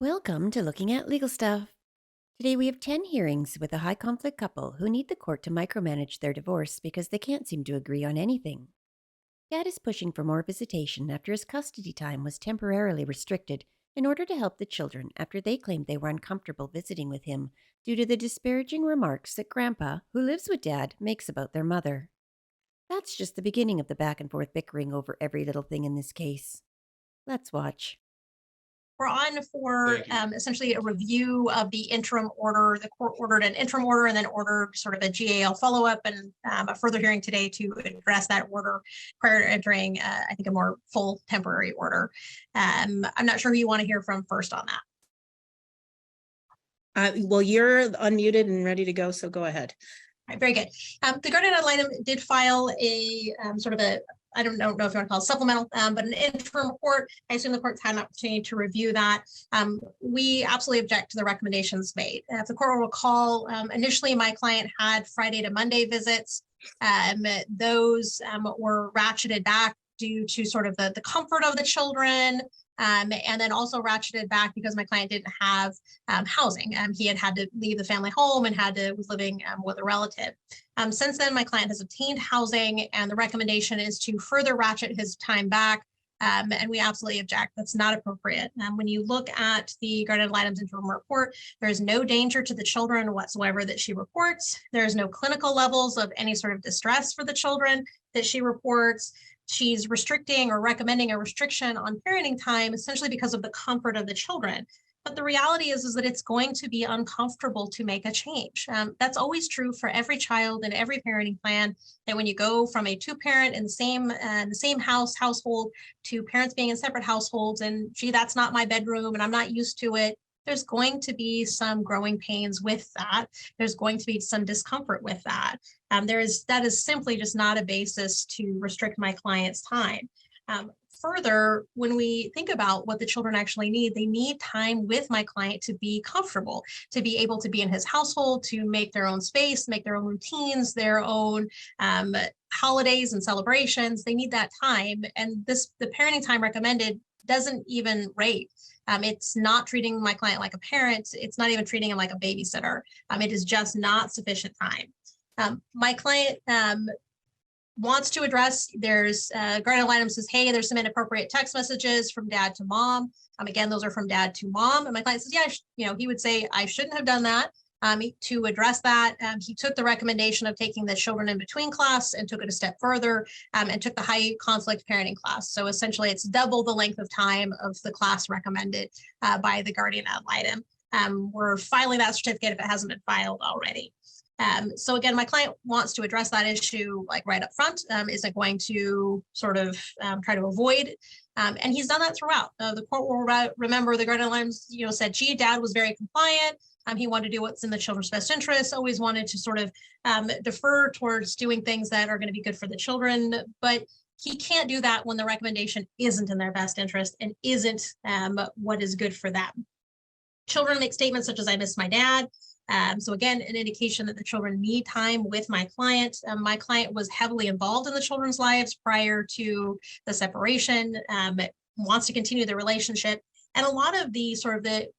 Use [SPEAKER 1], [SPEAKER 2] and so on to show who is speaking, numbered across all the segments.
[SPEAKER 1] Welcome to Looking at Legal Stuff. Today we have 10 hearings with a high conflict couple who need the court to micromanage their divorce because they can't seem to agree on anything. Dad is pushing for more visitation after his custody time was temporarily restricted in order to help the children after they claimed they were uncomfortable visiting with him due to the disparaging remarks that Grandpa, who lives with Dad, makes about their mother. That's just the beginning of the back and forth bickering over every little thing in this case. Let's watch.
[SPEAKER 2] We're on for essentially a review of the interim order. The court ordered an interim order and then ordered sort of a GAL follow-up and a further hearing today to address that order prior to entering, I think, a more full temporary order. I'm not sure who you want to hear from first on that.
[SPEAKER 3] Well, you're unmuted and ready to go, so go ahead.
[SPEAKER 2] All right, very good. The guardian ad litem did file a sort of a, I don't know if you want to call it supplemental, but an interim report. I assume the court's had an opportunity to review that. We absolutely object to the recommendations made. If the court will recall, initially my client had Friday to Monday visits. Those were ratcheted back due to sort of the comfort of the children. And then also ratcheted back because my client didn't have housing. He had to leave the family home and was living with a relative. Since then, my client has obtained housing, and the recommendation is to further ratchet his time back. And we absolutely object. That's not appropriate. When you look at the guardian ad litem's interim report, there is no danger to the children whatsoever that she reports. There's no clinical levels of any sort of distress for the children that she reports. She's restricting or recommending a restriction on parenting time essentially because of the comfort of the children. But the reality is that it's going to be uncomfortable to make a change. That's always true for every child and every parenting plan, that when you go from a two-parent in the same household to parents being in separate households, and gee, that's not my bedroom and I'm not used to it, there's going to be some growing pains with that. There's going to be some discomfort with that. That is simply just not a basis to restrict my client's time. Further, when we think about what the children actually need, they need time with my client to be comfortable, to be able to be in his household, to make their own space, make their own routines, their own holidays and celebrations. They need that time. And the parenting time recommended doesn't even rate. It's not treating my client like a parent. It's not even treating him like a babysitter. It is just not sufficient time. My client wants to address, there's guardian ad litem says, hey, there's some inappropriate text messages from dad to mom. Again, those are from dad to mom. And my client says, yeah, he would say, I shouldn't have done that. To address that, he took the recommendation of taking the children in between class and took it a step further and took the high conflict parenting class. So essentially it's double the length of time of the class recommended by the guardian ad litem. We're filing that certificate if it hasn't been filed already. So again, my client wants to address that issue like right up front, isn't going to sort of try to avoid. And he's done that throughout. The court will remember the guardian ad litem, said, gee, dad was very compliant. He wanted to do what's in the children's best interest, always wanted to sort of defer towards doing things that are going to be good for the children. But he can't do that when the recommendation isn't in their best interest and isn't what is good for them. Children make statements such as, I miss my dad. So again, an indication that the children need time with my client. My client was heavily involved in the children's lives prior to the separation, wants to continue the relationship. And a lot of the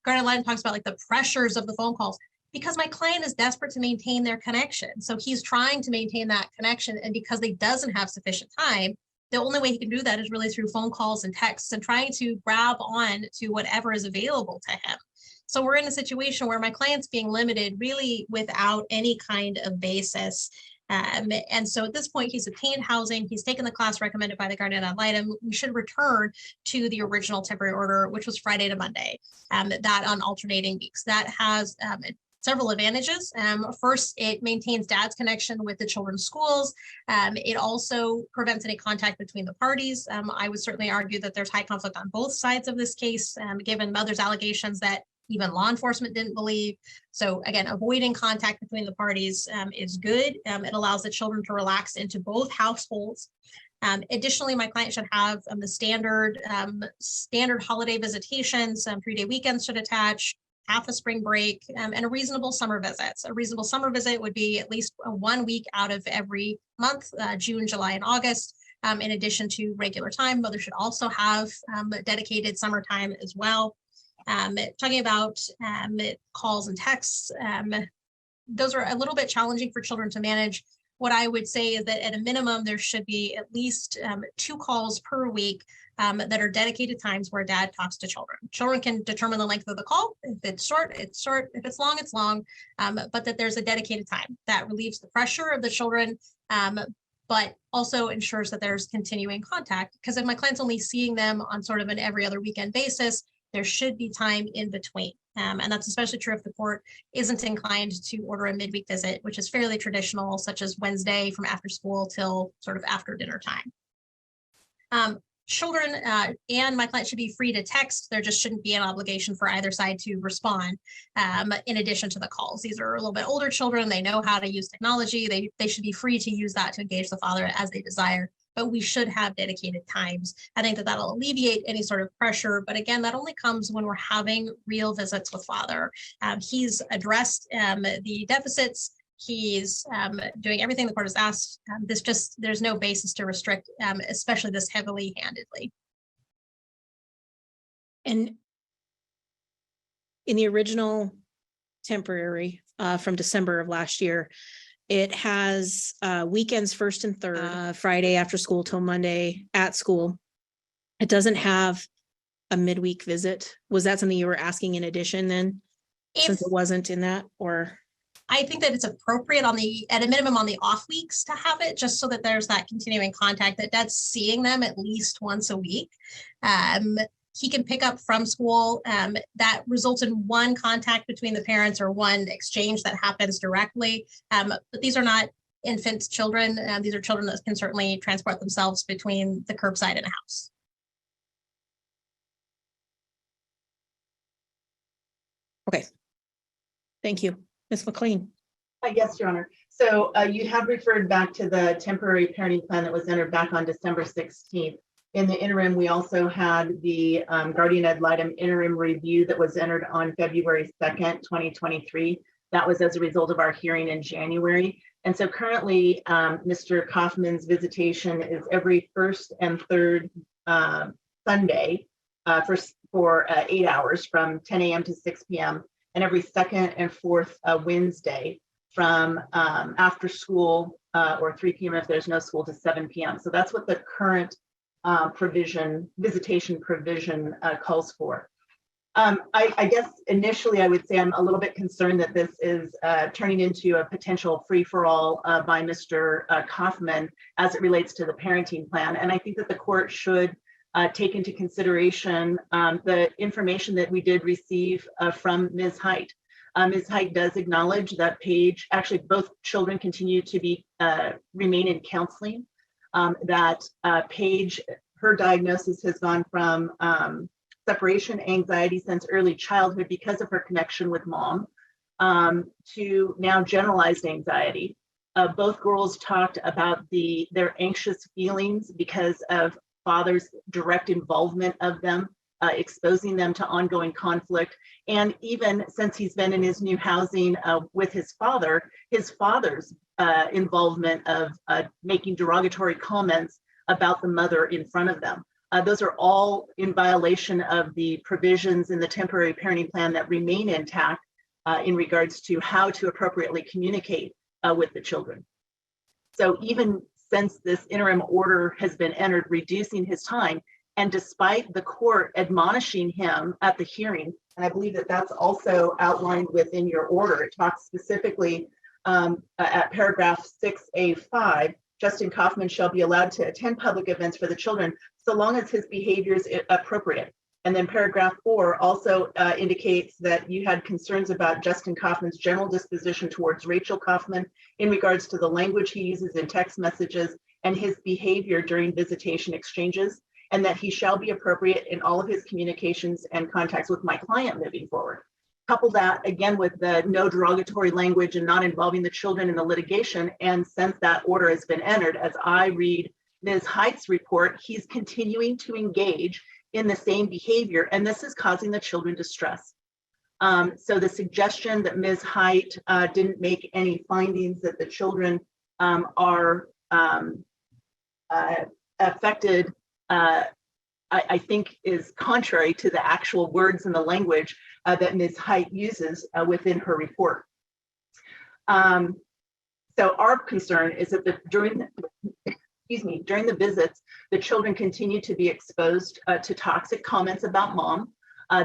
[SPEAKER 2] guardian ad litem talks about like the pressures of the phone calls, because my client is desperate to maintain their connection. So he's trying to maintain that connection. And because they doesn't have sufficient time, the only way he can do that is really through phone calls and texts and trying to grab on to whatever is available to him. So we're in a situation where my client's being limited really without any kind of basis. And so at this point, he's obtained housing. He's taken the class recommended by the guardian ad litem. We should return to the original temporary order, which was Friday to Monday, that on alternating weeks. That has several advantages. First, it maintains dad's connection with the children's schools. It also prevents any contact between the parties. I would certainly argue that there's high conflict on both sides of this case, given mother's allegations that even law enforcement didn't believe. So again, avoiding contact between the parties is good. It allows the children to relax into both households. Additionally, my client should have the standard holiday visitations, 3-day weekends should attach, half a spring break, and a reasonable summer visit. So a reasonable summer visit would be at least 1 week out of every month, June, July, and August. In addition to regular time, mother should also have dedicated summertime as well. Talking about calls and texts, those are a little bit challenging for children to manage. What I would say is that at a minimum, there should be at least 2 calls per week that are dedicated times where dad talks to children. Children can determine the length of the call. If it's short, it's short. If it's long, it's long. But that there's a dedicated time that relieves the pressure of the children, but also ensures that there's continuing contact. Because if my client's only seeing them on sort of an every other weekend basis, there should be time in between. And that's especially true if the court isn't inclined to order a midweek visit, which is fairly traditional, such as Wednesday from after school till sort of after dinner time. Children and my client should be free to text. There just shouldn't be an obligation for either side to respond in addition to the calls. These are a little bit older children. They know how to use technology. They should be free to use that to engage the father as they desire, but we should have dedicated times. I think that that'll alleviate any sort of pressure. But again, that only comes when we're having real visits with father. He's addressed the deficits. He's doing everything the court has asked. There's no basis to restrict, especially this heavily handedly.
[SPEAKER 3] And in the original temporary from December of last year, it has weekends 1st and 3rd, Friday after school till Monday at school. It doesn't have a midweek visit. Was that something you were asking in addition then, since it wasn't in that, or?
[SPEAKER 2] I think that it's appropriate at a minimum on the off weeks to have it, just so that there's that continuing contact, that dad's seeing them at least once a week. He can pick up from school. That results in one contact between the parents or one exchange that happens directly. But these are not infant children. These are children that can certainly transport themselves between the curbside and a house.
[SPEAKER 3] Okay. Thank you. Ms. McLean.
[SPEAKER 4] Yes, Your Honor. So you have referred back to the temporary parenting plan that was entered back on December 16th. In the interim, we also had the guardian ad litem interim review that was entered on February 2nd, 2023. That was as a result of our hearing in January. And so currently, Mr. Kaufman's visitation is every 1st and 3rd Sunday for 8 hours from 10 a.m. to 6 p.m. and every 2nd and 4th Wednesday from after school or 3 p.m. if there's no school to 7 p.m. So that's what the current visitation provision calls for. I guess initially I would say I'm a little bit concerned that this is turning into a potential free-for-all by Mr. Kaufman as it relates to the parenting plan. And I think that the court should take into consideration the information that we did receive from Ms. Height. Ms. Height does acknowledge that Paige, actually both children continue to remain in counseling, that Paige, her diagnosis has gone from separation anxiety since early childhood because of her connection with mom to now generalized anxiety. Both girls talked about their anxious feelings because of father's direct involvement of them, exposing them to ongoing conflict. And even since he's been in his new housing with his father's involvement of making derogatory comments about the mother in front of them. Those are all in violation of the provisions in the temporary parenting plan that remain intact in regards to how to appropriately communicate with the children. So even since this interim order has been entered, reducing his time, and despite the court admonishing him at the hearing, and I believe that that's also outlined within your order, it talks specifically at paragraph 6A5, Justin Kaufman shall be allowed to attend public events for the children so long as his behavior is appropriate. And then paragraph 4 also indicates that you had concerns about Justin Kaufman's general disposition towards Rachel Kaufman in regards to the language he uses in text messages and his behavior during visitation exchanges, and that he shall be appropriate in all of his communications and contacts with my client moving forward. Couple that again with the no derogatory language and not involving the children in the litigation. And since that order has been entered, as I read Ms. Height's report, he's continuing to engage in the same behavior, and this is causing the children distress. So the suggestion that Ms. Height didn't make any findings that the children are affected I think is contrary to the actual words and the language that Ms. Height uses within her report. So our concern is that during the visits, the children continue to be exposed to toxic comments about mom.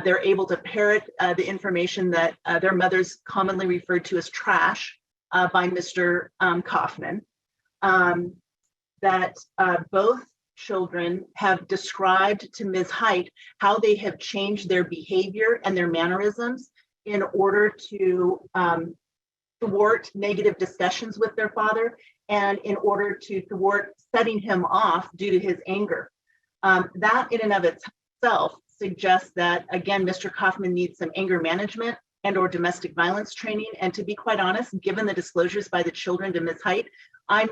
[SPEAKER 4] They're able to parrot the information that their mothers commonly referred to as trash by Mr. Kaufman. That both children have described to Ms. Height how they have changed their behavior and their mannerisms in order to thwart negative discussions with their father and in order to thwart setting him off due to his anger. That in and of itself suggests that, again, Mr. Kaufman needs some anger management and or domestic violence training. And to be quite honest, given the disclosures by the children to Ms. Height, I'm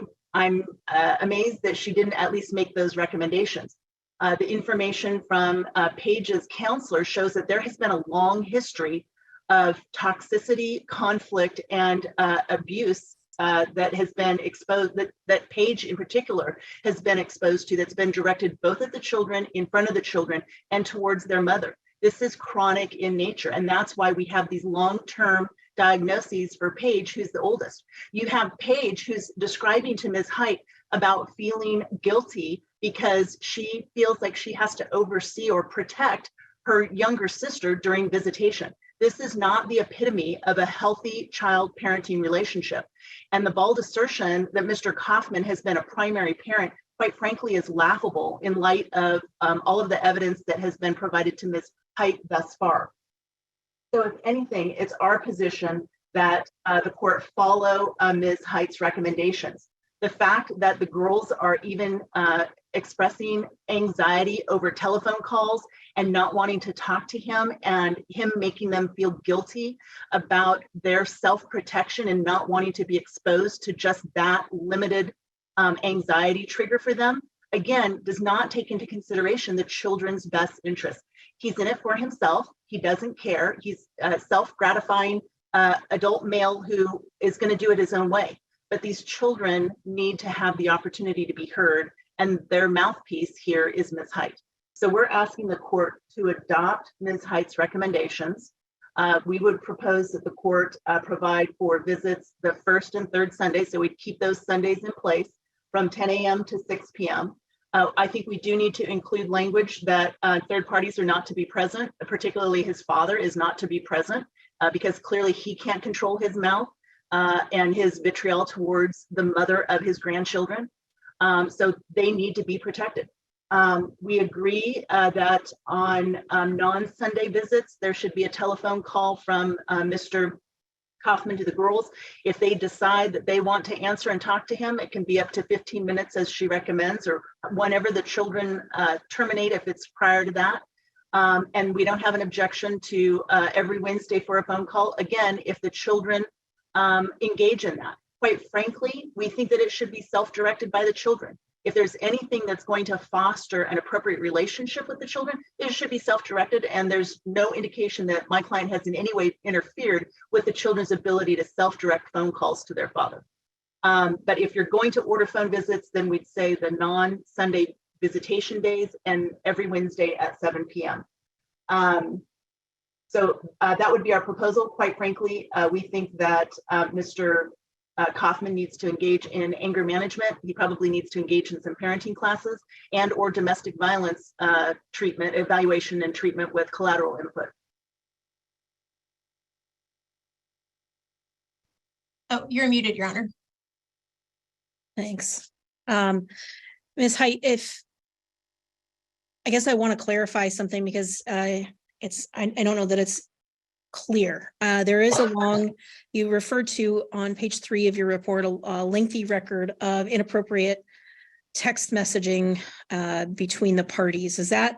[SPEAKER 4] amazed that she didn't at least make those recommendations. The information from Paige's counselor shows that there has been a long history of toxicity, conflict, and abuse that has been exposed, that Paige in particular has been exposed to, that's been directed both at the children, in front of the children, and towards their mother. This is chronic in nature, and that's why we have these long-term diagnoses for Paige, who's the oldest. You have Paige who's describing to Ms. Height about feeling guilty because she feels like she has to oversee or protect her younger sister during visitation. This is not the epitome of a healthy child parenting relationship. And the bald assertion that Mr. Kaufman has been a primary parent, quite frankly, is laughable in light of all of the evidence that has been provided to Ms. Height thus far. So if anything, it's our position that the court follow Ms. Height's recommendations. The fact that the girls are even expressing anxiety over telephone calls and not wanting to talk to him, and him making them feel guilty about their self-protection and not wanting to be exposed to just that limited anxiety trigger for them, again, does not take into consideration the children's best interest. He's in it for himself. He doesn't care. He's a self-gratifying adult male who is going to do it his own way. But these children need to have the opportunity to be heard, and their mouthpiece here is Ms. Height. So we're asking the court to adopt Ms. Height's recommendations. We would propose that the court provide for visits the first and third Sunday, so we'd keep those Sundays in place from 10 a.m. to 6 p.m. I think we do need to include language that third parties are not to be present, particularly his father is not to be present, because clearly he can't control his mouth and his vitriol towards the mother of his grandchildren. So they need to be protected. We agree that on non-Sunday visits, there should be a telephone call from Mr. Kaufman to the girls. If they decide that they want to answer and talk to him, it can be up to 15 minutes as she recommends, or whenever the children terminate if it's prior to that. And we don't have an objection to every Wednesday for a phone call. Again, if the children engage in that. Quite frankly, we think that it should be self-directed by the children. If there's anything that's going to foster an appropriate relationship with the children, it should be self-directed, and there's no indication that my client has in any way interfered with the children's ability to self-direct phone calls to their father. But if you're going to order phone visits, then we'd say the non-Sunday visitation days and every Wednesday at 7 p.m. So that would be our proposal. Quite frankly, we think that Mr. Kaufman needs to engage in anger management. He probably needs to engage in some parenting classes and or domestic violence treatment, evaluation and treatment with collateral input.
[SPEAKER 2] Oh, you're muted, Your Honor.
[SPEAKER 3] Thanks. Ms. Height, I guess I want to clarify something because I don't know that it's clear. There is you referred to on page 3 of your report, a lengthy record of inappropriate text messaging between the parties. Is that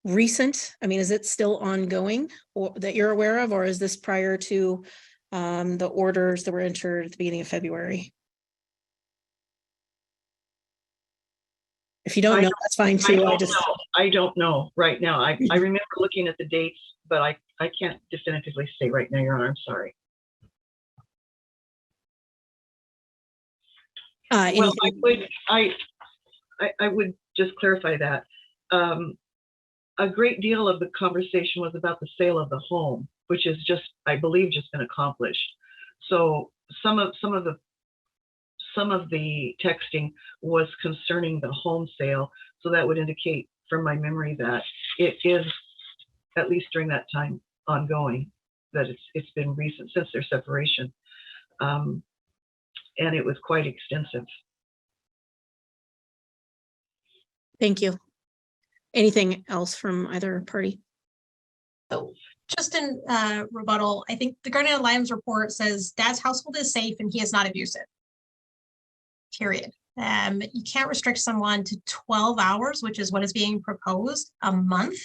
[SPEAKER 3] recent? I mean, is it still ongoing or that you're aware of, or is this prior to the orders that were entered at the beginning of February? If you don't know, that's fine too.
[SPEAKER 5] I don't know right now. I remember looking at the dates, but I can't definitively say right now, Your Honor. I'm sorry. Well, I would just clarify that. a great deal of the conversation was about the sale of the home, which is just, I believe, just been accomplished. So some of the texting was concerning the home sale. So that would indicate from my memory that it is, at least during that time, ongoing, that it's been recent since their separation. And it was quite extensive.
[SPEAKER 3] Thank you. Anything else from either party?
[SPEAKER 2] So just in rebuttal, I think the guardian ad litem's report says dad's household is safe and he is not abusive. Period. You can't restrict someone to 12 hours, which is what is being proposed a month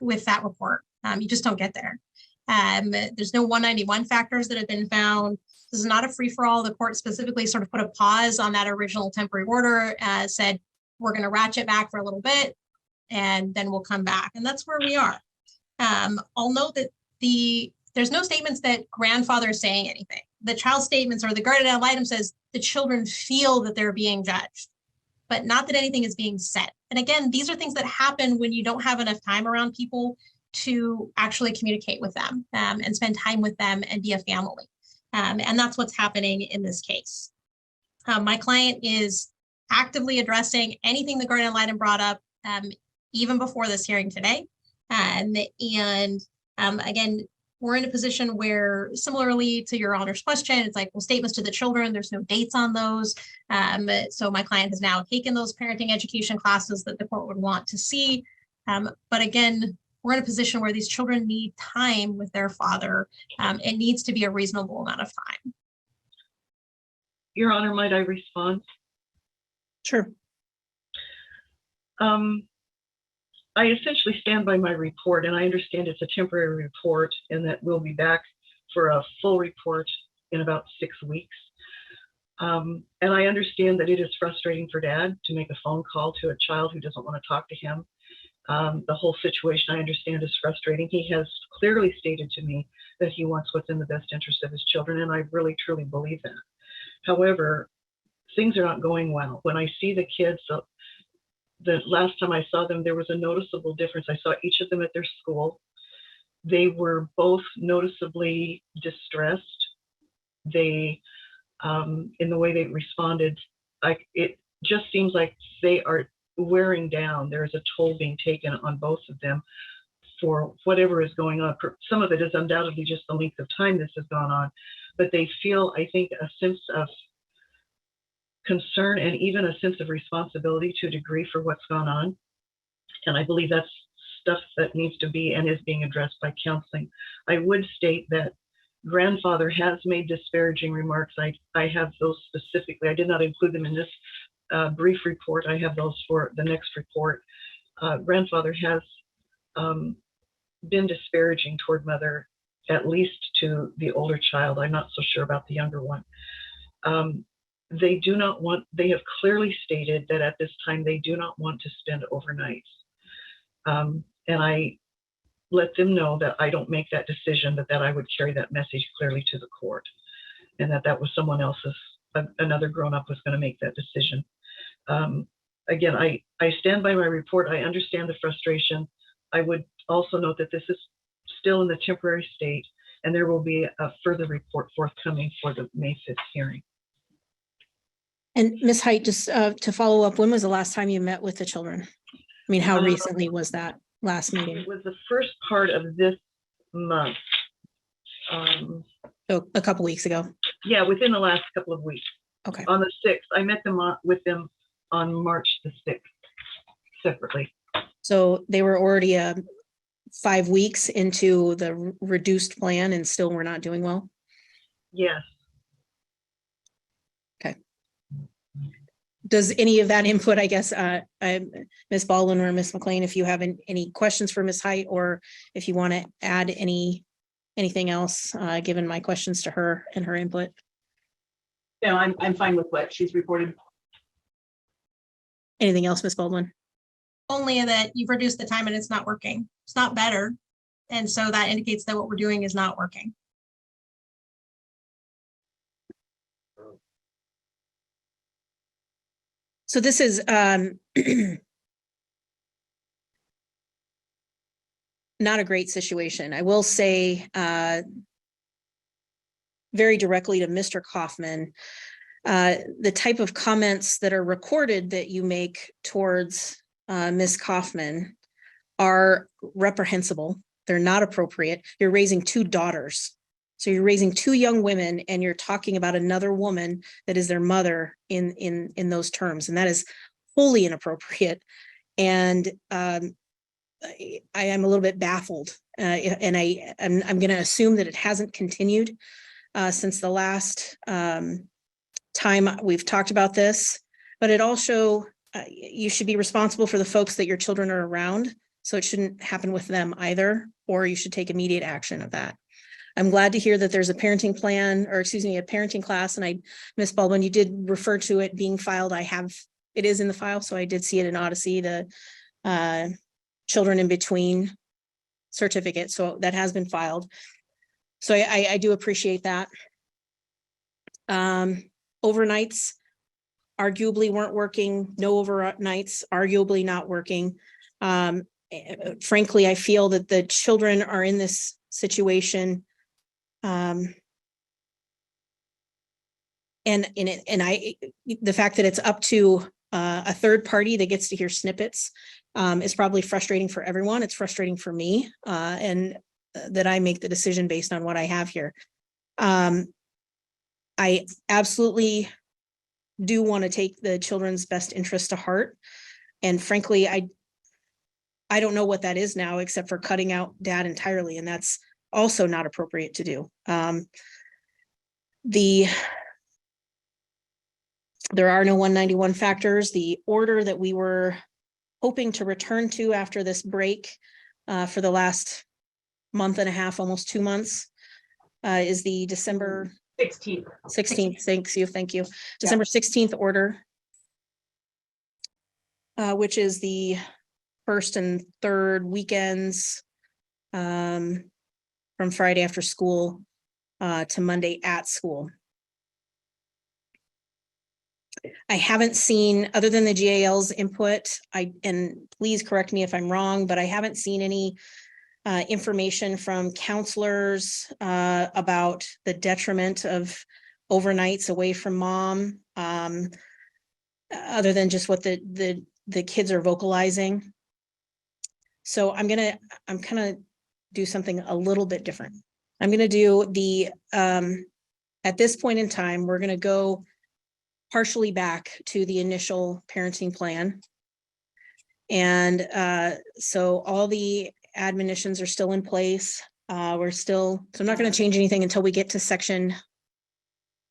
[SPEAKER 2] with that report. You just don't get there. There's no 191 factors that have been found. This is not a free-for-all. The court specifically sort of put a pause on that original temporary order, said, we're going to ratchet back for a little bit, and then we'll come back. And that's where we are. I'll note that there's no statements that grandfather is saying anything. The child statements or the guardian ad litem says the children feel that they're being judged, but not that anything is being said. And again, these are things that happen when you don't have enough time around people to actually communicate with them and spend time with them and be a family. And that's what's happening in this case. My client is actively addressing anything the guardian ad litem brought up even before this hearing today. Again, we're in a position where, similarly to your honor's question, it's like, well, statements to the children, there's no dates on those. So my client has now taken those parenting education classes that the court would want to see. But again, we're in a position where these children need time with their father. It needs to be a reasonable amount of time.
[SPEAKER 5] Your Honor, might I respond?
[SPEAKER 3] Sure.
[SPEAKER 5] I essentially stand by my report, and I understand it's a temporary report and that we'll be back for a full report in about 6 weeks. And I understand that it is frustrating for dad to make a phone call to a child who doesn't want to talk to him. The whole situation, I understand, is frustrating. He has clearly stated to me that he wants what's in the best interest of his children, and I really, truly believe that. However, things are not going well. When I see the kids, the last time I saw them, there was a noticeable difference. I saw each of them at their school. They were both noticeably distressed. They, in the way they responded, it just seems like they are wearing down. There is a toll being taken on both of them for whatever is going on. Some of it is undoubtedly just the length of time this has gone on, but they feel, I think, a sense of concern and even a sense of responsibility to a degree for what's gone on. And I believe that's stuff that needs to be and is being addressed by counseling. I would state that grandfather has made disparaging remarks. I have those specifically. I did not include them in this brief report. I have those for the next report. Grandfather has been disparaging toward mother, at least to the older child. I'm not so sure about the younger one. They do not want, they have clearly stated that at this time they do not want to spend overnights. And I let them know that I don't make that decision, but that I would carry that message clearly to the court, and that was someone else's, another grown-up was going to make that decision. Again, I stand by my report. I understand the frustration. I would also note that this is still in the temporary state, and there will be a further report forthcoming for the May 5th hearing.
[SPEAKER 3] And Ms. Height, just to follow up, when was the last time you met with the children? I mean, how recently was that last meeting?
[SPEAKER 5] It was the first part of this month.
[SPEAKER 3] So a couple weeks ago.
[SPEAKER 5] Yeah, within the last couple of weeks.
[SPEAKER 3] Okay.
[SPEAKER 5] On the 6th, I met them with them on March the 6th separately.
[SPEAKER 3] So they were already 5 weeks into the reduced plan and still were not doing well?
[SPEAKER 5] Yes.
[SPEAKER 3] Okay. Does any of that input, I guess, Ms. Baldwin or Ms. McLean, if you have any questions for Ms. Height, or if you want to add anything else, given my questions to her and her input?
[SPEAKER 4] No, I'm fine with what she's reported.
[SPEAKER 3] Anything else, Ms. Baldwin?
[SPEAKER 2] Only that you've reduced the time and it's not working. It's not better. And so that indicates that what we're doing is not working.
[SPEAKER 3] So this is not a great situation. I will say very directly to Mr. Kaufman, the type of comments that are recorded that you make towards Ms. Kaufman are reprehensible. They're not appropriate. You're raising two daughters. So you're raising two young women and you're talking about another woman that is their mother in those terms. And that is wholly inappropriate. And I am a little bit baffled. And I'm going to assume that it hasn't continued since the last time we've talked about this, but it also, you should be responsible for the folks that your children are around. So it shouldn't happen with them either, or you should take immediate action of that. I'm glad to hear that there's a parenting plan, or excuse me, a parenting class. And Ms. Baldwin, you did refer to it being filed. It is in the file. So I did see it in Odyssey, the children in between certificate. So that has been filed. So I do appreciate that. Overnights arguably weren't working. No overnights, arguably not working. Frankly, I feel that the children are in this situation. The fact that it's up to a third party that gets to hear snippets is probably frustrating for everyone. It's frustrating for me, and that I make the decision based on what I have here. I absolutely do want to take the children's best interest to heart. And frankly, I don't know what that is now, except for cutting out dad entirely. And that's also not appropriate to do. There are no 191 factors. The order that we were hoping to return to after this break for the last month and a half, almost 2 months, is the December 16th. Thank you. December 16th order, which is the first and third weekends from Friday after school to Monday at school. I haven't seen, other than the GAL's input, and please correct me if I'm wrong, but I haven't seen any information from counselors about the detriment of overnights away from mom, other than just what the kids are vocalizing. So I'm gonna do something a little bit different. I'm gonna do at this point in time, we're gonna go partially back to the initial parenting plan. And so all the admonitions are still in place. So I'm not going to change anything until we get to section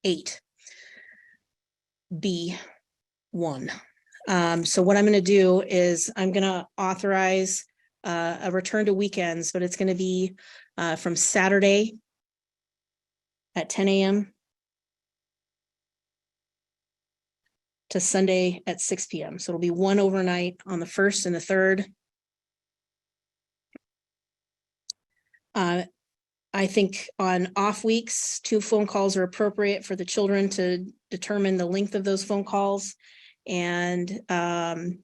[SPEAKER 3] 8B1. So what I'm going to do is I'm going to authorize a return to weekends, but it's going to be from Saturday at 10 a.m. to Sunday at 6 p.m. So it'll be one overnight on the 1st and the 3rd. I think on off weeks, 2 phone calls are appropriate for the children to determine the length of those phone calls. And I'm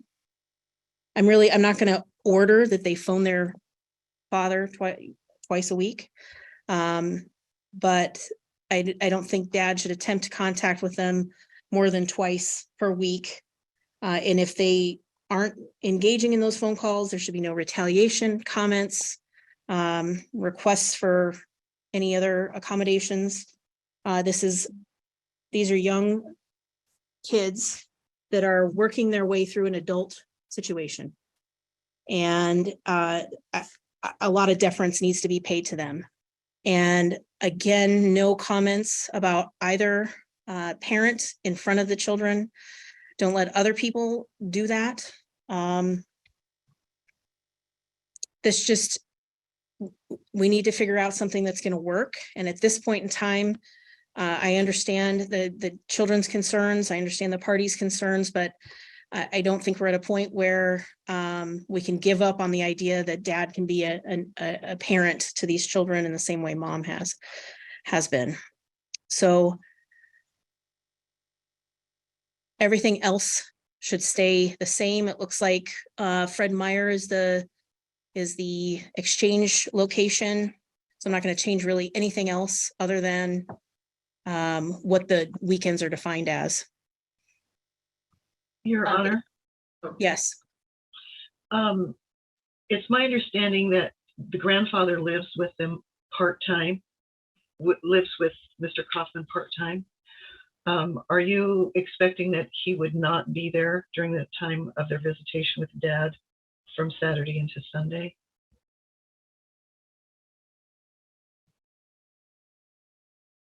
[SPEAKER 3] not going to order that they phone their father twice a week. But I don't think dad should attempt contact with them more than twice per week. And if they aren't engaging in those phone calls, there should be no retaliation, comments, requests for any other accommodations. These are young kids that are working their way through an adult situation. And a lot of deference needs to be paid to them. And again, no comments about either parent in front of the children. Don't let other people do that. We need to figure out something that's going to work. And at this point in time, I understand the children's concerns. I understand the party's concerns, but I don't think we're at a point where we can give up on the idea that dad can be a parent to these children in the same way mom has been. So everything else should stay the same. It looks like Fred Meyer is the is the exchange location. So I'm not going to change really anything else other than what the weekends are defined as.
[SPEAKER 5] Your Honor,
[SPEAKER 3] Yes.
[SPEAKER 5] it's my understanding that the grandfather lives with them part-time, lives with Mr. Kaufman part-time. Are you expecting that he would not be there during the time of their visitation with Dad from Saturday into Sunday?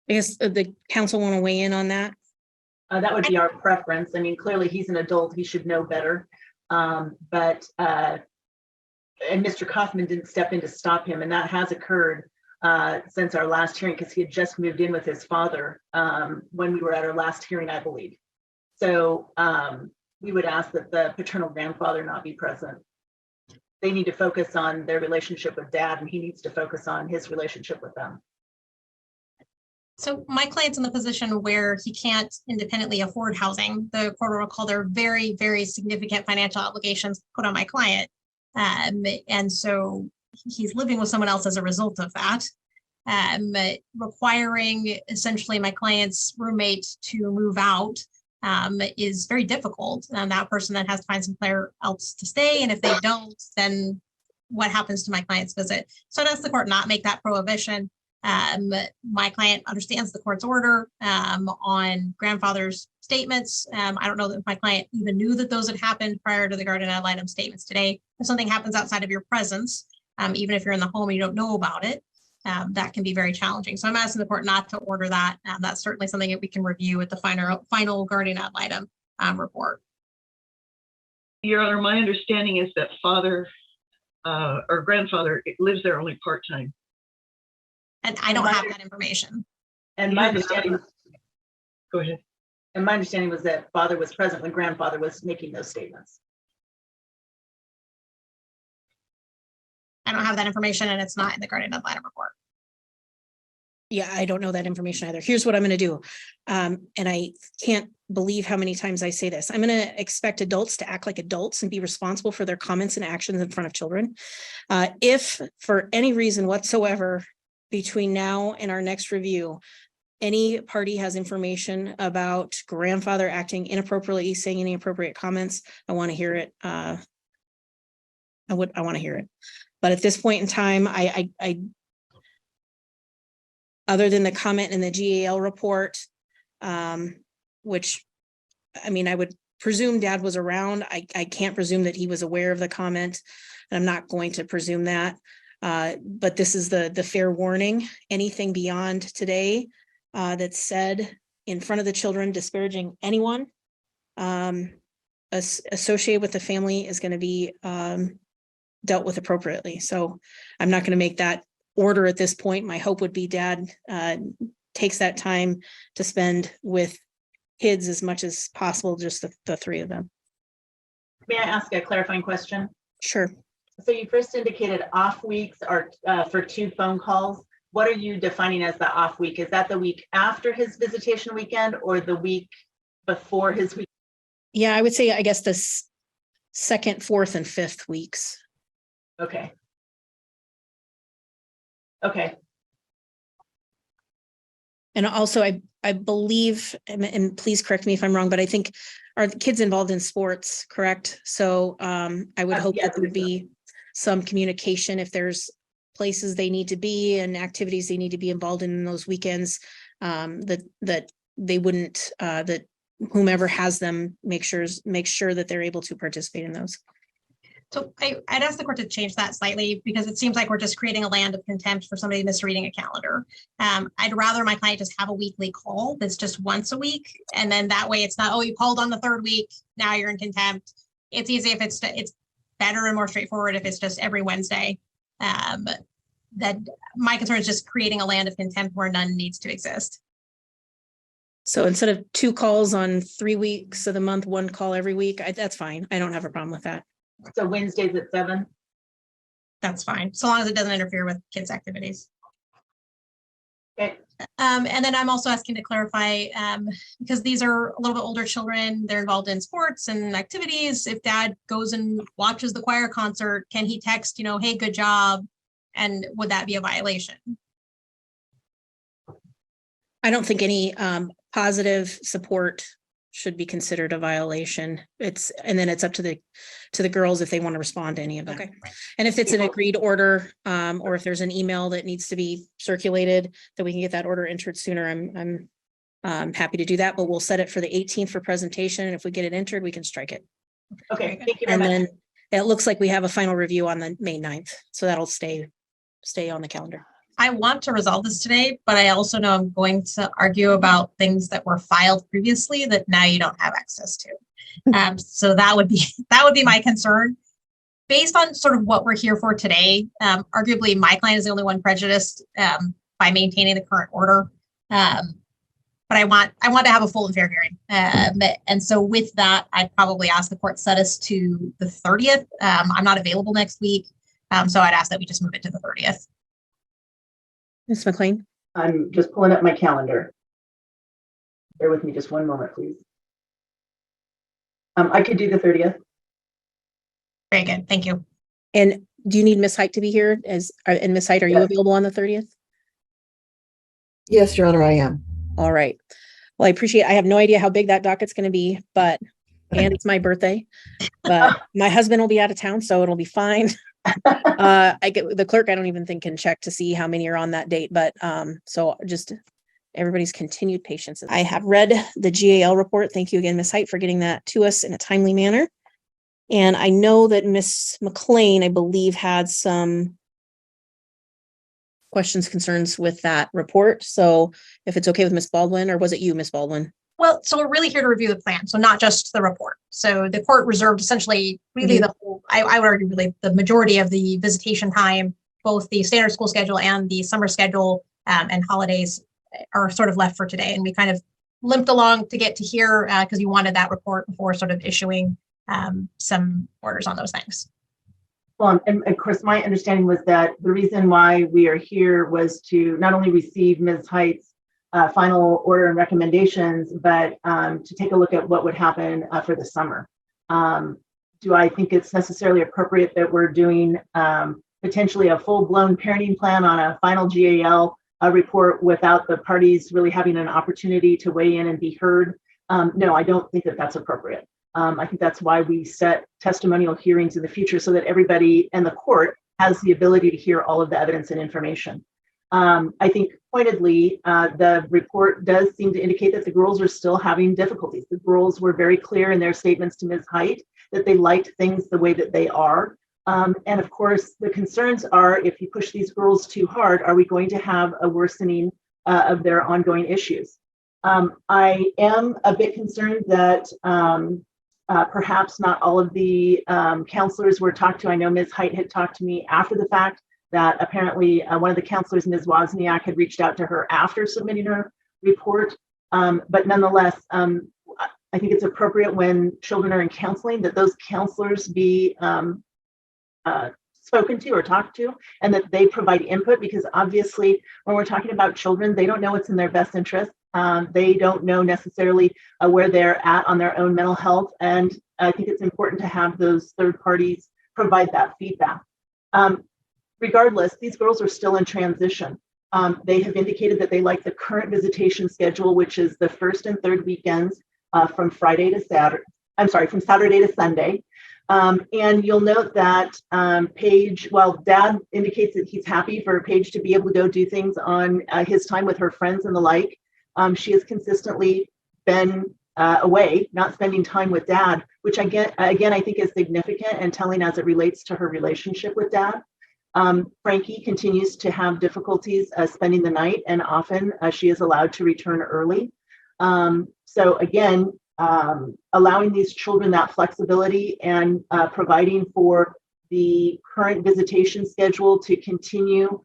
[SPEAKER 3] I guess the council want to weigh in on that.
[SPEAKER 4] That would be our preference. I mean, clearly he's an adult, he should know better. And Mr. Kaufman didn't step in to stop him, and that has occurred since our last hearing, because he had just moved in with his father when we were at our last hearing, I believe. So we would ask that the paternal grandfather not be present. They need to focus on their relationship with Dad, and he needs to focus on his relationship with them.
[SPEAKER 2] So my client's in the position where he can't independently afford housing. The court will recall there are very, very significant financial obligations put on my client. And so he's living with someone else as a result of that, requiring essentially my client's roommate to move out is very difficult. And that person then has to find somewhere else to stay. And if they don't, then what happens to my client's visit? So does the court not make that prohibition? My client understands the court's order on grandfather's statements. I don't know that my client even knew that those had happened prior to the guardian ad litem statements today. If something happens outside of your presence, even if you're in the home and you don't know about it, that can be very challenging. So I'm asking the court not to order that. That's certainly something that we can review at the final guardian ad litem report.
[SPEAKER 5] Your Honor, my understanding is that father or grandfather lives there only part-time.
[SPEAKER 2] And I don't have that information.
[SPEAKER 4] And my understanding,
[SPEAKER 5] Go ahead.
[SPEAKER 4] and my understanding was that father was present when grandfather was making those statements.
[SPEAKER 2] I don't have that information, and it's not in the guardian ad litem report.
[SPEAKER 3] Yeah, I don't know that information either. Here's what I'm going to do. And I can't believe how many times I say this. I'm going to expect adults to act like adults and be responsible for their comments and actions in front of children. If for any reason whatsoever, between now and our next review, any party has information about grandfather acting inappropriately, saying any inappropriate comments, I want to hear it. I want to hear it. But at this point in time, I other than the comment in the GAL report, which, I mean, I would presume Dad was around. I can't presume that he was aware of the comment, and I'm not going to presume that. But this is the fair warning. Anything beyond today that's said in front of the children disparaging anyone associated with the family is going to be dealt with appropriately. So I'm not going to make that order at this point. My hope would be Dad takes that time to spend with kids as much as possible, just the three of them.
[SPEAKER 4] May I ask a clarifying question?
[SPEAKER 3] Sure.
[SPEAKER 4] So you first indicated off weeks are for 2 phone calls. What are you defining as the off week? Is that the week after his visitation weekend or the week before his week?
[SPEAKER 3] Yeah, I would say, I guess the second, fourth, and fifth weeks.
[SPEAKER 4] Okay. Okay.
[SPEAKER 3] And also, I believe, and please correct me if I'm wrong, but I think are the kids involved in sports, correct? So I would hope
[SPEAKER 4] yes,
[SPEAKER 3] that there would be some communication if there's places they need to be and activities they need to be involved in those weekends, that they wouldn't, that whomever has them make sure that they're able to participate in those.
[SPEAKER 2] So I'd ask the court to change that slightly, because it seems like we're just creating a land of contempt for somebody misreading a calendar. I'd rather my client just have a weekly call that's just once a week. And then that way it's not, oh, you called on the 3rd week, now you're in contempt. It's easy if it's better and more straightforward if it's just every Wednesday. That my concern is just creating a land of contempt where none needs to exist.
[SPEAKER 3] So instead of 2 calls on 3 weeks of the month, 1 call every week, that's fine. I don't have a problem with that.
[SPEAKER 4] So Wednesdays at 7?
[SPEAKER 2] That's fine, so long as it doesn't interfere with kids' activities.
[SPEAKER 4] Okay,
[SPEAKER 2] And then I'm also asking to clarify, because these are a little bit older children, they're involved in sports and activities. If dad goes and watches the choir concert, can he text, hey, good job? And would that be a violation?
[SPEAKER 3] I don't think any positive support should be considered a violation. And then it's up to the girls if they want to respond to any of that. Okay. And if it's an agreed order, or if there's an email that needs to be circulated, that we can get that order entered sooner, I'm happy to do that, but we'll set it for the 18th for presentation. And if we get it entered, we can strike it.
[SPEAKER 4] Okay, thank you very
[SPEAKER 3] And
[SPEAKER 4] much.
[SPEAKER 3] then it looks like we have a final review on the May 9th. So that'll stay on the calendar.
[SPEAKER 2] I want to resolve this today, but I also know I'm going to argue about things that were filed previously that now you don't have access to. So that would be my concern. Based on sort of what we're here for today, arguably my client is the only one prejudiced by maintaining the current order. But I want to have a full and fair hearing. And so with that, I'd probably ask the court set us to the 30th. I'm not available next week. So I'd ask that we just move it to the 30th.
[SPEAKER 3] Ms. McLean?
[SPEAKER 4] I'm just pulling up my calendar. Bear with me just one moment, please. I could do the 30th.
[SPEAKER 2] Very good. Thank you.
[SPEAKER 3] And do you need Ms. Height to be here? And Ms. Height, are you
[SPEAKER 4] Yes.
[SPEAKER 3] available on the 30th?
[SPEAKER 6] Yes, Your Honor, I am.
[SPEAKER 3] All right. Well, I have no idea how big that docket's going to be, and it's my birthday, but my husband will be out of town, so it'll be fine. The clerk, I don't even think can check to see how many are on that date, but so just everybody's continued patience. I have read the GAL report. Thank you again, Ms. Height, for getting that to us in a timely manner. And I know that Ms. McLean, I believe, had some questions, concerns with that report. So if it's okay with Ms. Baldwin, or was it you, Ms. Baldwin?
[SPEAKER 2] Well, so we're really here to review the plan, so not just the report. So the court reserved essentially really the whole, I would argue really the majority of the visitation time, both the standard school schedule and the summer schedule and holidays are sort of left for today. And we kind of limped along to get to here because you wanted that report before sort of issuing some orders on those things.
[SPEAKER 4] Well, and of course, my understanding was that the reason why we are here was to not only receive Ms. Height's final order and recommendations, but to take a look at what would happen for the summer. Do I think it's necessarily appropriate that we're doing potentially a full-blown parenting plan on a final GAL report without the parties really having an opportunity to weigh in and be heard? No, I don't think that that's appropriate. I think that's why we set testimonial hearings in the future, so that everybody and the court has the ability to hear all of the evidence and information. I think pointedly, the report does seem to indicate that the girls are still having difficulties. The girls were very clear in their statements to Ms. Height that they liked things the way that they are. And of course, the concerns are, if you push these girls too hard, are we going to have a worsening of their ongoing issues? I am a bit concerned that perhaps not all of the counselors were talked to. I know Ms. Height had talked to me after the fact, that apparently one of the counselors, Ms. Wozniak, had reached out to her after submitting her report. But nonetheless, I think it's appropriate when children are in counseling that those counselors be spoken to or talked to, and that they provide input, because obviously when we're talking about children, they don't know what's in their best interest. They don't know necessarily where they're at on their own mental health. And I think it's important to have those third parties provide that feedback. Regardless, these girls are still in transition. They have indicated that they like the current visitation schedule, which is the first and third weekends from Friday to Saturday. I'm sorry, from Saturday to Sunday. And you'll note that Paige, while Dad indicates that he's happy for Paige to be able to go do things on his time with her friends and the like, she has consistently been away, not spending time with Dad, which again, I think is significant and telling as it relates to her relationship with Dad. Frankie continues to have difficulties spending the night, and often she is allowed to return early. So again, allowing these children that flexibility and providing for the current visitation schedule to continue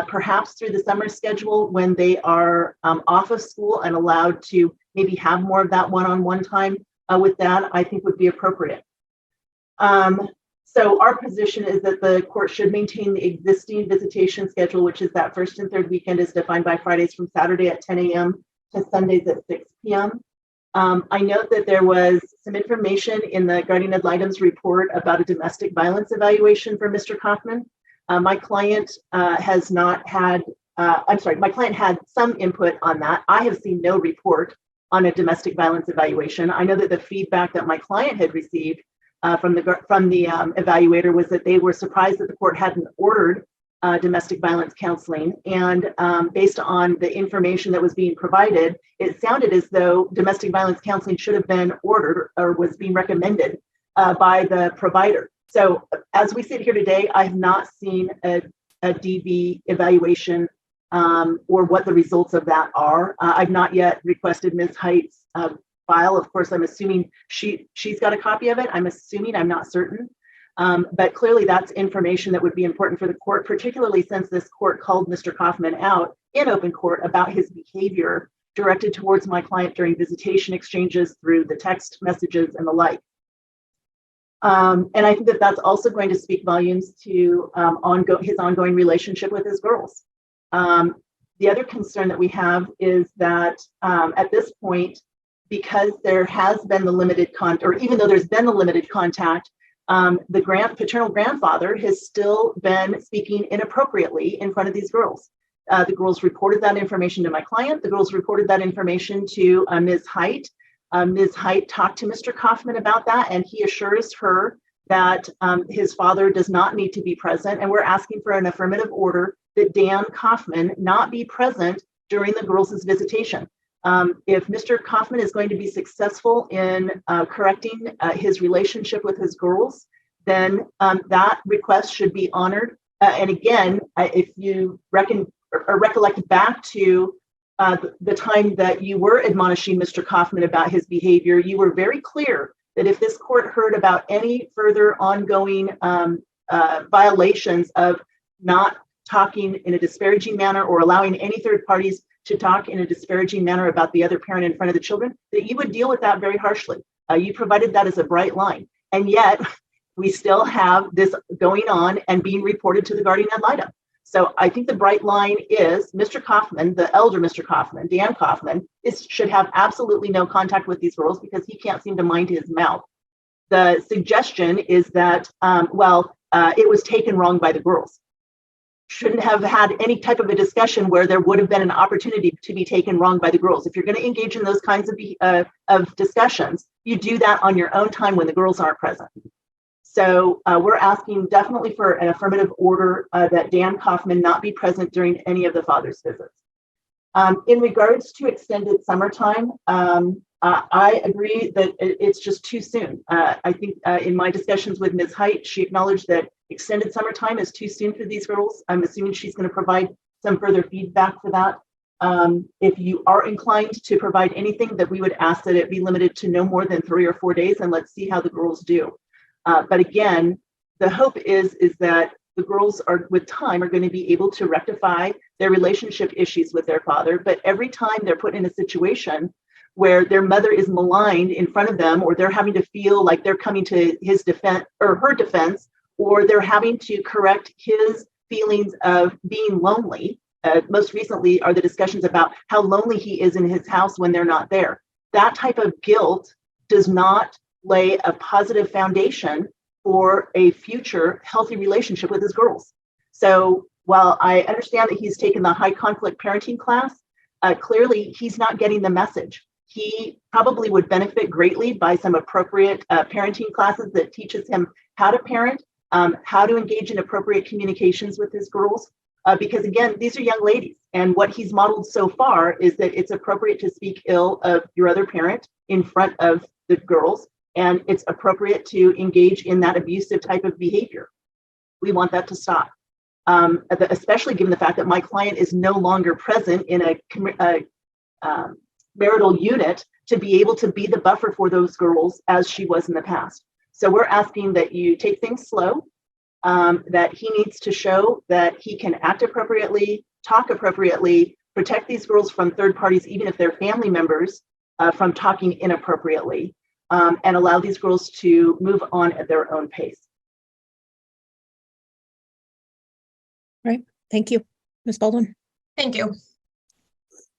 [SPEAKER 4] perhaps through the summer schedule when they are off of school and allowed to maybe have more of that one-on-one time with Dad, I think would be appropriate. So our position is that the court should maintain the existing visitation schedule, which is that first and third weekend is defined by Fridays from Saturday at 10 a.m. to Sundays at 6 p.m. I note that there was some information in the guardian ad litem's report about a domestic violence evaluation for Mr. Kaufman. My client has not had, my client had some input on that. I have seen no report on a domestic violence evaluation. I know that the feedback that my client had received from the evaluator was that they were surprised that the court hadn't ordered domestic violence counseling. And based on the information that was being provided, it sounded as though domestic violence counseling should have been ordered or was being recommended by the provider. So as we sit here today, I have not seen a DV evaluation or what the results of that are. I've not yet requested Ms. Height's file. Of course, I'm assuming she's got a copy of it. I'm assuming, I'm not certain. But clearly that's information that would be important for the court, particularly since this court called Mr. Kaufman out in open court about his behavior directed towards my client during visitation exchanges through the text messages and the like. And I think that that's also going to speak volumes to his ongoing relationship with his girls. The other concern that we have is that at this point, because there has been the limited or even though there's been the limited contact, the paternal grandfather has still been speaking inappropriately in front of these girls. The girls reported that information to my client. The girls reported that information to Ms. Height. Ms. Height talked to Mr. Kaufman about that, and he assures her that his father does not need to be present. And we're asking for an affirmative order that Dan Kaufman not be present during the girls' visitation. If Mr. Kaufman is going to be successful in correcting his relationship with his girls, then that request should be honored. And again, if you recollect back to the time that you were admonishing Mr. Kaufman about his behavior, you were very clear that if this court heard about any further ongoing violations of not talking in a disparaging manner or allowing any third parties to talk in a disparaging manner about the other parent in front of the children, that you would deal with that very harshly. You provided that as a bright line. And yet we still have this going on and being reported to the guardian ad litem. So I think the bright line is Mr. Kaufman, the elder Mr. Kaufman, Dan Kaufman, should have absolutely no contact with these girls because he can't seem to mind his mouth. The suggestion is that, it was taken wrong by the girls. Shouldn't have had any type of a discussion where there would have been an opportunity to be taken wrong by the girls. If you're going to engage in those kinds of discussions, you do that on your own time when the girls aren't present. So we're asking definitely for an affirmative order that Dan Kaufman not be present during any of the father's visits. In regards to extended summertime, I agree that it's just too soon. I think in my discussions with Ms. Height, she acknowledged that extended summertime is too soon for these girls. I'm assuming she's going to provide some further feedback for that. If you are inclined to provide anything, that we would ask that it be limited to no more than 3 or 4 days, and let's see how the girls do. But again, the hope is that the girls with time are going to be able to rectify their relationship issues with their father. But every time they're put in a situation where their mother is maligned in front of them, or they're having to feel like they're coming to his defense or her defense, or they're having to correct his feelings of being lonely. Most recently are the discussions about how lonely he is in his house when they're not there. That type of guilt does not lay a positive foundation for a future healthy relationship with his girls. So while I understand that he's taken the high conflict parenting class, clearly he's not getting the message. He probably would benefit greatly by some appropriate parenting classes that teaches him how to parent, how to engage in appropriate communications with his girls. Because again, these are young ladies, and what he's modeled so far is that it's appropriate to speak ill of your other parent in front of the girls, and it's appropriate to engage in that abusive type of behavior. We want that to stop, especially given the fact that my client is no longer present in a marital unit to be able to be the buffer for those girls as she was in the past. So we're asking that you take things slow, that he needs to show that he can act appropriately, talk appropriately, protect these girls from third parties, even if they're family members, from talking inappropriately, and allow these girls to move on at their own pace.
[SPEAKER 3] Right. Thank you. Ms. Baldwin.
[SPEAKER 2] Thank you.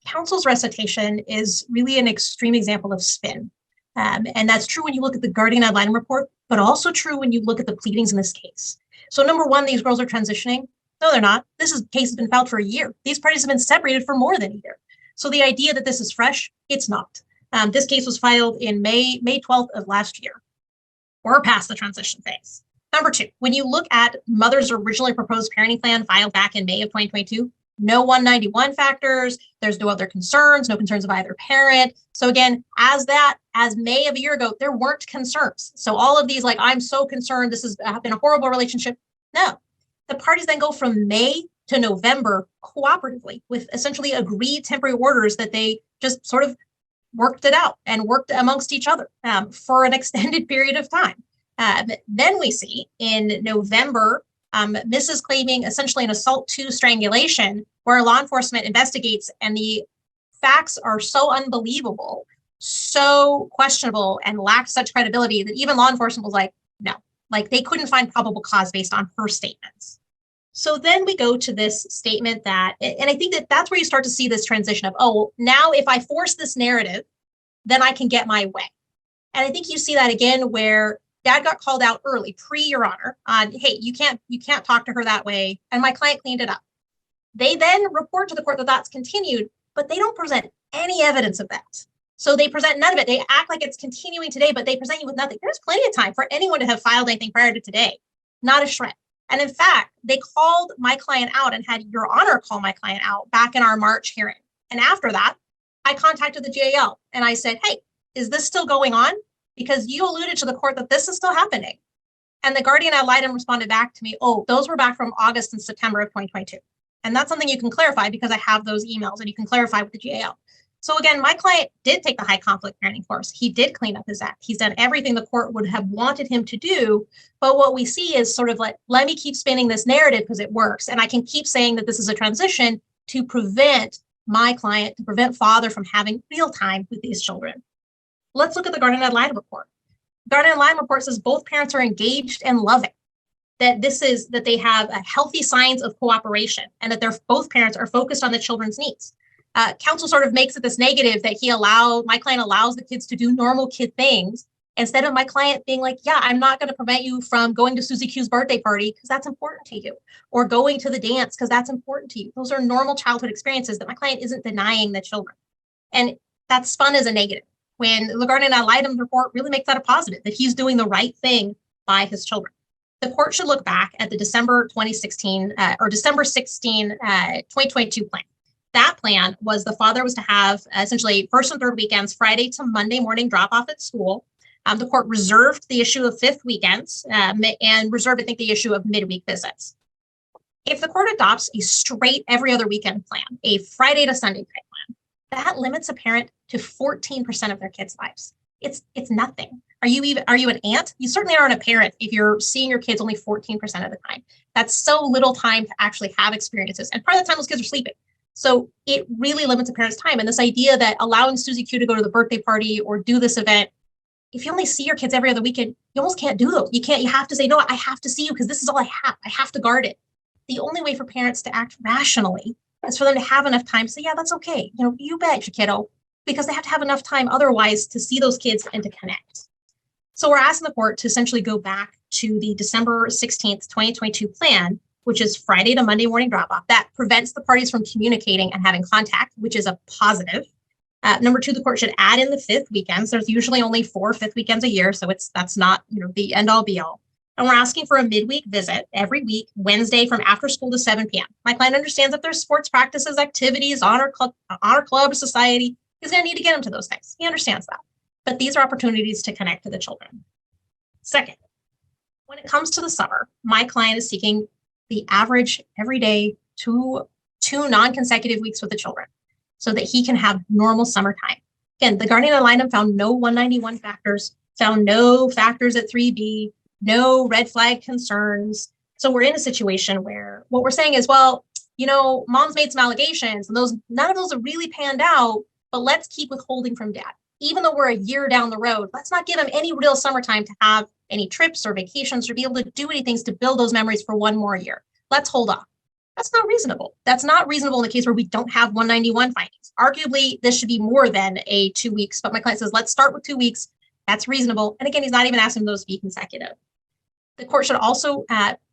[SPEAKER 2] Counsel's recitation is really an extreme example of spin. And that's true when you look at the guardian ad litem report, but also true when you look at the pleadings in this case. So number one, these girls are transitioning. No, they're not. Case has been filed for a year. These parties have been separated for more than a year. So the idea that this is fresh, it's not. This case was filed in May 12th of last year. We're past the transition phase. Number two, when you look at mother's originally proposed parenting plan filed back in May of 2022, no 191 factors, there's no other concerns, no concerns of either parent. So again, as May of a year ago, there weren't concerns. So all of these, like, I'm so concerned, this has been a horrible relationship. No, the parties then go from May to November cooperatively with essentially agreed temporary orders that they just sort of worked it out and worked amongst each other for an extended period of time. Then we see in November, Mrs. claiming essentially an assault to strangulation, where law enforcement investigates and the facts are so unbelievable, so questionable, and lack such credibility that even law enforcement was like, no, like they couldn't find probable cause based on her statements. So then we go to this statement that, and I think that that's where you start to see this transition of, oh, now if I force this narrative, then I can get my way. And I think you see that again where dad got called out early, Your Honor, on, hey, you can't talk to her that way. And my client cleaned it up. They then report to the court that that's continued, but they don't present any evidence of that. So they present none of it. They act like it's continuing today, but they present you with nothing. There's plenty of time for anyone to have filed anything prior to today, not a shred. And in fact, they called my client out and had Your Honor call my client out back in our March hearing. And after that, I contacted the GAL and I said, hey, is this still going on? Because you alluded to the court that this is still happening. And the guardian ad litem responded back to me, oh, those were back from August and September of 2022. And that's something you can clarify because I have those emails and you can clarify with the GAL. So again, my client did take the high conflict parenting course. He did clean up his act. He's done everything the court would have wanted him to do. But what we see is sort of like, let me keep spinning this narrative because it works. And I can keep saying that this is a transition to prevent my client, to prevent father from having real time with these children. Let's look at the guardian ad litem report. Guardian ad litem report says both parents are engaged and loving. That they have healthy signs of cooperation and that both parents are focused on the children's needs. Counsel sort of makes it this negative that my client allows the kids to do normal kid things instead of my client being like, yeah, I'm not going to prevent you from going to Susie Q's birthday party because that's important to you, or going to the dance because that's important to you. Those are normal childhood experiences that my client isn't denying the children. And that's spun as a negative when the guardian ad litem report really makes that a positive, that he's doing the right thing by his children. The court should look back at the December 2016 or December 16, 2022 plan. That plan was the father was to have essentially first and third weekends, Friday to Monday morning drop off at school. The court reserved the issue of fifth weekends and reserved, I think, the issue of midweek visits. If the court adopts a straight every other weekend plan, a Friday to Sunday plan, that limits a parent to 14% of their kids' lives. It's nothing. Are you an aunt? You certainly aren't a parent if you're seeing your kids only 14% of the time. That's so little time to actually have experiences. And part of the time those kids are sleeping. So it really limits a parent's time. And this idea that allowing Susie Q to go to the birthday party or do this event, if you only see your kids every other weekend, you almost can't do those. You have to say, no, I have to see you because this is all I have. I have to guard it. The only way for parents to act rationally is for them to have enough time to say, yeah, that's okay. You bet your kiddo, because they have to have enough time otherwise to see those kids and to connect. So we're asking the court to essentially go back to the December 16th, 2022 plan, which is Friday to Monday morning drop-off. That prevents the parties from communicating and having contact, which is a positive. Number two, the court should add in the fifth weekends. There's usually only 4 fifth weekends a year, so that's not the end all be all. And we're asking for a midweek visit every week, Wednesday from after school to 7 p.m. My client understands that there's sports practices, activities, honor club, society. He's going to need to get him to those things. He understands that. But these are opportunities to connect to the children. Second, when it comes to the summer, my client is seeking the average every day two non-consecutive weeks with the children so that he can have normal summertime. Again, the guardian ad litem found no 191 factors, found no factors at 3B, no red flag concerns. So we're in a situation where what we're saying is, well, mom's made some allegations and none of those have really panned out, but let's keep withholding from dad. Even though we're a year down the road, let's not give him any real summertime to have any trips or vacations or be able to do anything to build those memories for one more year. Let's hold off. That's not reasonable. That's not reasonable in the case where we don't have 191 findings. Arguably, this should be more than a 2 weeks, but my client says, let's start with 2 weeks. That's reasonable. And again, he's not even asking those to be consecutive. The court should also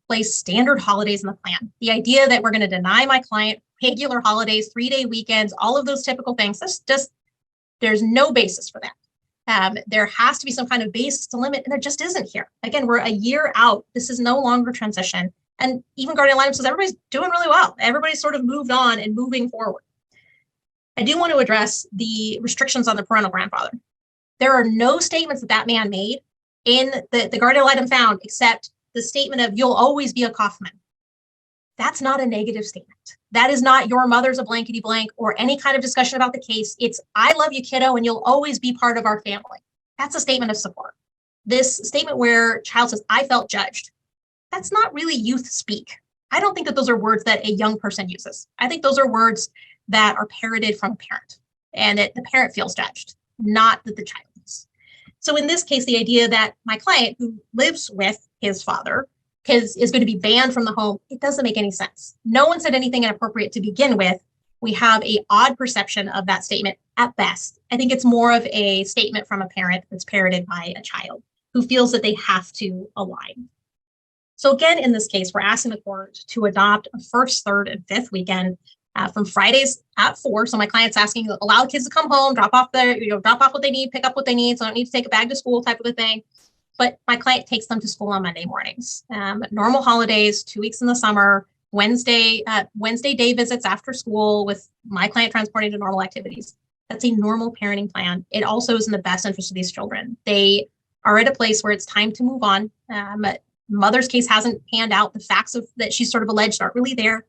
[SPEAKER 2] place standard holidays in the plan. The idea that we're going to deny my client regular holidays, 3-day weekends, all of those typical things, that's just, there's no basis for that. There has to be some kind of basis to limit, and there just isn't here. Again, we're a year out. This is no longer transition. And even Guardian Ad Litem says everybody's doing really well. Everybody's sort of moved on and moving forward. I do want to address the restrictions on the parental grandfather. There are no statements that man made in the Guardian Ad Litem found except the statement of you'll always be a Kaufman. That's not a negative statement. That is not your mother's a blankety blank or any kind of discussion about the case. It's I love you, kiddo, and you'll always be part of our family. That's a statement of support. This statement where child says, I felt judged. That's not really youth speak. I don't think that those are words that a young person uses. I think those are words that are parroted from a parent and that the parent feels judged, not that the child is. So in this case, the idea that my client who lives with his father is going to be banned from the home, it doesn't make any sense. No one said anything inappropriate to begin with. We have an odd perception of that statement at best. I think it's more of a statement from a parent that's parroted by a child who feels that they have to align. So again, in this case, we're asking the court to adopt a first, third, and fifth weekend from Fridays at 4. So my client's asking, allow kids to come home, drop off what they need, pick up what they need. So I don't need to take a bag to school type of a thing. But my client takes them to school on Monday mornings. Normal holidays, 2 weeks in the summer, Wednesday day visits after school with my client transporting to normal activities. That's a normal parenting plan. It also is in the best interest of these children. They are at a place where it's time to move on. Mother's case hasn't panned out. The facts that she's sort of alleged aren't really there.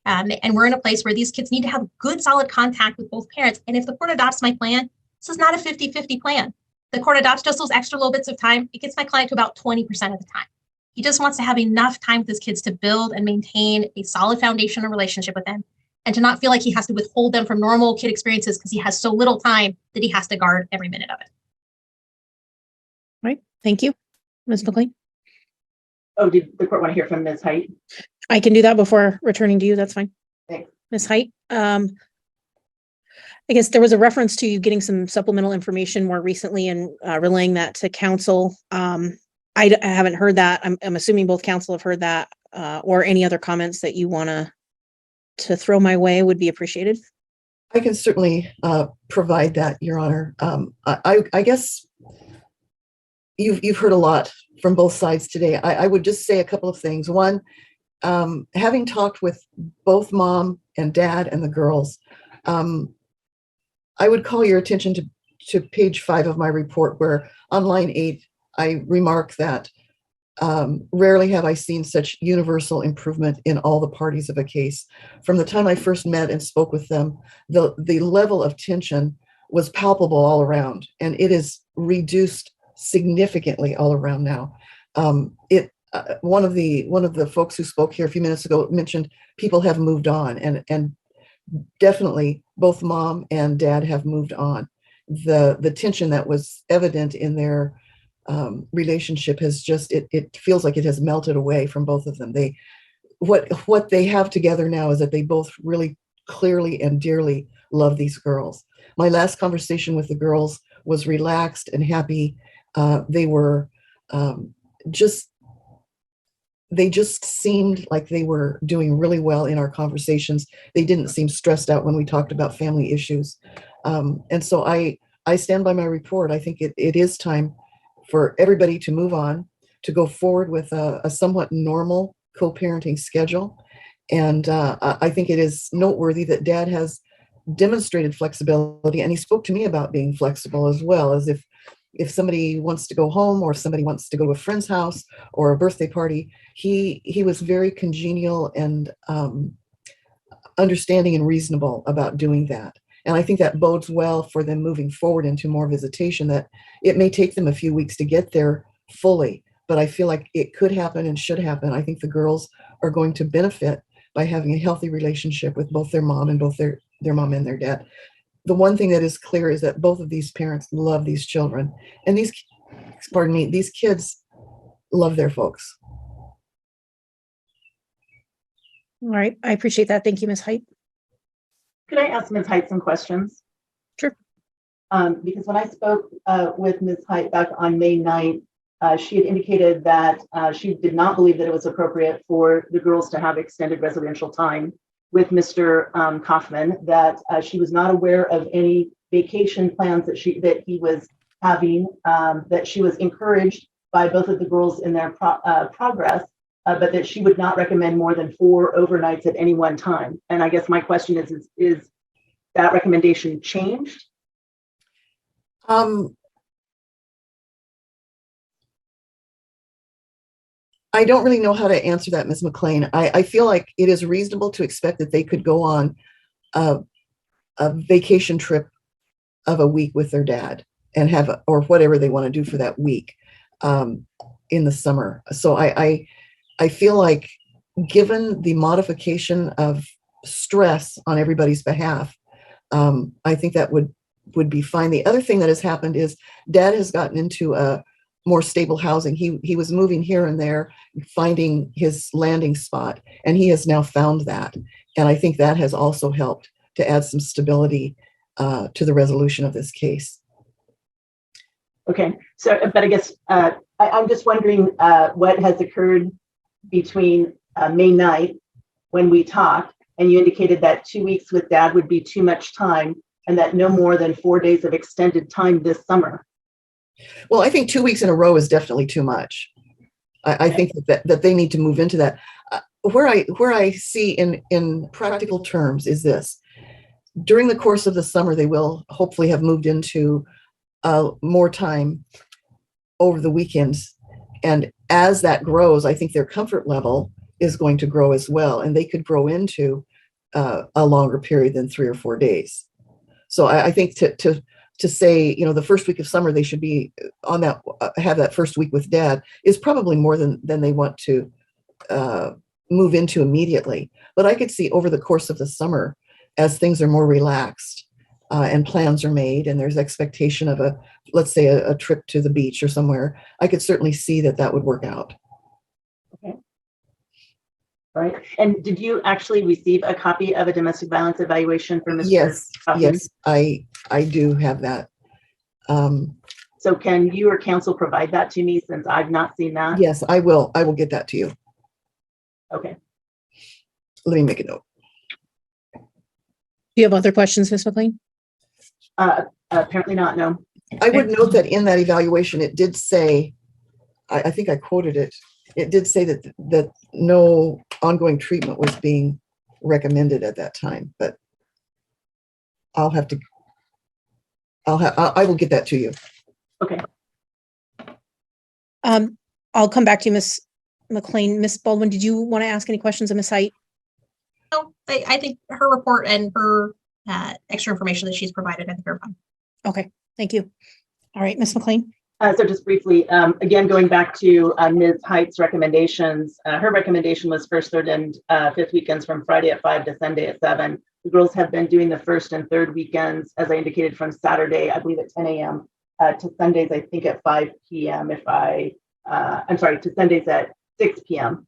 [SPEAKER 2] And we're in a place where these kids need to have good, solid contact with both parents. And if the court adopts my plan, this is not a 50-50 plan. The court adopts just those extra little bits of time. It gets my client to about 20% of the time. He just wants to have enough time with his kids to build and maintain a solid foundation and relationship with them and to not feel like he has to withhold them from normal kid experiences because he has so little time that he has to guard every minute of it.
[SPEAKER 3] All right. Thank you. Ms. McLean.
[SPEAKER 4] Oh, did the court want to hear from Ms. Height?
[SPEAKER 3] I can do that before returning to you. That's fine.
[SPEAKER 4] Thanks.
[SPEAKER 3] Ms. Height. I guess there was a reference to you getting some supplemental information more recently and relaying that to counsel. I haven't heard that. I'm assuming both counsel have heard that or any other comments that you want to throw my way would be appreciated.
[SPEAKER 6] I can certainly provide that, Your Honor. I guess you've heard a lot from both sides today. I would just say a couple of things. One, having talked with both mom and dad and the girls, I would call your attention to page 5 of my report, where on line 8, I remark that rarely have I seen such universal improvement in all the parties of a case. From the time I first met and spoke with them, the level of tension was palpable all around, and it is reduced significantly all around now. One of the folks who spoke here a few minutes ago mentioned people have moved on, and definitely both mom and dad have moved on. The tension that was evident in their relationship has just it feels like it has melted away from both of them. What they have together now is that they both really clearly and dearly love these girls. My last conversation with the girls was relaxed and happy. They were they just seemed like they were doing really well in our conversations. They didn't seem stressed out when we talked about family issues. And so I stand by my report. I think it is time for everybody to move on, to go forward with a somewhat normal co-parenting schedule. And I think it is noteworthy that dad has demonstrated flexibility, and he spoke to me about being flexible as well, as if somebody wants to go home or somebody wants to go to a friend's house or a birthday party, he was very congenial and understanding and reasonable about doing that. And I think that bodes well for them moving forward into more visitation, that it may take them a few weeks to get there fully, but I feel like it could happen and should happen. I think the girls are going to benefit by having a healthy relationship with both their mom and both their mom and their dad. The one thing that is clear is that both of these parents love these children, and these kids love their folks.
[SPEAKER 3] All right, I appreciate that. Thank you, Ms. Height.
[SPEAKER 4] Could I ask Ms. Height some questions?
[SPEAKER 3] Sure.
[SPEAKER 4] Because when I spoke with Ms. Height back on May 9th, she had indicated that she did not believe that it was appropriate for the girls to have extended residential time with Mr. Kaufman, that she was not aware of any vacation plans that he was having, that she was encouraged by both of the girls in their progress, but that she would not recommend more than 4 overnights at any one time. And I guess my question is that recommendation changed?
[SPEAKER 6] I don't really know how to answer that, Ms. McLean. I feel like it is reasonable to expect that they could go on a vacation trip of a week with their dad and have, or whatever they want to do for that week in the summer. So I feel like, given the modification of stress on everybody's behalf, I think that would be fine. The other thing that has happened is Dad has gotten into a more stable housing. He was moving here and there, finding his landing spot, and he has now found that. And I think that has also helped to add some stability to the resolution of this case.
[SPEAKER 4] Okay, so, but I guess I'm just wondering what has occurred between May 9th when we talked, and you indicated that 2 weeks with Dad would be too much time, and that no more than 4 days of extended time this summer.
[SPEAKER 6] Well, I think 2 weeks in a row is definitely too much. I think that they need to move into that. Where I see in practical terms is this: during the course of the summer, they will hopefully have moved into more time over the weekends. And as that grows, I think their comfort level is going to grow as well. And they could grow into a longer period than 3 or 4 days. So I think to say, the first week of summer, they should be on that, have that first week with Dad, is probably more than they want to move into immediately. But I could see over the course of the summer, as things are more relaxed and plans are made, and there's expectation of let's say a trip to the beach or somewhere, I could certainly see that would work out.
[SPEAKER 4] Okay. All right. And did you actually receive a copy of a domestic violence evaluation from Mr.
[SPEAKER 6] Yes,
[SPEAKER 4] Kaufman?
[SPEAKER 6] yes, I do have that.
[SPEAKER 4] So can you or counsel provide that to me, since I've not seen that?
[SPEAKER 6] Yes, I will get that to you.
[SPEAKER 4] Okay.
[SPEAKER 6] Let me make a note.
[SPEAKER 3] Do you have other questions, Ms. McLean?
[SPEAKER 4] Apparently not, no.
[SPEAKER 6] I would note that in that evaluation, it did say, I think I quoted it, it did say that no ongoing treatment was being recommended at that time, but I will get that to you.
[SPEAKER 4] Okay.
[SPEAKER 3] I'll come back to you, Ms. McLean. Ms. Baldwin, did you want to ask any questions of Ms. Height?
[SPEAKER 2] No, I think her report and her extra information that she's provided, I think are fine.
[SPEAKER 3] Okay, thank you. All right, Ms. McLean.
[SPEAKER 4] So just briefly, again, going back to Ms. Height's recommendations, her recommendation was first, third, and fifth weekends from Friday at 5 to Sunday at 7. The girls have been doing the first and third weekends, as I indicated, from Saturday, I believe at 10 a.m. To Sundays, I think at 5 p.m. To Sundays at 6 p.m.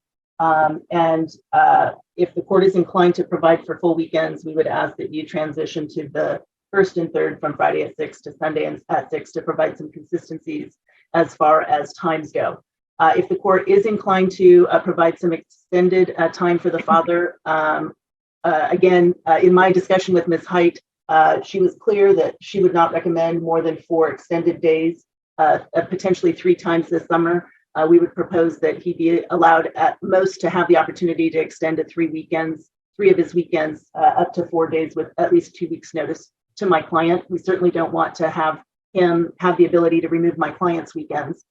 [SPEAKER 4] If the court is inclined to provide for full weekends, we would ask that you transition to the first and third from Friday at 6 to Sunday at 6 to provide some consistencies as far as times go. If the court is inclined to provide some extended time for the father, again, in my discussion with Ms. Height, she was clear that she would not recommend more than 4 extended days, potentially 3 times this summer. We would propose that he be allowed at most to have the opportunity to extend to 3 weekends, 3 of his weekends, up to 4 days with at least 2 weeks notice to my client. We certainly don't want to have him have the ability to remove my client's weekends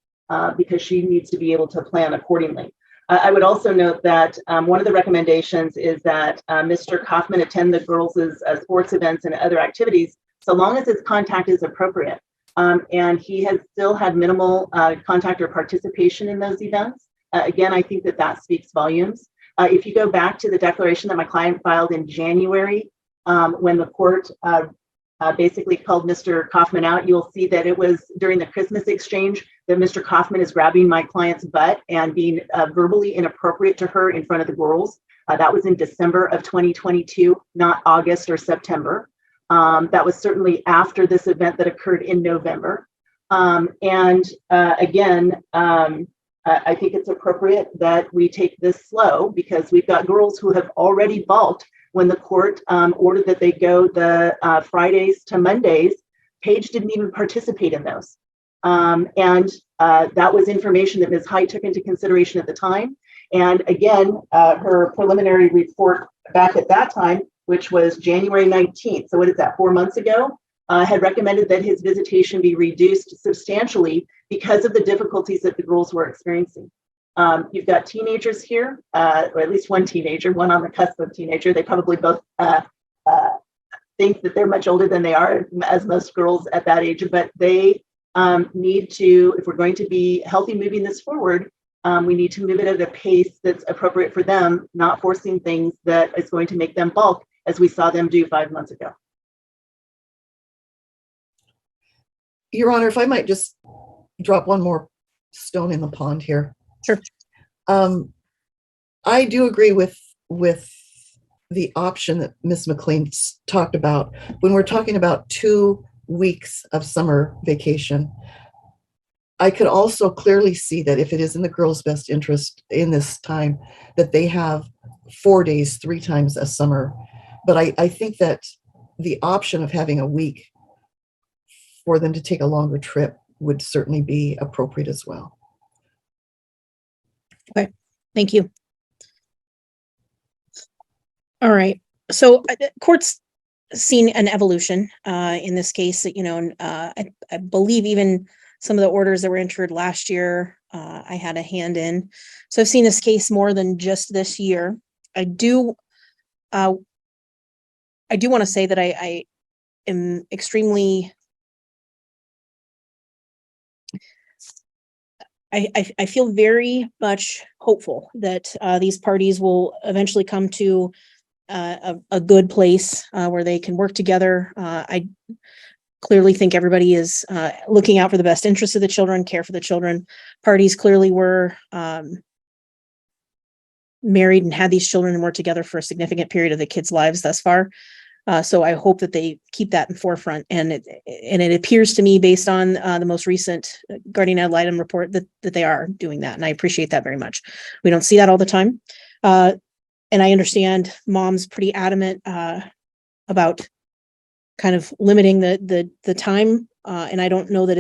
[SPEAKER 4] because she needs to be able to plan accordingly. I would also note that one of the recommendations is that Mr. Kaufman attend the girls' sports events and other activities, so long as his contact is appropriate. And he has still had minimal contact or participation in those events. Again, I think that speaks volumes. If you go back to the declaration that my client filed in January, when the court basically called Mr. Kaufman out, you'll see that it was during the Christmas exchange that Mr. Kaufman is grabbing my client's butt and being verbally inappropriate to her in front of the girls. That was in December of 2022, not August or September. That was certainly after this event that occurred in November. Again, I think it's appropriate that we take this slow because we've got girls who have already balked when the court ordered that they go the Fridays to Mondays. Paige didn't even participate in those. That was information that Ms. Hyde took into consideration at the time. And again, her preliminary report back at that time, which was January 19th, so what is that, 4 months ago, had recommended that his visitation be reduced substantially because of the difficulties that the girls were experiencing. You've got teenagers here, or at least one teenager, one on the cusp of teenager. They probably both think that they're much older than they are, as most girls at that age, but they need to, if we're going to be healthy moving this forward, we need to move it at a pace that's appropriate for them, not forcing things that is going to make them balk, as we saw them do 5 months ago.
[SPEAKER 6] Your Honor, if I might just drop one more stone in the pond here.
[SPEAKER 3] Sure.
[SPEAKER 6] I do agree with the option that Ms. McLean talked about when we're talking about 2 weeks of summer vacation. I could also clearly see that if it is in the girls' best interest in this time, that they have 4 days, 3 times a summer. But I think that the option of having a week for them to take a longer trip would certainly be appropriate as well.
[SPEAKER 3] Okay, thank you. All right, so court's seen an evolution in this case. You know, and I believe even some of the orders that were entered last year, I had a hand in. So I've seen this case more than just this year. I do want to say that I am extremely. I feel very much hopeful that these parties will eventually come to a good place where they can work together. I clearly think everybody is looking out for the best interests of the children, care for the children. Parties clearly were married and had these children and worked together for a significant period of the kids' lives thus far. So I hope that they keep that in forefront. And it appears to me, based on the most recent guardian ad litem report, that they are doing that. And I appreciate that very much. We don't see that all the time. And I understand mom's pretty adamant about kind of limiting the time. And I don't know that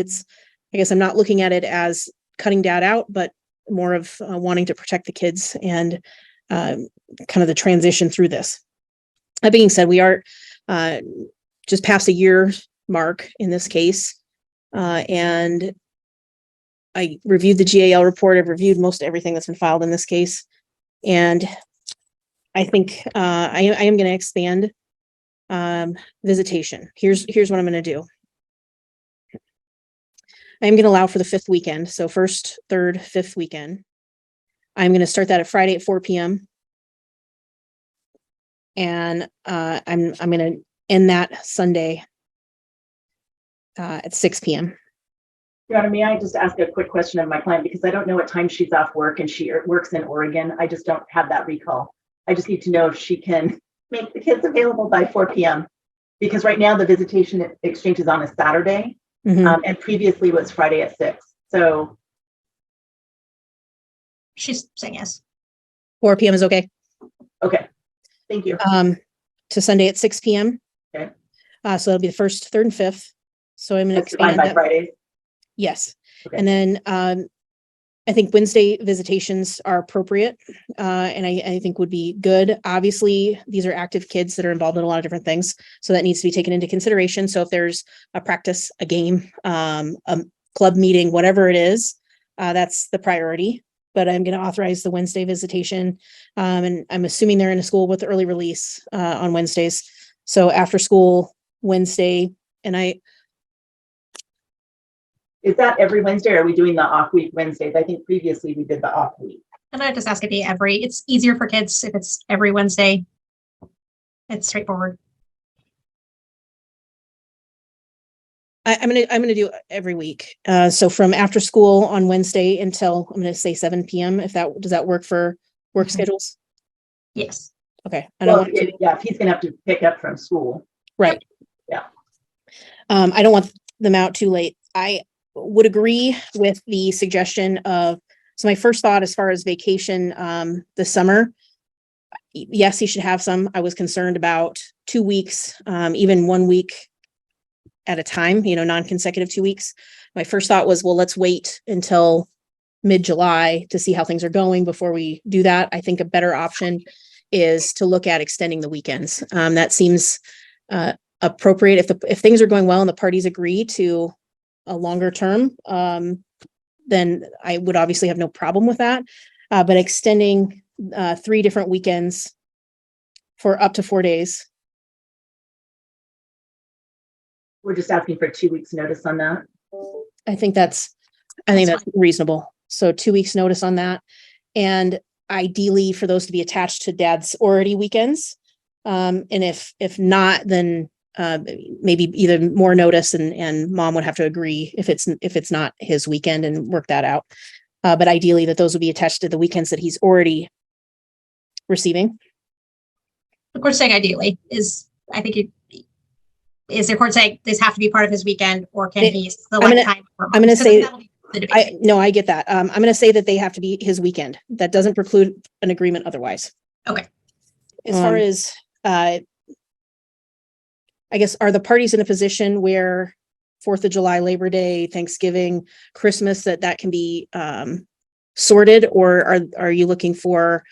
[SPEAKER 3] I guess I'm not looking at it as cutting dad out, but more of wanting to protect the kids and kind of the transition through this. That being said, we are just past a year mark in this case. And I reviewed the GAL report. I've reviewed most everything that's been filed in this case. And I think I am going to expand visitation. Here's what I'm going to do. I'm going to allow for the 5th weekend. So 1st, 3rd, 5th weekend. I'm going to start that at Friday at 4 p.m. And I'm going to end that Sunday at 6 p.m.
[SPEAKER 4] Your Honor, may I just ask a quick question of my client, because I don't know what time she's off work and she works in Oregon. I just don't have that recall. I just need to know if she can make the kids available by 4 p.m. because right now the visitation exchange is on a Saturday, and previously was Friday at 6. So
[SPEAKER 2] She's saying yes.
[SPEAKER 3] 4 p.m. is okay.
[SPEAKER 4] okay, thank you.
[SPEAKER 3] To Sunday at 6 p.m.
[SPEAKER 4] Okay.
[SPEAKER 3] So it'll be the 1st, 3rd, and 5th. So I'm going to
[SPEAKER 4] That's fine
[SPEAKER 3] expand
[SPEAKER 4] by
[SPEAKER 3] that.
[SPEAKER 4] Fridays.
[SPEAKER 3] Yes.
[SPEAKER 4] Okay.
[SPEAKER 3] And then I think Wednesday visitations are appropriate and I think would be good. Obviously, these are active kids that are involved in a lot of different things. So that needs to be taken into consideration. So if there's a practice, a game, a club meeting, whatever it is, that's the priority. But I'm going to authorize the Wednesday visitation. And I'm assuming they're in a school with early release on Wednesdays. So after school Wednesday, and
[SPEAKER 4] Is that every Wednesday, or are we doing the off week Wednesdays? I think previously we did the off week.
[SPEAKER 2] And I just ask it be it's easier for kids if it's every Wednesday. It's straightforward.
[SPEAKER 3] I'm gonna do every week. So from after school on Wednesday until I'm gonna say 7 p.m. Does that work for work schedules?
[SPEAKER 2] Yes.
[SPEAKER 3] Okay. I don't
[SPEAKER 4] Well,
[SPEAKER 3] want to,
[SPEAKER 4] yeah, if he's gonna have to pick up from school.
[SPEAKER 3] right.
[SPEAKER 4] Yeah.
[SPEAKER 3] I don't want them out too late. I would agree with the suggestion of, so my first thought as far as vacation, this summer, yes, he should have some. I was concerned about 2 weeks, even 1 week at a time, non-consecutive 2 weeks. My first thought was, well, let's wait until mid-July to see how things are going before we do that. I think a better option is to look at extending the weekends. That seems appropriate. If things are going well and the parties agree to a longer term, then I would obviously have no problem with that. But extending 3 different weekends for up to 4 days.
[SPEAKER 4] We're just asking for 2 weeks notice on that.
[SPEAKER 3] I think that's reasonable. So 2 weeks notice on that. And ideally for those to be attached to dad's already weekends. And if not, then maybe either more notice and mom would have to agree if it's not his weekend and work that out. But ideally that those would be attached to the weekends that he's already receiving.
[SPEAKER 2] The court saying ideally is, I think is the court saying this have to be part of his weekend, or can he select time?
[SPEAKER 3] I'm going to say,
[SPEAKER 2] I
[SPEAKER 3] I get that. I'm going to say that they have to be his weekend. That doesn't preclude an agreement otherwise.
[SPEAKER 2] Okay.
[SPEAKER 3] As far as, I guess, are the parties in a position where 4th of July, Labor Day, Thanksgiving, Christmas, that can be sorted, or are you looking for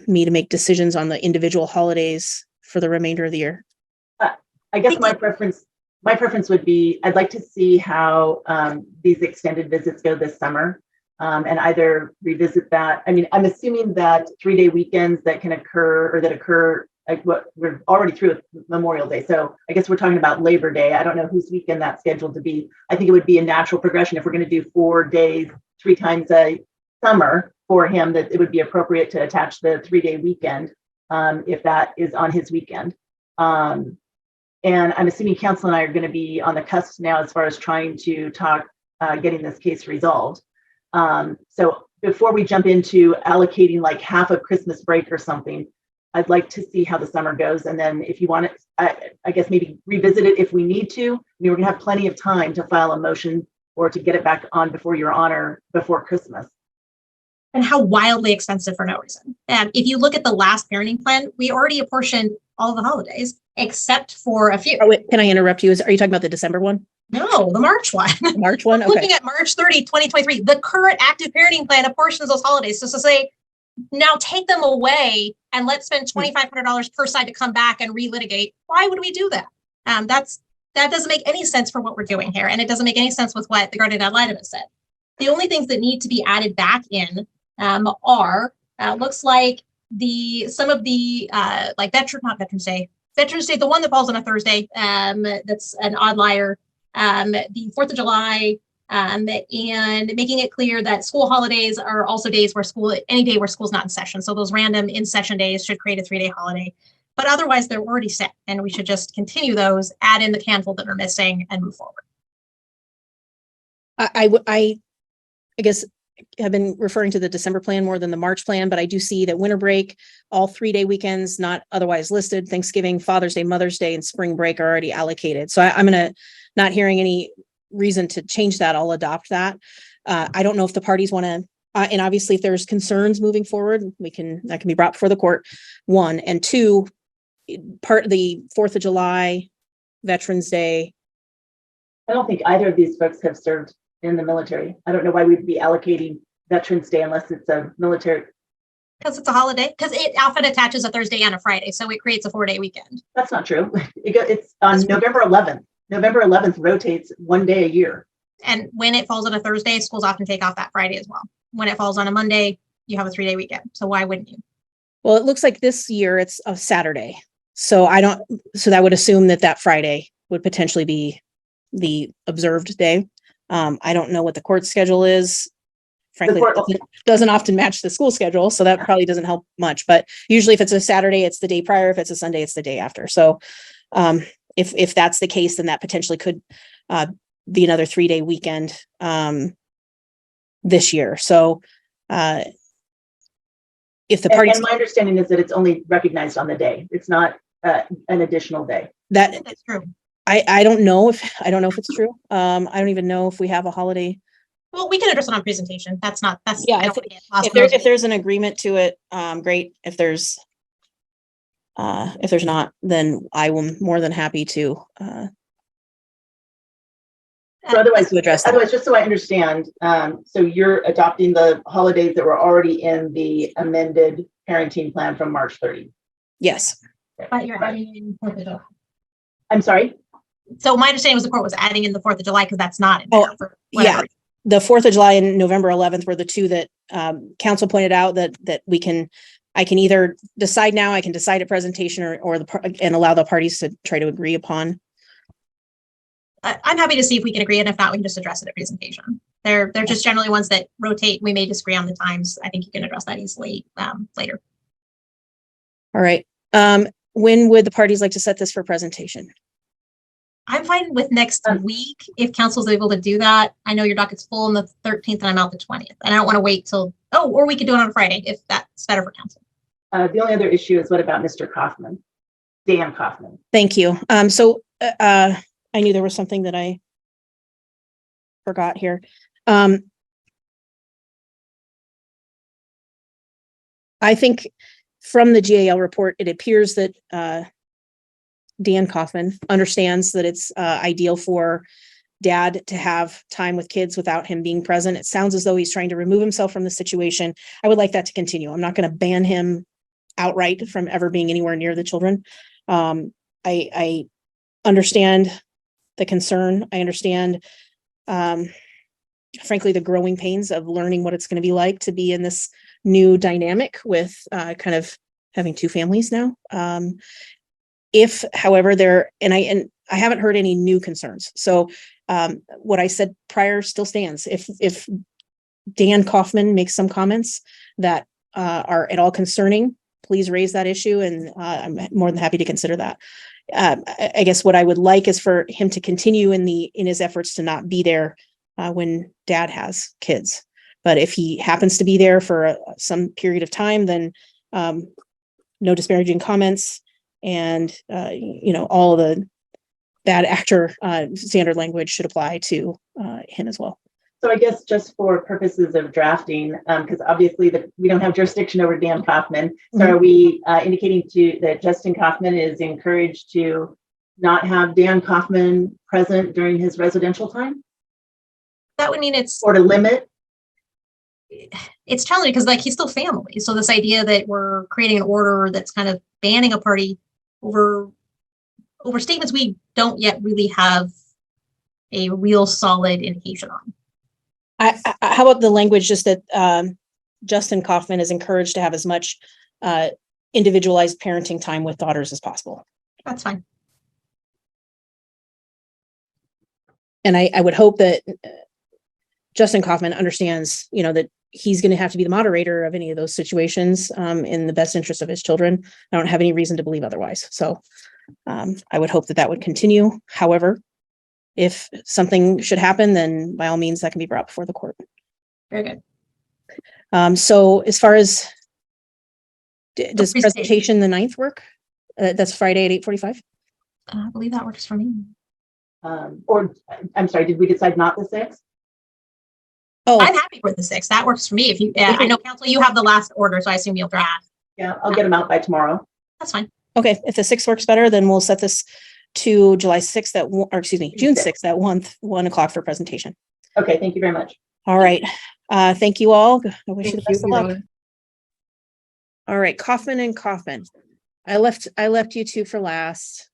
[SPEAKER 3] me to make decisions on the individual holidays for the remainder of the year?
[SPEAKER 4] I guess my preference would be, I'd like to see how these extended visits go this summer, and either revisit that. I mean, I'm assuming that 3-day weekends that can occur or that occur, like what we're already through with Memorial Day. So I guess we're talking about Labor Day. I don't know whose weekend that's scheduled to be. I think it would be a natural progression if we're going to do 4 days, 3 times a summer for him, that it would be appropriate to attach the 3-day weekend if that is on his weekend. And I'm assuming council and I are going to be on the cusp now as far as trying to talk, getting this case resolved. So before we jump into allocating like half of Christmas break or something, I'd like to see how the summer goes. And then if you want it, I guess maybe revisit it if we need to. We're going to have plenty of time to file a motion or to get it back on before your honor before Christmas.
[SPEAKER 2] And how wildly expensive for no reason. And if you look at the last parenting plan, we already apportioned all the holidays except for a few.
[SPEAKER 3] Oh, wait, can I interrupt you? Are you talking about the December one?
[SPEAKER 2] No, the March one.
[SPEAKER 3] The March one? Okay.
[SPEAKER 2] Looking at March 30, 2023, the current active parenting plan apportions those holidays. So to say, now take them away and let's spend $2,500 per side to come back and relitigate. Why would we do that? That doesn't make any sense for what we're doing here. And it doesn't make any sense with what the guardian ad litem has said. The only things that need to be added back in are looks like some of the like Veterans Day, the one that falls on a Thursday, that's an odd liar, the 4th of July, and making it clear that school holidays are also days where any day where school's not in session. So those random in session days should create a 3-day holiday, but otherwise they're already set and we should just continue those, add in the handful that are missing and move forward.
[SPEAKER 3] I guess have been referring to the December plan more than the March plan, but I do see that winter break, all 3-day weekends not otherwise listed, Thanksgiving, Father's Day, Mother's Day, and spring break are already allocated. So I'm not hearing any reason to change that. I'll adopt that. I don't know if the parties want to, and obviously if there's concerns moving forward, that can be brought before the court. 1 and 2, part of the 4th of July, Veterans Day.
[SPEAKER 4] I don't think either of these folks have served in the military. I don't know why we'd be allocating Veterans Day unless it's a military.
[SPEAKER 2] Because it's a holiday, because it often attaches a Thursday and a Friday, so it creates a 4-day weekend.
[SPEAKER 4] That's not true. It's on November 11th. November 11th rotates 1 day a year.
[SPEAKER 2] And when it falls on a Thursday, schools often take off that Friday as well. When it falls on a Monday, you have a 3-day weekend. So why wouldn't you?
[SPEAKER 3] Well, it looks like this year it's a Saturday. So that would assume that Friday would potentially be the observed day. I don't know what the court schedule is. Frankly, it doesn't often match the school schedule. So that probably doesn't help much, but usually if it's a Saturday, it's the day prior. If it's a Sunday, it's the day after. So, if that's the case, then that potentially could, be another 3-day weekend, this year. So, if the
[SPEAKER 4] And,
[SPEAKER 3] parties
[SPEAKER 4] and my understanding is that it's only recognized on the day. It's not an additional day.
[SPEAKER 2] I
[SPEAKER 3] that
[SPEAKER 2] think that's true.
[SPEAKER 3] I don't know if it's true. I don't even know if we have a holiday.
[SPEAKER 2] Well, we can address it on presentation. That's not, that's.
[SPEAKER 3] Yeah,
[SPEAKER 2] I don't wanna get lost
[SPEAKER 3] If
[SPEAKER 2] in those.
[SPEAKER 3] there's an agreement to it, great. If there's not, then I will more than happy to
[SPEAKER 4] So otherwise,
[SPEAKER 3] to address that.
[SPEAKER 4] otherwise, just so I understand, so you're adopting the holidays that were already in the amended parenting plan from March 30.
[SPEAKER 3] Yes.
[SPEAKER 2] But you're adding in 4th of July.
[SPEAKER 4] I'm sorry.
[SPEAKER 2] So my understanding was the court was adding in the 4th of July because that's not in
[SPEAKER 3] Oh,
[SPEAKER 2] there for
[SPEAKER 3] yeah.
[SPEAKER 2] whatever.
[SPEAKER 3] The 4th of July and November 11th were the two that council pointed out that I can either decide now, I can decide at presentation and allow the parties to try to agree upon.
[SPEAKER 2] I'm happy to see if we can agree, and if not, we can just address it at presentation. They're just generally ones that rotate. We may disagree on the times. I think you can address that easily later.
[SPEAKER 3] All right. When would the parties like to set this for presentation?
[SPEAKER 2] I'm fine with next week if council's able to do that. I know your docket's full on the 13th and I'm out the 20th, and I don't want to wait till, or we could do it on a Friday if that's better for council.
[SPEAKER 4] The only other issue is what about Mr. Kaufman, Dan Kaufman?
[SPEAKER 3] Thank you. I knew there was something that I forgot here. I think from the GAL report, it appears that Dan Kaufman understands that it's ideal for dad to have time with kids without him being present. It sounds as though he's trying to remove himself from the situation. I would like that to continue. I'm not going to ban him outright from ever being anywhere near the children. I understand the concern. I understand, frankly, the growing pains of learning what it's going to be like to be in this new dynamic with kind of having two families now. If, however, I haven't heard any new concerns. So what I said prior still stands. If Dan Kaufman makes some comments that are at all concerning, please raise that issue, and I'm more than happy to consider that. I guess what I would like is for him to continue in his efforts to not be there when dad has kids. But if he happens to be there for some period of time, then no disparaging comments, and all of the bad actor standard language should apply to him as well.
[SPEAKER 4] So I guess just for purposes of drafting, because obviously we don't have jurisdiction over Dan Kaufman. So are we indicating that Justin Kaufman is encouraged to not have Dan Kaufman present during his residential time?
[SPEAKER 2] That would mean it's,
[SPEAKER 4] Or to limit?
[SPEAKER 2] it's challenging because like he's still family. So this idea that we're creating an order that's kind of banning a party over statements we don't yet really have a real solid indication on.
[SPEAKER 3] How about the language just that Justin Kaufman is encouraged to have as much individualized parenting time with daughters as possible?
[SPEAKER 2] That's fine.
[SPEAKER 3] And I would hope that Justin Kaufman understands, that he's going to have to be the moderator of any of those situations in the best interest of his children. I don't have any reason to believe otherwise. So I would hope that would continue. However, if something should happen, then by all means that can be brought before the court.
[SPEAKER 2] Very good.
[SPEAKER 3] So as far as does
[SPEAKER 2] presentation.
[SPEAKER 3] presentation the 9th work? That's Friday at 8:45.
[SPEAKER 2] I believe that works for me.
[SPEAKER 4] Or I'm sorry, did we decide not the 6th?
[SPEAKER 3] Oh,
[SPEAKER 2] I'm happy with the 6th. That works for me. If you, I know council, you have the last order, so I assume you'll draft.
[SPEAKER 4] Yeah, I'll get them out by tomorrow.
[SPEAKER 2] That's fine.
[SPEAKER 3] okay. If the 6th works better, then we'll set this to July 6th June 6th at 1 o'clock for presentation.
[SPEAKER 4] Okay, thank you very much.
[SPEAKER 3] All right. Thank you all. I wish you the
[SPEAKER 6] Thank
[SPEAKER 3] best of
[SPEAKER 6] you,
[SPEAKER 3] luck.
[SPEAKER 6] Rhonda.
[SPEAKER 3] All right, Kaufman and Kaufman. I left you two for last.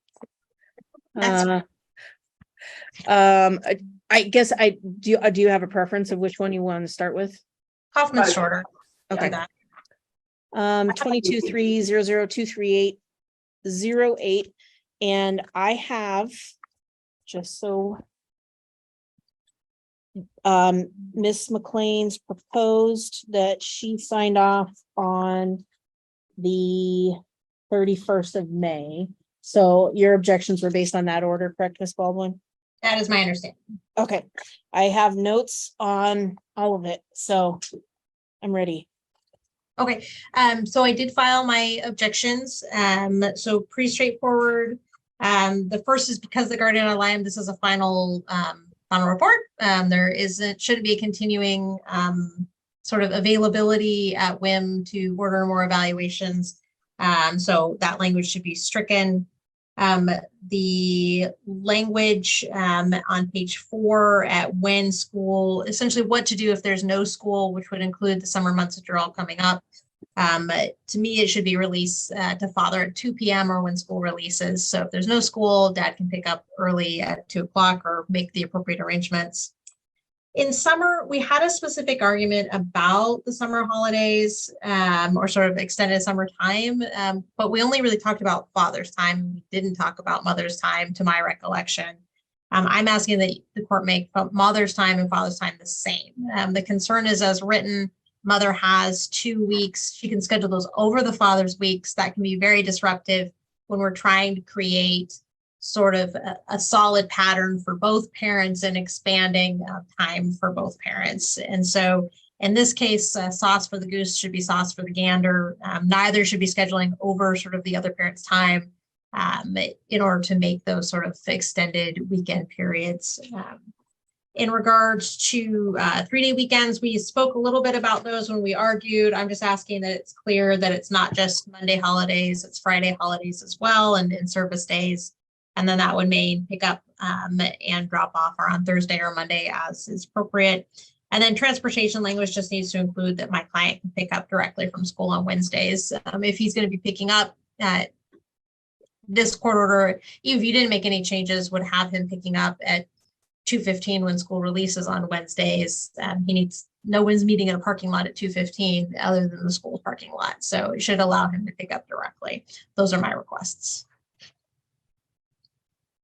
[SPEAKER 2] That's
[SPEAKER 3] I guess do you have a preference of which one you want to start with?
[SPEAKER 2] Kaufman's shorter.
[SPEAKER 3] Okay.
[SPEAKER 2] Do that.
[SPEAKER 3] 22-300-238-08. And I have, just so Miss McLean's proposed that she signed off on the 31st of May. So your objections were based on that order, correct, Miss Baldwin?
[SPEAKER 2] That is my understanding.
[SPEAKER 3] Okay, I have notes on all of it, so I'm ready.
[SPEAKER 2] Okay, so I did file my objections. So pretty straightforward. The first is because the guardian ad litem, this is a final report. Shouldn't be a continuing sort of availability at whim to order more evaluations. So that language should be stricken. The language on page 4 at when school, essentially what to do if there's no school, which would include the summer months that are all coming up. To me, it should be released to father at 2 p.m. or when school releases. So if there's no school, dad can pick up early at 2 o'clock or make the appropriate arrangements. In summer, we had a specific argument about the summer holidays or sort of extended summer time, but we only really talked about father's time. We didn't talk about mother's time, to my recollection. I'm asking that the court make mother's time and father's time the same. The concern is, as written, mother has 2 weeks. She can schedule those over the father's weeks. That can be very disruptive when we're trying to create sort of a solid pattern for both parents and expanding time for both parents. And so in this case, sauce for the goose should be sauce for the gander. Neither should be scheduling over sort of the other parent's time in order to make those sort of extended weekend periods. In regards to 3-day weekends, we spoke a little bit about those when we argued. I'm just asking that it's clear that it's not just Monday holidays, it's Friday holidays as well, and service days. And then that would mean pick up and drop off or on Thursday or Monday as is appropriate. And then transportation language just needs to include that my client can pick up directly from school on Wednesdays. If he's going to be picking up this court order, even if you didn't make any changes, would have him picking up at 2:15 when school releases on Wednesdays. He needs no one's meeting in a parking lot at 2:15 other than the school parking lot. So it should allow him to pick up directly. Those are my requests.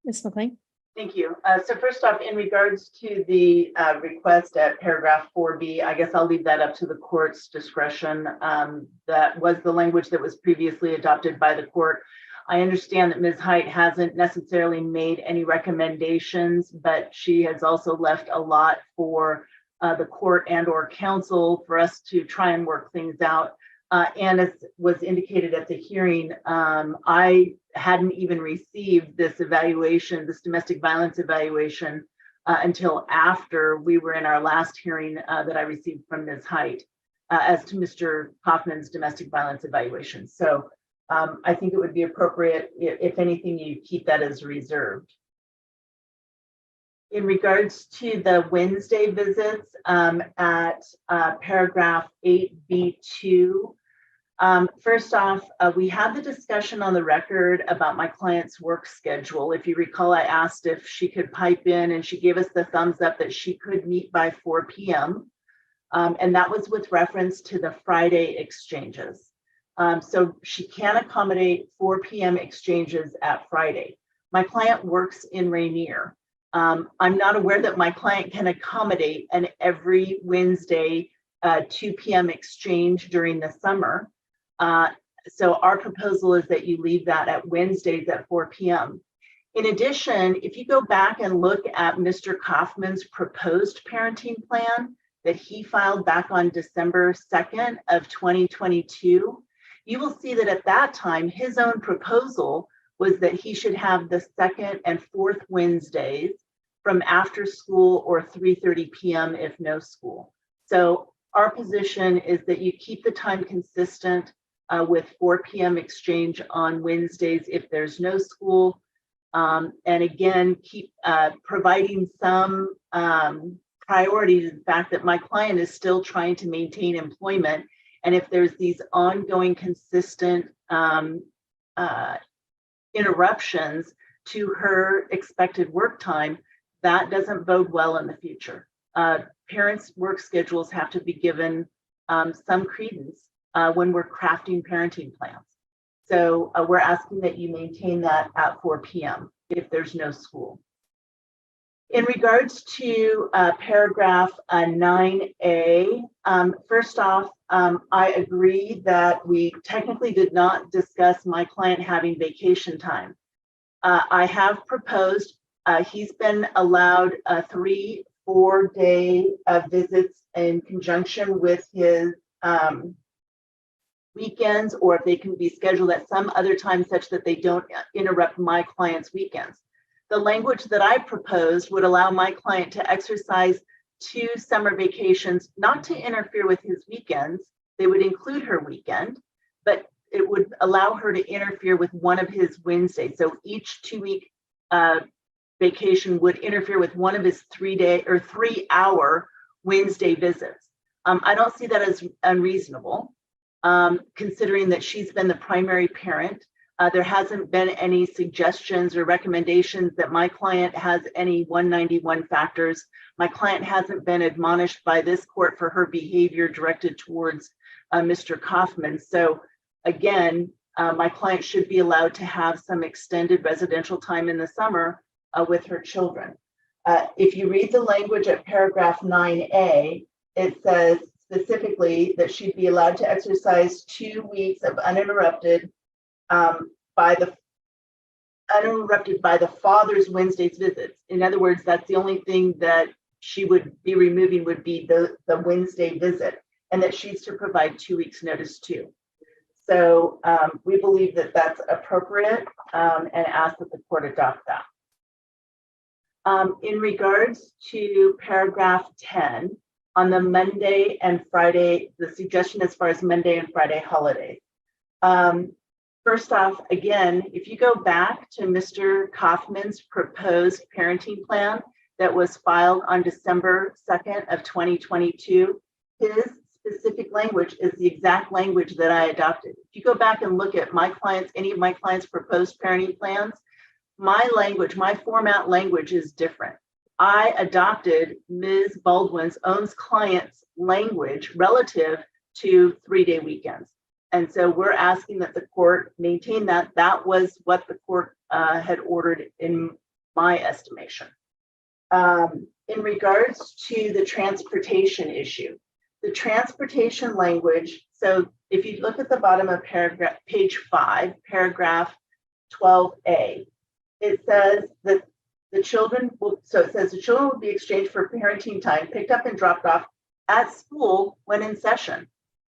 [SPEAKER 3] Ms. McLean?
[SPEAKER 4] Thank you. So first off, in regards to the request at paragraph 4B, I guess I'll leave that up to the court's discretion. That was the language that was previously adopted by the court. I understand that Ms. Height hasn't necessarily made any recommendations, but she has also left a lot for the court and or counsel for us to try and work things out. And as was indicated at the hearing, I hadn't even received this evaluation, this domestic violence evaluation, until after we were in our last hearing that I received from Ms. Height as to Mr. Kaufman's domestic violence evaluation. So I think it would be appropriate, if anything, you keep that as reserved. In regards to the Wednesday visits at paragraph 8B2, first off, we had the discussion on the record about my client's work schedule. If you recall, I asked if she could pipe in, and she gave us the thumbs up that she could meet by 4 p.m. And that was with reference to the Friday exchanges. So she can accommodate 4 p.m. exchanges at Friday. My client works in Rainier. I'm not aware that my client can accommodate an every Wednesday 2 p.m. exchange during the summer. So our proposal is that you leave that at Wednesdays at 4 p.m. In addition, if you go back and look at Mr. Kaufman's proposed parenting plan that he filed back on December 2nd of 2022, you will see that at that time, his own proposal was that he should have the second and fourth Wednesdays from after school or 3:30 p.m. if no school. So our position is that you keep the time consistent with 4 p.m. exchange on Wednesdays if there's no school. And again, keep providing some priority to the fact that my client is still trying to maintain employment. And if there's these ongoing consistent interruptions to her expected work time, that doesn't bode well in the future. Parents' work schedules have to be given some credence when we're crafting parenting plans. So we're asking that you maintain that at 4 p.m. if there's no school. In regards to paragraph 9A, first off, I agree that we technically did not discuss my client having vacation time. I have proposed, he's been allowed 3-4 day visits in conjunction with his weekends, or if they can be scheduled at some other time such that they don't interrupt my client's weekends. The language that I proposed would allow my client to exercise 2 summer vacations, not to interfere with his weekends. They would include her weekend, but it would allow her to interfere with one of his Wednesdays. So each 2-week vacation would interfere with one of his 3-day or 3-hour Wednesday visits. I don't see that as unreasonable, considering that she's been the primary parent. There hasn't been any suggestions or recommendations that my client has any 191 factors. My client hasn't been admonished by this court for her behavior directed towards Mr. Kaufman. So again, my client should be allowed to have some extended residential time in the summer with her children. If you read the language at paragraph 9A, it says specifically that she'd be allowed to exercise 2 weeks of uninterrupted by the father's Wednesday's visits. In other words, that's the only thing that she would be removing would be the Wednesday visit, and that she's to provide 2 weeks notice too. So we believe that that's appropriate and ask that the court adopt that. In regards to paragraph 10 on the Monday and Friday, the suggestion as far as Monday and Friday holidays. First off, again, if you go back to Mr. Kaufman's proposed parenting plan that was filed on December 2nd of 2022, his specific language is the exact language that I adopted. If you go back and look at any of my clients' proposed parenting plans, my language, my format language is different. I adopted Ms. Baldwin's own client's language relative to 3-day weekends. And so we're asking that the court maintain that. That was what the court had ordered in my estimation. In regards to the transportation issue, the transportation language, so if you look at the bottom of page 5, paragraph 12A, it says that the children will be exchanged for parenting time, picked up and dropped off at school when in session.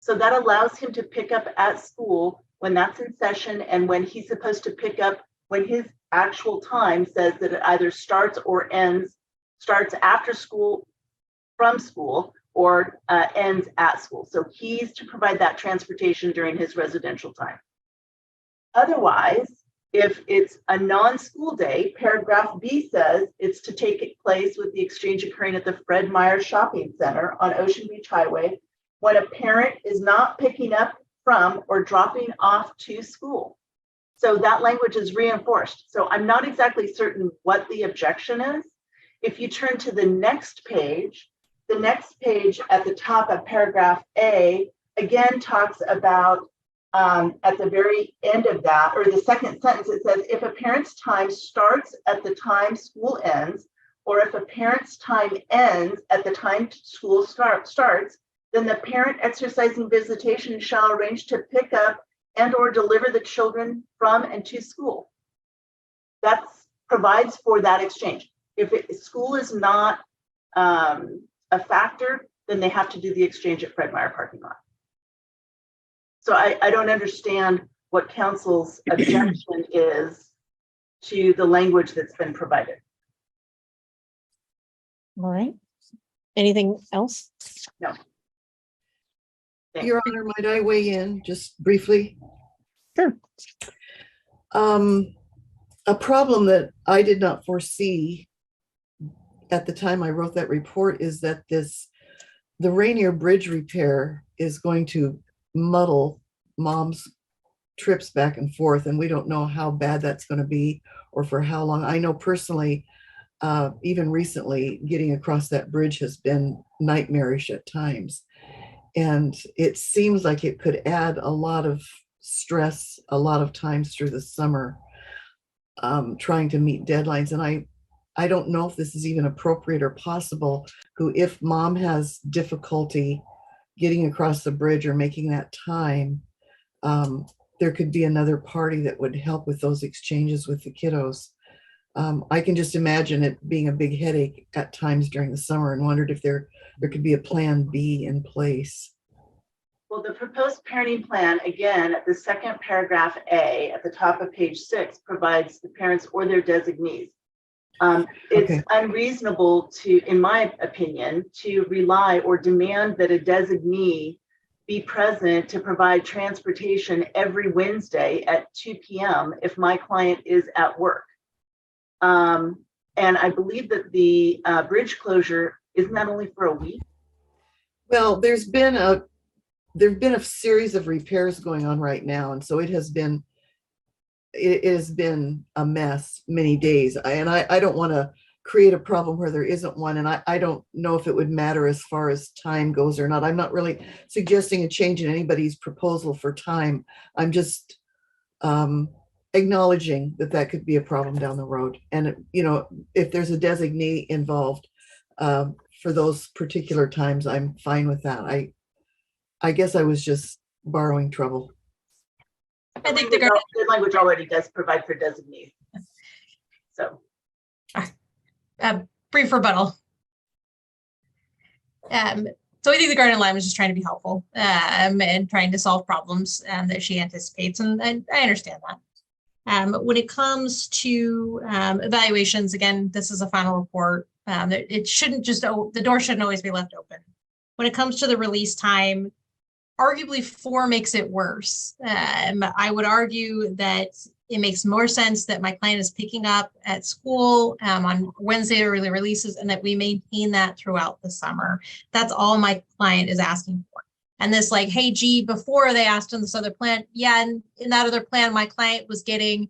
[SPEAKER 4] So that allows him to pick up at school when that's in session, and when he's supposed to pick up when his actual time says that it either starts or ends, starts after school, from school, or ends at school. So he's to provide that transportation during his residential time. Otherwise, if it's a non-school day, paragraph B says it's to take place with the exchange occurring at the Fred Meyer Shopping Center on Ocean Beach Highway when a parent is not picking up from or dropping off to school. So that language is reinforced. So I'm not exactly certain what the objection is. If you turn to the next page at the top of paragraph A, again talks about at the very end of that, or the second sentence, it says, if a parent's time starts at the time school ends, or if a parent's time ends at the time school starts, then the parent exercising visitation shall arrange to pick up and or deliver the children from and to school. That provides for that exchange. If school is not a factor, then they have to do the exchange at Fred Meyer parking lot. So I don't understand what council's objection is to the language that's been provided.
[SPEAKER 3] All right. Anything else?
[SPEAKER 4] No. Thanks.
[SPEAKER 6] Your Honor, might I weigh in just briefly?
[SPEAKER 3] Sure.
[SPEAKER 6] A problem that I did not foresee at the time I wrote that report is that the Rainier Bridge repair is going to muddle mom's trips back and forth, and we don't know how bad that's going to be or for how long. I know personally, even recently, getting across that bridge has been nightmarish at times. And it seems like it could add a lot of stress, a lot of times through the summer, trying to meet deadlines. And I don't know if this is even appropriate or possible, if mom has difficulty getting across the bridge or making that time, there could be another party that would help with those exchanges with the kiddos. I can just imagine it being a big headache at times during the summer, and wondered if there could be a plan B in place.
[SPEAKER 4] Well, the proposed parenting plan, again, at the second paragraph A at the top of page 6, provides the parents or their designees. It's
[SPEAKER 6] Okay.
[SPEAKER 4] unreasonable to, in my opinion, to rely or demand that a designee be present to provide transportation every Wednesday at 2 p.m. if my client is at work. And I believe that the bridge closure, isn't that only for a week?
[SPEAKER 6] Well, there've been a series of repairs going on right now, and so it has been a mess many days. I don't want to create a problem where there isn't one, and I don't know if it would matter as far as time goes or not. I'm not really suggesting a change in anybody's proposal for time. I'm just acknowledging that could be a problem down the road. And if there's a designee involved for those particular times, I'm fine with that. I guess I was just borrowing trouble.
[SPEAKER 2] I think
[SPEAKER 4] The language already does provide for designees. So.
[SPEAKER 2] Brief rebuttal. So I think the guardian line was just trying to be helpful and trying to solve problems that she anticipates, and I understand that. When it comes to evaluations, again, this is a final report. It shouldn't just, the door shouldn't always be left open. When it comes to the release time, arguably 4 makes it worse. I would argue that it makes more sense that my client is picking up at school on Wednesday early releases, and that we maintain that throughout the summer. That's all my client is asking for. And this like, hey, gee, before they asked in this other plan, yeah, and in that other plan, my client was getting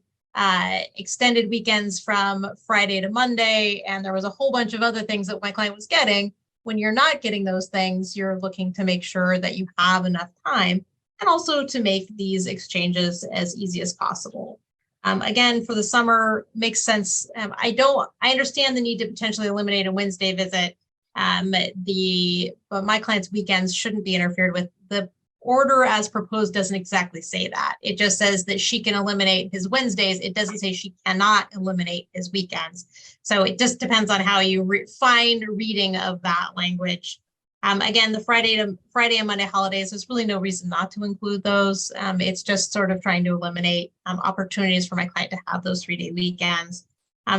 [SPEAKER 2] extended weekends from Friday to Monday, and there was a whole bunch of other things that my client was getting. When you're not getting those things, you're looking to make sure that you have enough time, and also to make these exchanges as easy as possible. Again, for the summer, makes sense. I understand the need to potentially eliminate a Wednesday visit. But my client's weekends shouldn't be interfered with. The order as proposed doesn't exactly say that. It just says that she can eliminate his Wednesdays. It doesn't say she cannot eliminate his weekends. So it just depends on how you find reading of that language. Again, the Friday and Monday holidays, there's really no reason not to include those. It's just sort of trying to eliminate opportunities for my client to have those 3-day weekends.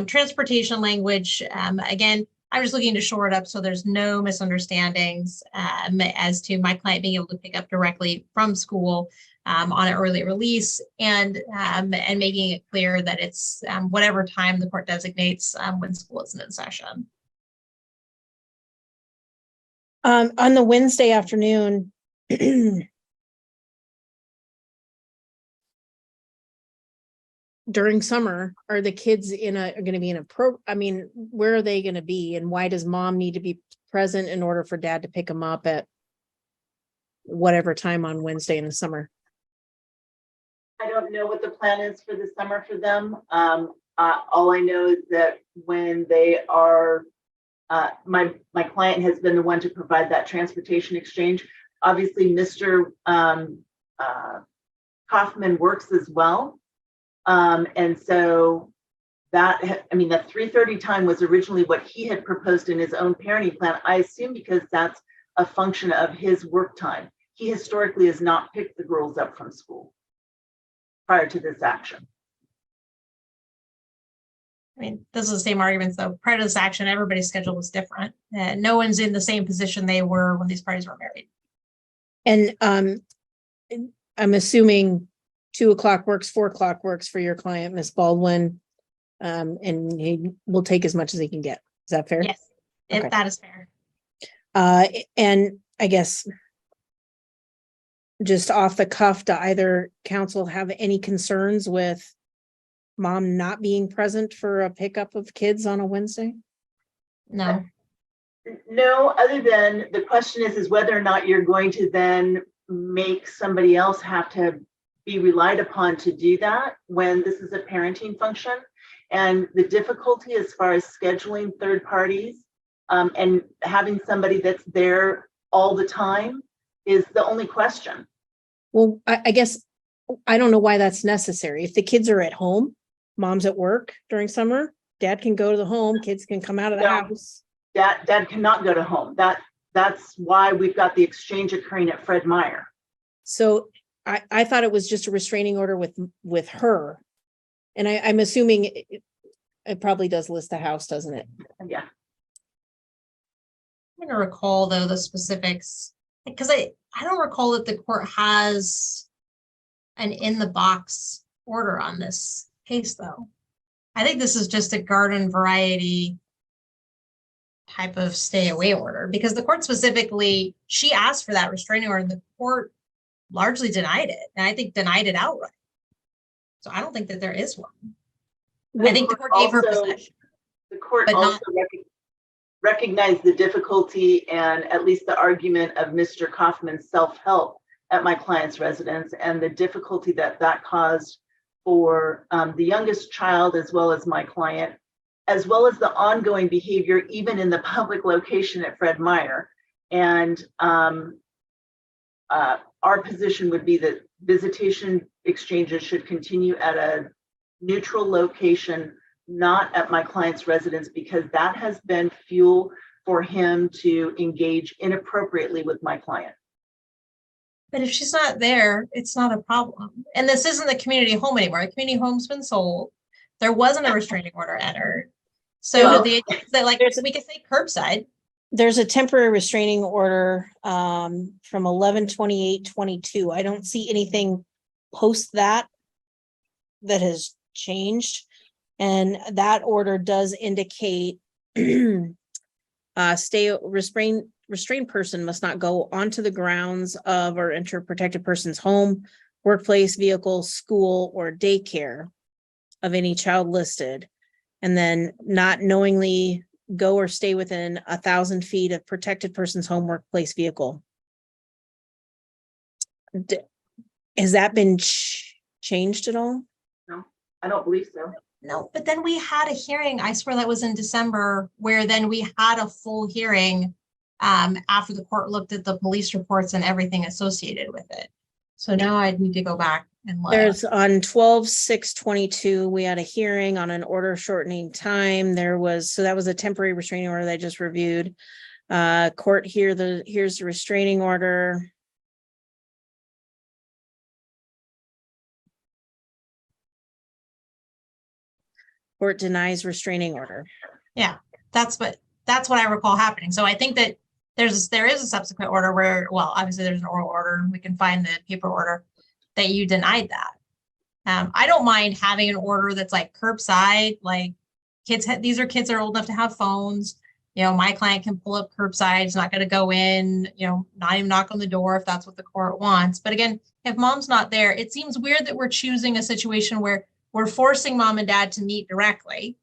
[SPEAKER 2] Transportation language, again, I'm just looking to shore it up so there's no misunderstandings as to my client being able to pick up directly from school on an early release, and making it clear that it's whatever time the court designates when school isn't in session.
[SPEAKER 3] On the Wednesday afternoon, during summer, are the kids going to be in a where are they going to be, and why does mom need to be present in order for dad to pick them up at whatever time on Wednesday in the summer?
[SPEAKER 4] I don't know what the plan is for the summer for them. All I know is that when they are, my client has been the one to provide that transportation exchange. Obviously, Mr. Kaufman works as well. And so that 3:30 time was originally what he had proposed in his own parenting plan. I assume because that's a function of his work time. He historically has not picked the girls up from school prior to this action.
[SPEAKER 2] I mean, those are the same arguments, though. Prior to this action, everybody's schedule was different. No one's in the same position they were when these parties were married.
[SPEAKER 3] And I'm assuming 2 o'clock works, 4 o'clock works for your client, Miss Baldwin, and he will take as much as he can get. Is that fair?
[SPEAKER 2] Yes, if that is fair.
[SPEAKER 3] And I guess just off the cuff, do either council have any concerns with mom not being present for a pickup of kids on a Wednesday?
[SPEAKER 2] No.
[SPEAKER 4] No, other than the question is whether or not you're going to then make somebody else have to be relied upon to do that when this is a parenting function. And the difficulty as far as scheduling third parties and having somebody that's there all the time is the only question.
[SPEAKER 3] Well, I guess I don't know why that's necessary. If the kids are at home, mom's at work during summer, dad can go to the home, kids can come out of the house.
[SPEAKER 4] Dad cannot go to home. That's why we've got the exchange occurring at Fred Meyer.
[SPEAKER 3] So I thought it was just a restraining order with her. And I'm assuming it probably does list the house, doesn't it?
[SPEAKER 4] Yeah.
[SPEAKER 2] I'm gonna recall though the specifics, because I don't recall that the court has an in the box order on this case though. I think this is just a garden variety type of stay away order, because the court specifically, she asked for that restraining order and the court largely denied it. And I think denied it outright. So I don't think that there is one. I think the court gave her
[SPEAKER 4] Also,
[SPEAKER 2] possession.
[SPEAKER 4] the court
[SPEAKER 2] but
[SPEAKER 4] also
[SPEAKER 2] not-
[SPEAKER 4] recognized the difficulty and at least the argument of Mr. Kaufman's self-help at my client's residence and the difficulty that that caused for the youngest child as well as my client, as well as the ongoing behavior even in the public location at Fred Meyer. And our position would be that visitation exchanges should continue at a neutral location, not at my client's residence, because that has been fuel for him to engage inappropriately with my client.
[SPEAKER 2] But if she's not there, it's not a problem. And this isn't the community home anymore. The community home's been sold. There wasn't a restraining order entered. So
[SPEAKER 4] Well,
[SPEAKER 2] the idea is that, like, we could say curbside.
[SPEAKER 3] There's a temporary restraining order from 11/28/22. I don't see anything post that has changed. And that order does indicate restrained person must not go onto the grounds of or enter a protected person's home, workplace, vehicle, school, or daycare of any child listed. And then not knowingly go or stay within 1,000 feet of protected person's home, workplace, vehicle. Has that been changed at all?
[SPEAKER 4] No, I don't believe so.
[SPEAKER 2] No, but then we had a hearing, I swear that was in December, where then we had a full hearing after the court looked at the police reports and everything associated with it. So now I'd need to go back and look.
[SPEAKER 3] There's on 12/6/22, we had a hearing on an order shortening time. So that was a temporary restraining order that I just reviewed. Court here's the restraining order. Court denies restraining order.
[SPEAKER 2] Yeah, that's what I recall happening. So I think that there is a subsequent order where, well, obviously there's an oral order. We can find the paper order that you denied that. I don't mind having an order that's like curbside, like these are kids that are old enough to have phones. You know, my client can pull up curbside. It's not going to go in, you know, not even knock on the door if that's what the court wants. But again, if mom's not there, it seems weird that we're choosing a situation where we're forcing mom and dad to meet directly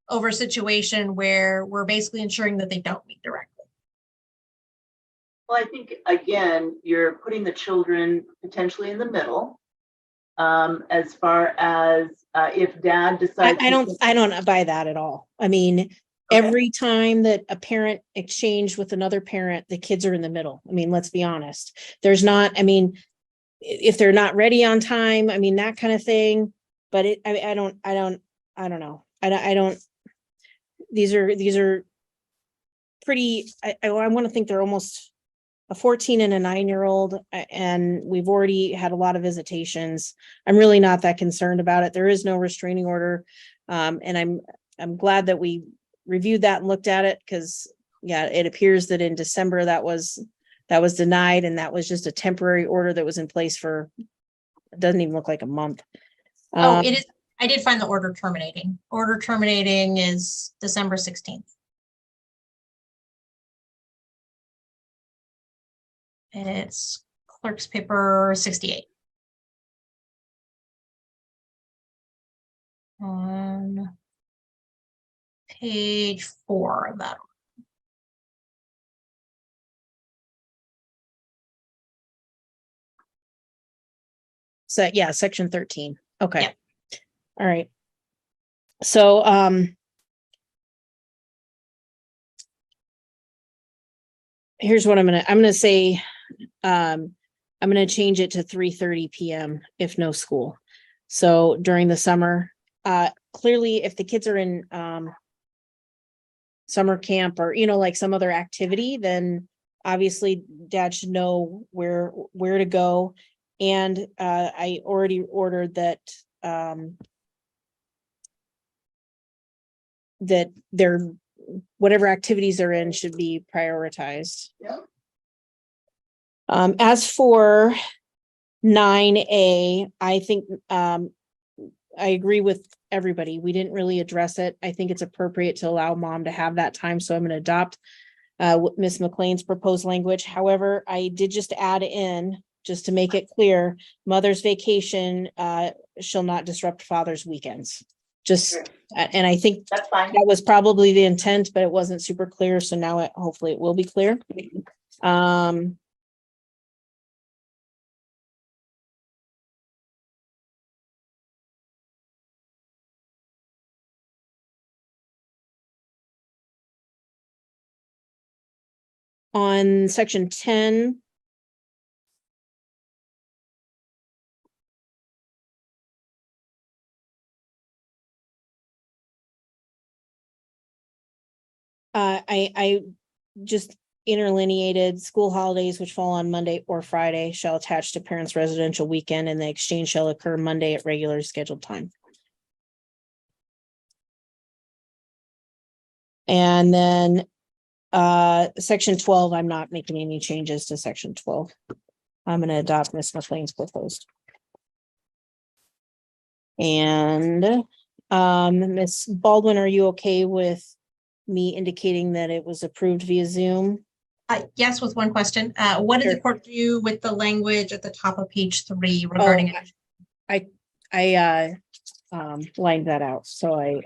[SPEAKER 2] over a situation where we're basically ensuring that they don't meet directly.
[SPEAKER 4] Well, I think, again, you're putting the children potentially in the middle. As far as if dad decides.
[SPEAKER 3] I don't buy that at all. I mean, every time that a parent exchanged with another parent, the kids are in the middle. I mean, let's be honest. There's not, I mean, if they're not ready on time, I mean, that kind of thing. But I don't know. These are pretty, I want to think they're almost a 14 and a 9-year-old, and we've already had a lot of visitations. I'm really not that concerned about it. There is no restraining order. And I'm glad that we reviewed that and looked at it, because yeah, it appears that in December that was denied, and that was just a temporary order that was in place for, it doesn't even look like a month.
[SPEAKER 2] It is. I did find the order terminating. Order terminating is December 16th. And it's clerk's paper 68. On page 4 of that.
[SPEAKER 3] So yeah, section 13. Okay.
[SPEAKER 2] Yeah.
[SPEAKER 3] All right. So here's what I'm gonna say. I'm gonna change it to 3:30 p.m. if no school. So during the summer, clearly if the kids are in summer camp or, you know, like some other activity, then obviously dad should know where to go. And I already ordered that that their whatever activities they're in should be prioritized.
[SPEAKER 4] Yeah.
[SPEAKER 3] As for 9A, I think I agree with everybody. We didn't really address it. I think it's appropriate to allow mom to have that time, so I'm going to adopt Ms. McLean's proposed language. However, I did just add in, just to make it clear, mother's vacation shall not disrupt father's weekends. Just, and I think
[SPEAKER 4] That's fine.
[SPEAKER 3] that was probably the intent, but it wasn't super clear. So now hopefully it will be clear. On section 10. I just interlineated school holidays which fall on Monday or Friday shall attach to parents' residential weekend, and the exchange shall occur Monday at regular scheduled time. And then section 12, I'm not making any changes to section 12. I'm going to adopt Ms. McLean's proposed. And Ms. Baldwin, are you okay with me indicating that it was approved via Zoom?
[SPEAKER 2] Yes, with one question. What did
[SPEAKER 3] Sure.
[SPEAKER 2] the court do with the language at the top of page 3 regarding it?
[SPEAKER 3] I lined that out, so I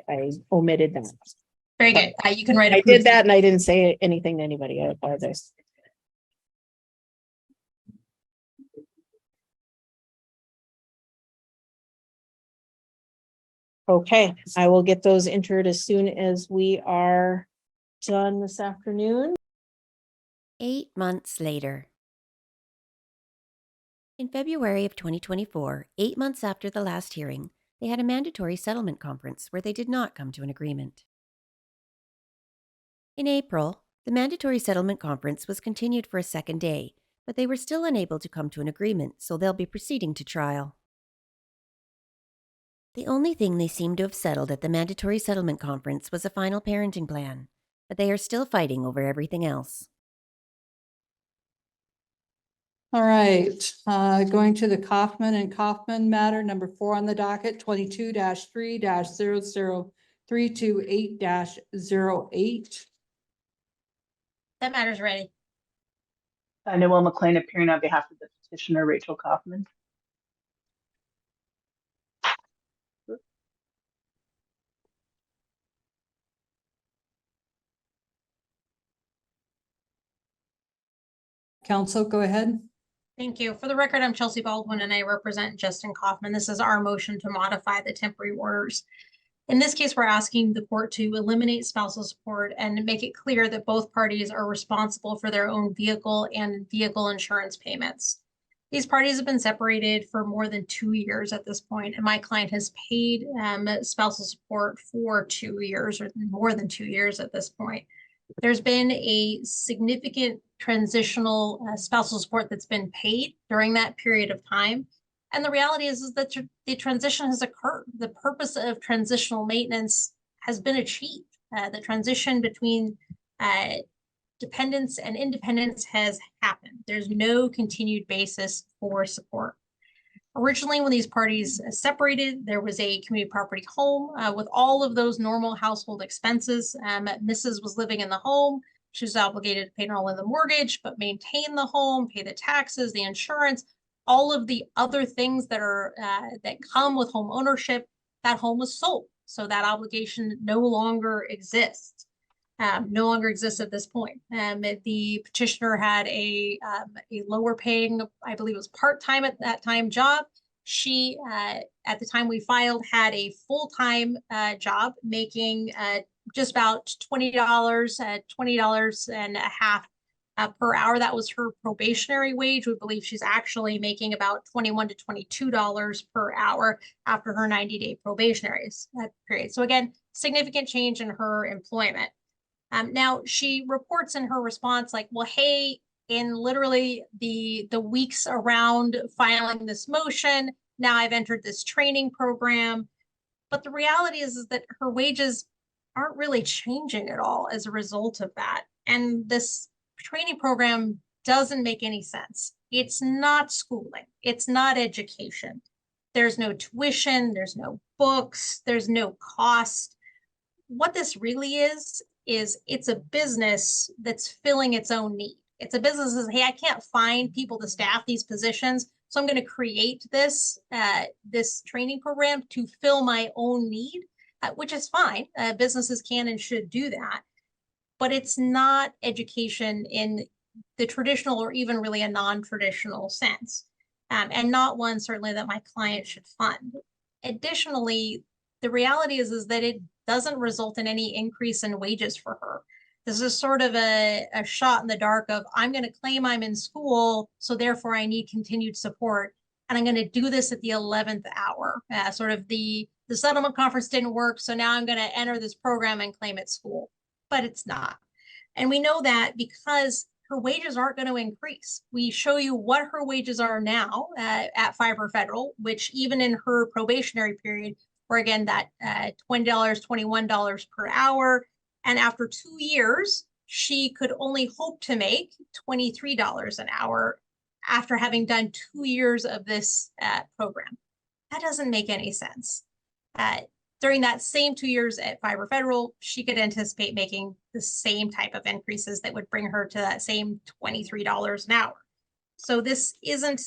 [SPEAKER 3] omitted that.
[SPEAKER 2] Very good. You can write.
[SPEAKER 3] I did that and I didn't say anything to anybody. I apologize. Okay, I will get those entered as soon as we are done this afternoon.
[SPEAKER 1] 8 months later. In February of 2024, 8 months after the last hearing, they had a mandatory settlement conference where they did not come to an agreement. In April, the mandatory settlement conference was continued for a second day, but they were still unable to come to an agreement, so they'll be proceeding to trial. The only thing they seem to have settled at the mandatory settlement conference was a final parenting plan, but they are still fighting over everything else.
[SPEAKER 7] All right, going to the Kaufman and Kaufman matter, number 4 on the docket, 22-3-00328-08.
[SPEAKER 2] That matter's ready.
[SPEAKER 4] Noel McLean appearing on behalf of the petitioner, Rachel Kaufman.
[SPEAKER 7] Counsel, go ahead.
[SPEAKER 2] Thank you. For the record, I'm Chelsea Baldwin and I represent Justin Kaufman. This is our motion to modify the temporary orders. In this case, we're asking the court to eliminate spousal support and make it clear that both parties are responsible for their own vehicle and vehicle insurance payments. These parties have been separated for more than 2 years at this point, and my client has paid spousal support for 2 years or more than 2 years at this point. There's been a significant transitional spousal support that's been paid during that period of time. And the reality is that the transition has occurred. The purpose of transitional maintenance has been achieved. The transition between dependence and independence has happened. There's no continued basis for support. Originally, when these parties separated, there was a community property home with all of those normal household expenses. Mrs. was living in the home. She was obligated to pay not only the mortgage, but maintain the home, pay the taxes, the insurance, all of the other things that are that come with home ownership. That home was sold, so that obligation no longer exists. No longer exists at this point. The petitioner had a lower paying, I believe it was part-time at that time job. She, at the time we filed, had a full-time job making just about $20 and a half per hour. That was her probationary wage. We believe she's actually making about $21 to $22 per hour after her 90-day probationary period. So again, significant change in her employment. Now she reports in her response like, well, hey, in literally the weeks around filing this motion. Now I've entered this training program. But the reality is that her wages aren't really changing at all as a result of that. And this training program doesn't make any sense. It's not schooling. It's not education. There's no tuition. There's no books. There's no cost. What this really is it's a business that's filling its own need. It's a business that says, hey, I can't find people to staff these positions, so I'm going to create this training program to fill my own need, which is fine. Businesses can and should do that, but it's not education in the traditional or even really a non-traditional sense, and not one certainly that my client should fund. Additionally, the reality is that it doesn't result in any increase in wages for her. This is sort of a shot in the dark of, I'm going to claim I'm in school, so therefore I need continued support. And I'm going to do this at the 11th hour. Sort of the settlement conference didn't work, so now I'm going to enter this program and claim it's school. But it's not. And we know that because her wages aren't going to increase. We show you what her wages are now at Fiber Federal, which even in her probationary period, were again that $20, $21 per hour. And after 2 years, she could only hope to make $23 an hour after having done 2 years of this program. That doesn't make any sense. During that same 2 years at Fiber Federal, she could anticipate making the same type of increases that would bring her to that same $23 an hour. So this isn't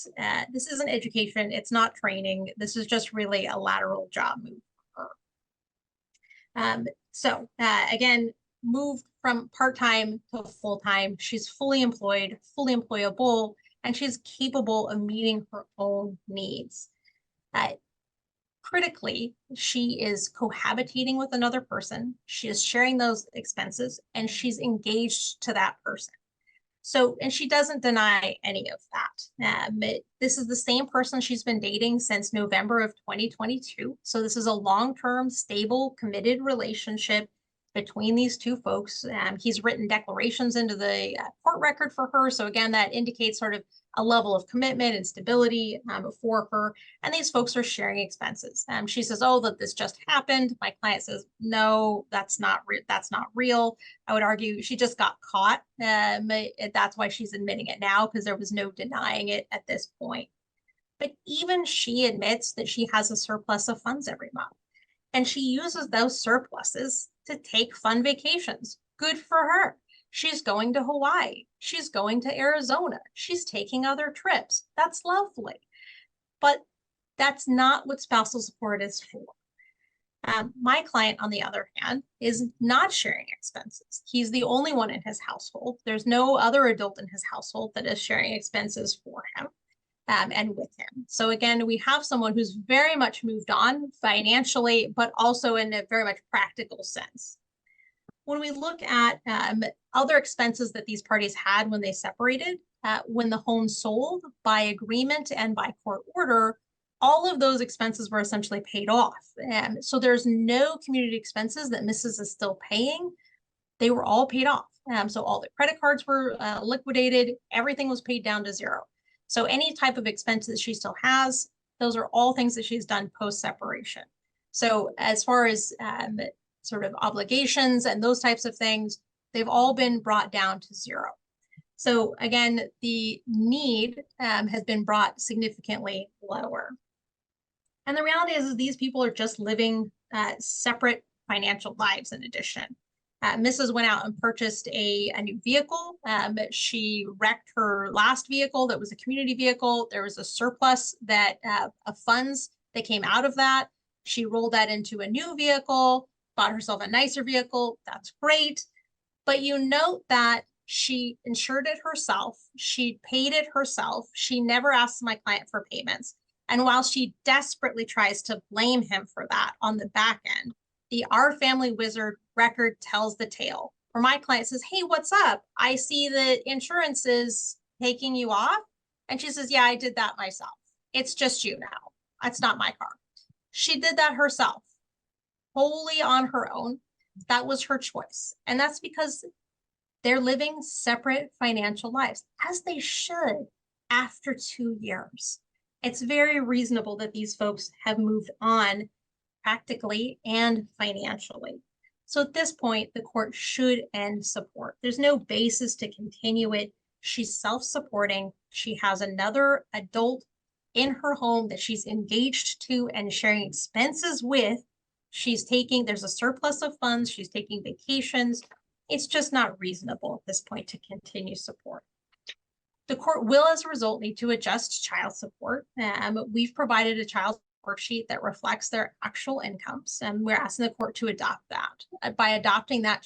[SPEAKER 2] education. It's not training. This is just really a lateral job move for her. Again, moved from part-time to full-time. She's fully employed, fully employable, and she's capable of meeting her own needs. Critically, she is cohabitating with another person. She is sharing those expenses, and she's engaged to that person. So, and she doesn't deny any of that. This is the same person she's been dating since November of 2022. So this is a long-term, stable, committed relationship between these two folks. He's written declarations into the court record for her. So again, that indicates sort of a level of commitment and stability for her. And these folks are sharing expenses. She says, oh, that this just happened. My client says, no, that's not real. I would argue she just got caught. That's why she's admitting it now, because there was no denying it at this point. But even she admits that she has a surplus of funds every month. And she uses those surpluses to take fun vacations. Good for her. She's going to Hawaii. She's going to Arizona. She's taking other trips. That's lovely. But that's not what spousal support is for. My client, on the other hand, is not sharing expenses. He's the only one in his household. There's no other adult in his household that is sharing expenses for him and with him. So again, we have someone who's very much moved on financially, but also in a very much practical sense. When we look at other expenses that these parties had when they separated, when the home sold by agreement and by court order, all of those expenses were essentially paid off. So there's no community expenses that Mrs. is still paying. They were all paid off. So all the credit cards were liquidated. Everything was paid down to zero. So any type of expenses she still has, those are all things that she's done post-separation. So as far as sort of obligations and those types of things, they've all been brought down to zero. So again, the need has been brought significantly lower. And the reality is these people are just living separate financial lives in addition. Mrs. went out and purchased a new vehicle. She wrecked her last vehicle that was a community vehicle. There was a surplus that of funds that came out of that. She rolled that into a new vehicle, bought herself a nicer vehicle. That's great. But you note that she insured it herself. She paid it herself. She never asked my client for payments. And while she desperately tries to blame him for that on the back end, the Our Family Wizard record tells the tale. Where my client says, hey, what's up? I see that insurance is taking you off. And she says, yeah, I did that myself. It's just you now. It's not my car. She did that herself, wholly on her own. That was her choice. And that's because They're living separate financial lives, as they should after 2 years. It's very reasonable that these folks have moved on practically and financially. So at this point, the court should end support. There's no basis to continue it. She's self-supporting. She has another adult in her home that she's engaged to and sharing expenses with. There's a surplus of funds. She's taking vacations. It's just not reasonable at this point to continue support. The court will, as a result, need to adjust child support. We've provided a child worksheet that reflects their actual incomes, and we're asking the court to adopt that. By adopting that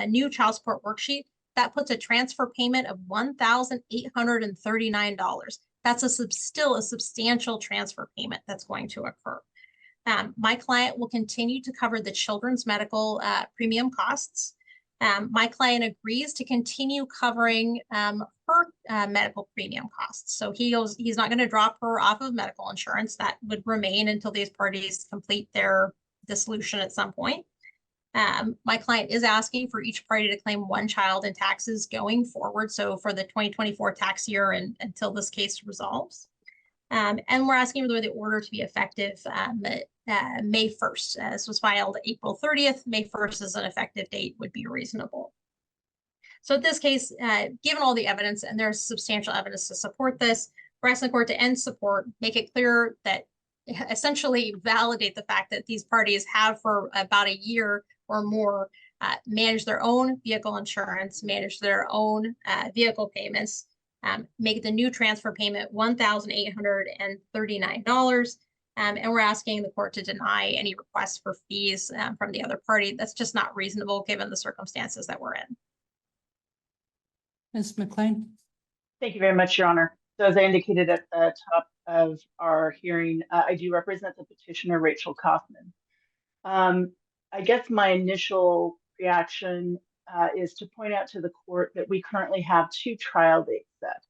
[SPEAKER 2] new child support worksheet, that puts a transfer payment of $1,839. That's still a substantial transfer payment that's going to occur. My client will continue to cover the children's medical premium costs. My client agrees to continue covering her medical premium costs. So he's not going to drop her off of medical insurance. That would remain until these parties complete their dissolution at some point. My client is asking for each party to claim one child in taxes going forward. So for the 2024 tax year and until this case resolves. And we're asking for the order to be effective May 1st. This was filed April 30th. May 1st as an effective date would be reasonable. So in this case, given all the evidence, and there's substantial evidence to support this, we're asking the court to end support, make it clear that essentially validate the fact that these parties have for about a year or more managed their own vehicle insurance, managed their own vehicle payments, make the new transfer payment $1,839. And we're asking the court to deny any requests for fees from the other party. That's just not reasonable given the circumstances that we're in.
[SPEAKER 7] Ms. McLean?
[SPEAKER 4] Thank you very much, Your Honor. So as I indicated at the top of our hearing, I do represent the petitioner, Rachel Kaufman. I guess my initial reaction is to point out to the court that we currently have 2 trial dates set.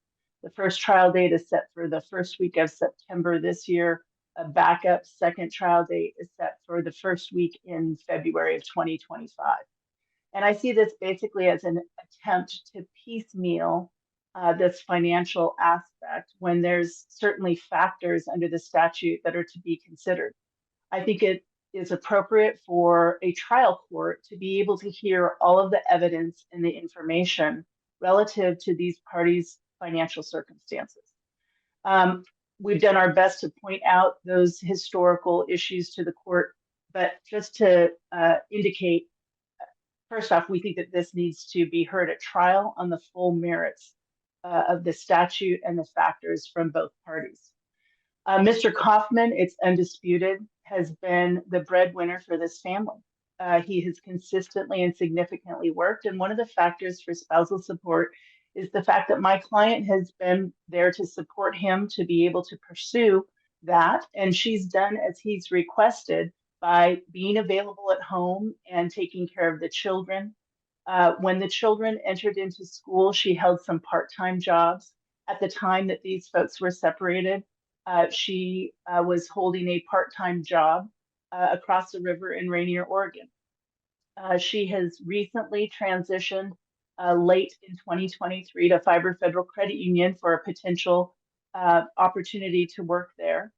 [SPEAKER 4] The first trial date is set for the first week of September this year. A backup second trial date is set for the first week in February of 2025. And I see this basically as an attempt to piecemeal this financial aspect when there's certainly factors under the statute that are to be considered. I think it is appropriate for a trial court to be able to hear all of the evidence and the information relative to these parties' financial circumstances. We've done our best to point out those historical issues to the court, but just to indicate, first off, we think that this needs to be heard at trial on the full merits of the statute and the factors from both parties. Mr. Kaufman, it's undisputed, has been the breadwinner for this family. He has consistently and significantly worked, and one of the factors for spousal support is the fact that my client has been there to support him to be able to pursue that, and she's done as he's requested by being available at home and taking care of the children. When the children entered into school, she held some part-time jobs. At the time that these folks were separated, she was holding a part-time job across the river in Rainier, Oregon. She has recently transitioned late in 2023 to Fiber Federal Credit Union for a potential opportunity to work there.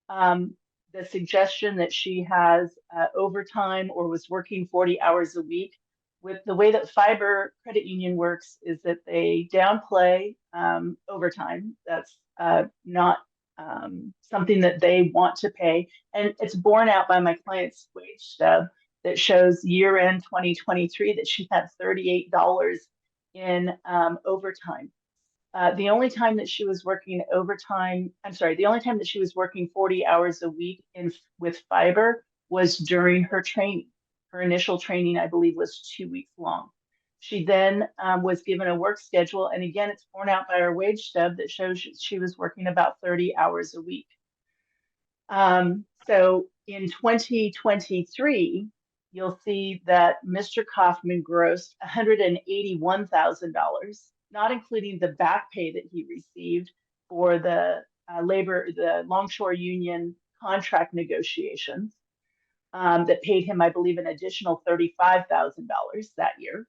[SPEAKER 4] The suggestion that she has overtime or was working 40 hours a week, with the way that Fiber Credit Union works is that they downplay overtime. That's not something that they want to pay. And it's borne out by my client's wage stub that shows year-end 2023 that she had $38 in overtime. The only time that she was working overtime, the only time that she was working 40 hours a week with Fiber was during her training. Her initial training, I believe, was 2 weeks long. She then was given a work schedule, and again, it's borne out by her wage stub that shows she was working about 30 hours a week. So in 2023, you'll see that Mr. Kaufman grossed $181,000, not including the back pay that he received for the Longshore Union contract negotiations that paid him, I believe, an additional $35,000 that year.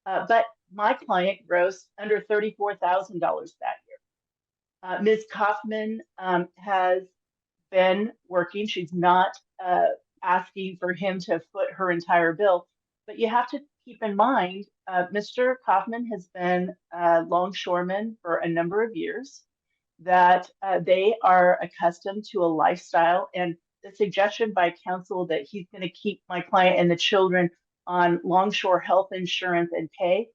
[SPEAKER 4] But my client grossed under $34,000 that year. Ms. Kaufman has been working. She's not asking for him to foot her entire bill. But you have to keep in mind, Mr. Kaufman has been a longshoreman for a number of years, that they are accustomed to a lifestyle. And the suggestion by counsel that he's going to keep my client and the children on longshore health insurance and pay,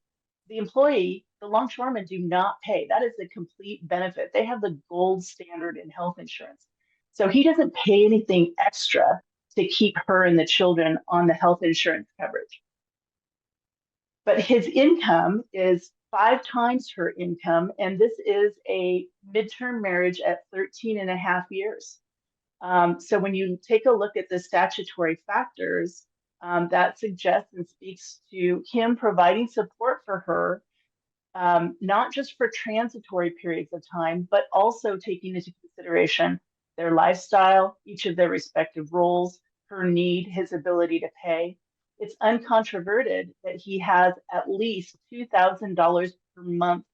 [SPEAKER 4] the employee, the longshoremen do not pay. That is a complete benefit. They have the gold standard in health insurance. So he doesn't pay anything extra to keep her and the children on the health insurance coverage. But his income is 5 times her income, and this is a midterm marriage at 13 and a half years. So when you take a look at the statutory factors, that suggests and speaks to him providing support for her, not just for transitory periods of time, but also taking into consideration their lifestyle, each of their respective roles, her need, his ability to pay. It's uncontroverted that he has at least $2,000 per month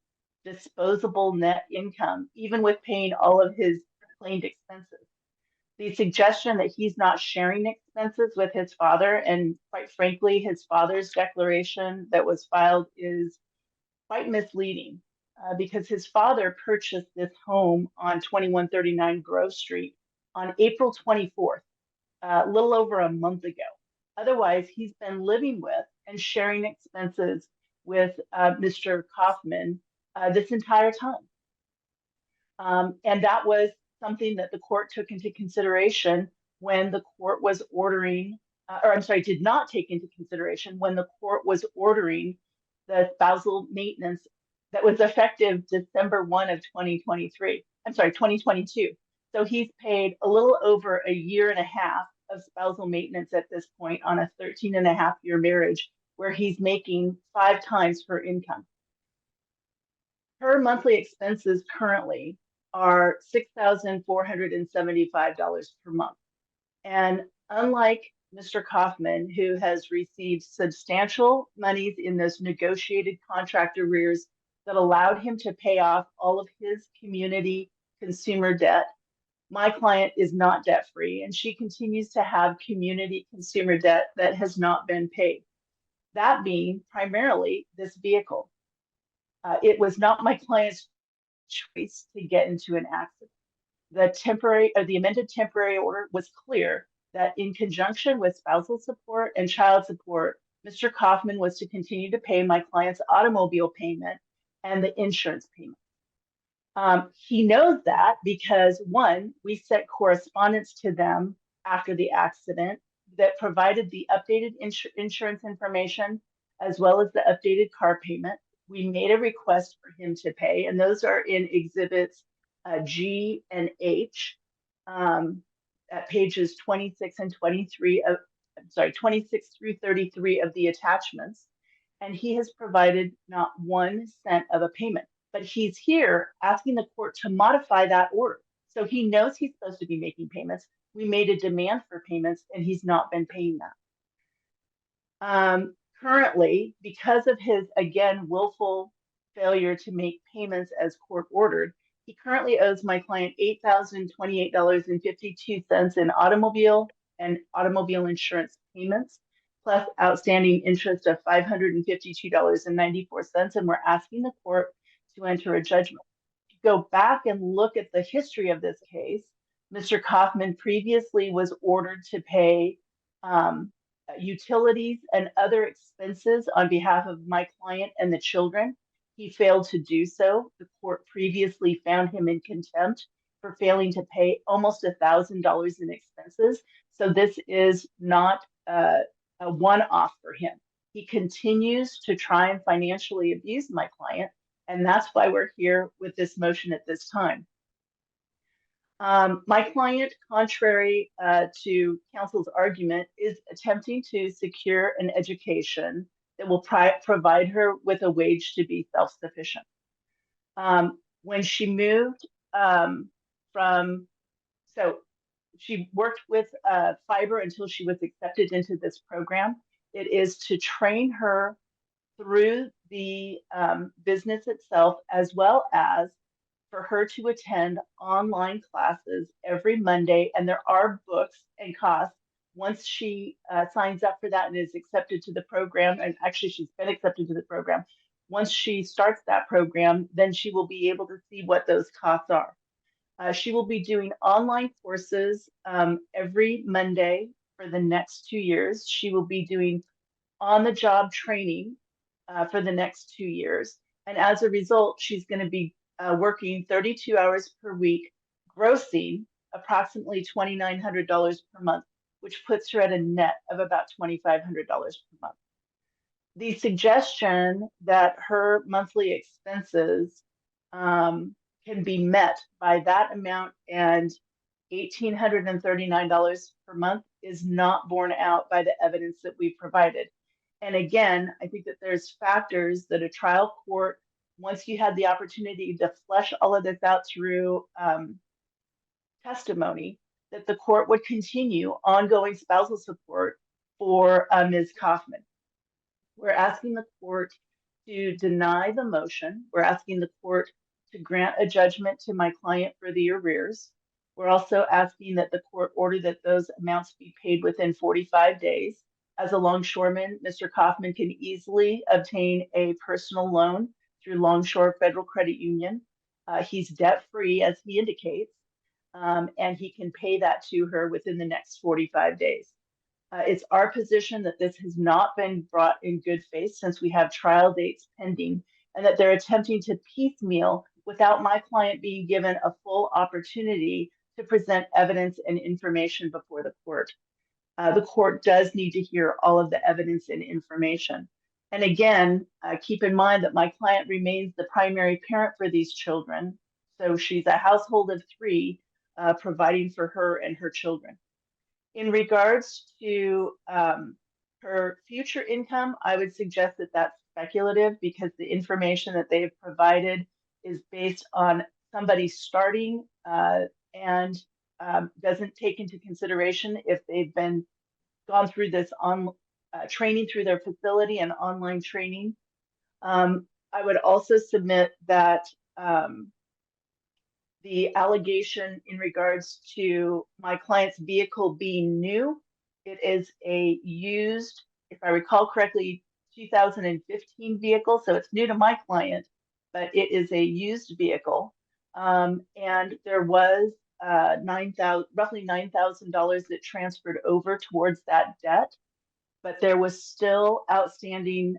[SPEAKER 4] disposable net income, even with paying all of his claimed expenses. The suggestion that he's not sharing expenses with his father, and quite frankly, his father's declaration that was filed is quite misleading, because his father purchased this home on 2139 Grove Street on April 24th, a little over a month ago. Otherwise, he's been living with and sharing expenses with Mr. Kaufman this entire time. And that was something that the court took into consideration when the court was ordering, did not take into consideration when the court was ordering the spousal maintenance that was effective December 1 of 2022. So he's paid a little over a year and a half of spousal maintenance at this point on a 13 and a half year marriage, where he's making 5 times her income. Her monthly expenses currently are $6,475 per month. And unlike Mr. Kaufman, who has received substantial monies in those negotiated contract arrears that allowed him to pay off all of his community consumer debt, my client is not debt free, and she continues to have community consumer debt that has not been paid. That being primarily this vehicle. It was not my client's choice to get into an accident. The amended temporary order was clear that in conjunction with spousal support and child support, Mr. Kaufman was to continue to pay my client's automobile payment and the insurance payment. He knows that because, one, we sent correspondence to them after the accident that provided the updated insurance information as well as the updated car payment. We made a request for him to pay, and those are in exhibits G and H at pages 26 and 23 of, 26 through 33 of the attachments. And he has provided not 1 cent of a payment, but he's here asking the court to modify that order. So he knows he's supposed to be making payments. We made a demand for payments, and he's not been paying that. Currently, because of his, again, willful failure to make payments as court ordered, he currently owes my client $8,028.52 in automobile and automobile insurance payments, plus outstanding interest of $552.94, and we're asking the court to enter a judgment. If you go back and look at the history of this case, Mr. Kaufman previously was ordered to pay utilities and other expenses on behalf of my client and the children. He failed to do so. The court previously found him in contempt for failing to pay almost $1,000 in expenses. So this is not a one-off for him. He continues to try and financially abuse my client, and that's why we're here with this motion at this time. My client, contrary to counsel's argument, is attempting to secure an education that will provide her with a wage to be self-sufficient. When she moved she worked with fiber until she was accepted into this program. It is to train her through the business itself, as well as for her to attend online classes every Monday. And there are books and costs once she signs up for that and is accepted to the program. And actually, she's been accepted to the program. Once she starts that program, then she will be able to see what those costs are. She will be doing online courses every Monday for the next 2 years. She will be doing on-the-job training for the next 2 years. And as a result, she's going to be working 32 hours per week, grossing approximately $2,900 per month, which puts her at a net of about $2,500 per month. The suggestion that her monthly expenses can be met by that amount and $1,839 per month is not borne out by the evidence that we've provided. And again, I think that there's factors that a trial court, once you had the opportunity to flesh all of this out through testimony, that the court would continue ongoing spousal support for Ms. Kaufman. We're asking the court to deny the motion. We're asking the court to grant a judgment to my client for the arrears. We're also asking that the court order that those amounts be paid within 45 days. As a longshoreman, Mr. Kaufman can easily obtain a personal loan through Longshore Federal Credit Union. He's debt-free, as he indicates, and he can pay that to her within the next 45 days. It's our position that this has not been brought in good faith since we have trial dates pending, and that they're attempting to piecemeal without my client being given a full opportunity to present evidence and information before the court. The court does need to hear all of the evidence and information. And again, keep in mind that my client remains the primary parent for these children. So she's a household of 3, providing for her and her children. In regards to her future income, I would suggest that that's speculative because the information that they've provided is based on somebody starting and doesn't take into consideration if they've gone through this training through their facility and online training. I would also submit that the allegation in regards to my client's vehicle being new, it is a used, if I recall correctly, 2015 vehicle. So it's new to my client, but it is a used vehicle. And there was roughly $9,000 that transferred over towards that debt, but there was still outstanding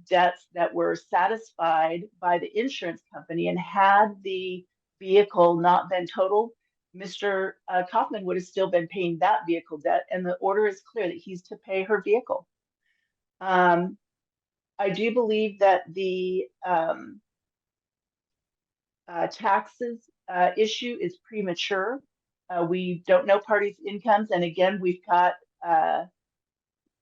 [SPEAKER 4] debts that were satisfied by the insurance company. And had the vehicle not been totaled, Mr. Kaufman would have still been paying that vehicle debt, and the order is clear that he's to pay her vehicle. I do believe that the taxes issue is premature. We don't know parties' incomes, and again, we've got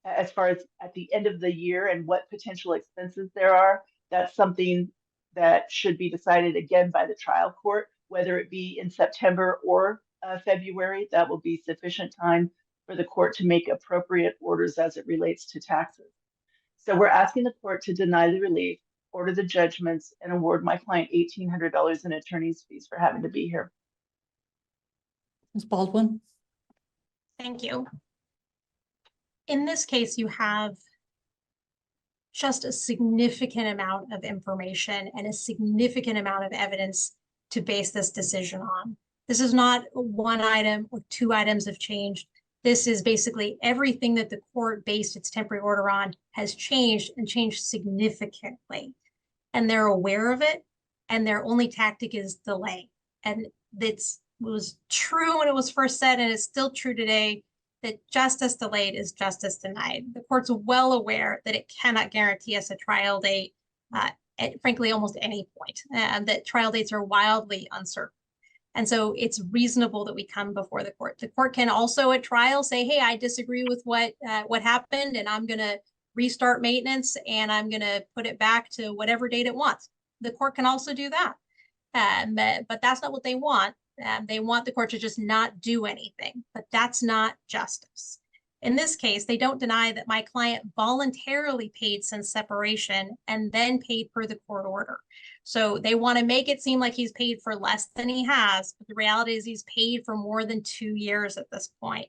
[SPEAKER 4] as far as at the end of the year and what potential expenses there are, that's something that should be decided again by the trial court, whether it be in September or February. That will be sufficient time for the court to make appropriate orders as it relates to taxes. So we're asking the court to deny the relief, order the judgments, and award my client $1,800 in attorney's fees for having to be here.
[SPEAKER 7] Ms. Baldwin?
[SPEAKER 2] Thank you. In this case, you have just a significant amount of information and a significant amount of evidence to base this decision on. This is not one item or 2 items have changed. This is basically everything that the court based its temporary order on has changed and changed significantly. And they're aware of it, and their only tactic is delay. And it was true when it was first said, and it's still true today, that justice delayed is justice denied. The court's well aware that it cannot guarantee us a trial date at frankly almost any point, and that trial dates are wildly uncertain. And so it's reasonable that we come before the court. The court can also at trial say, hey, I disagree with what happened, and I'm going to restart maintenance, and I'm going to put it back to whatever date it wants. The court can also do that. But that's not what they want. They want the court to just not do anything, but that's not justice. In this case, they don't deny that my client voluntarily paid since separation and then paid per the court order. So they want to make it seem like he's paid for less than he has, but the reality is he's paid for more than 2 years at this point.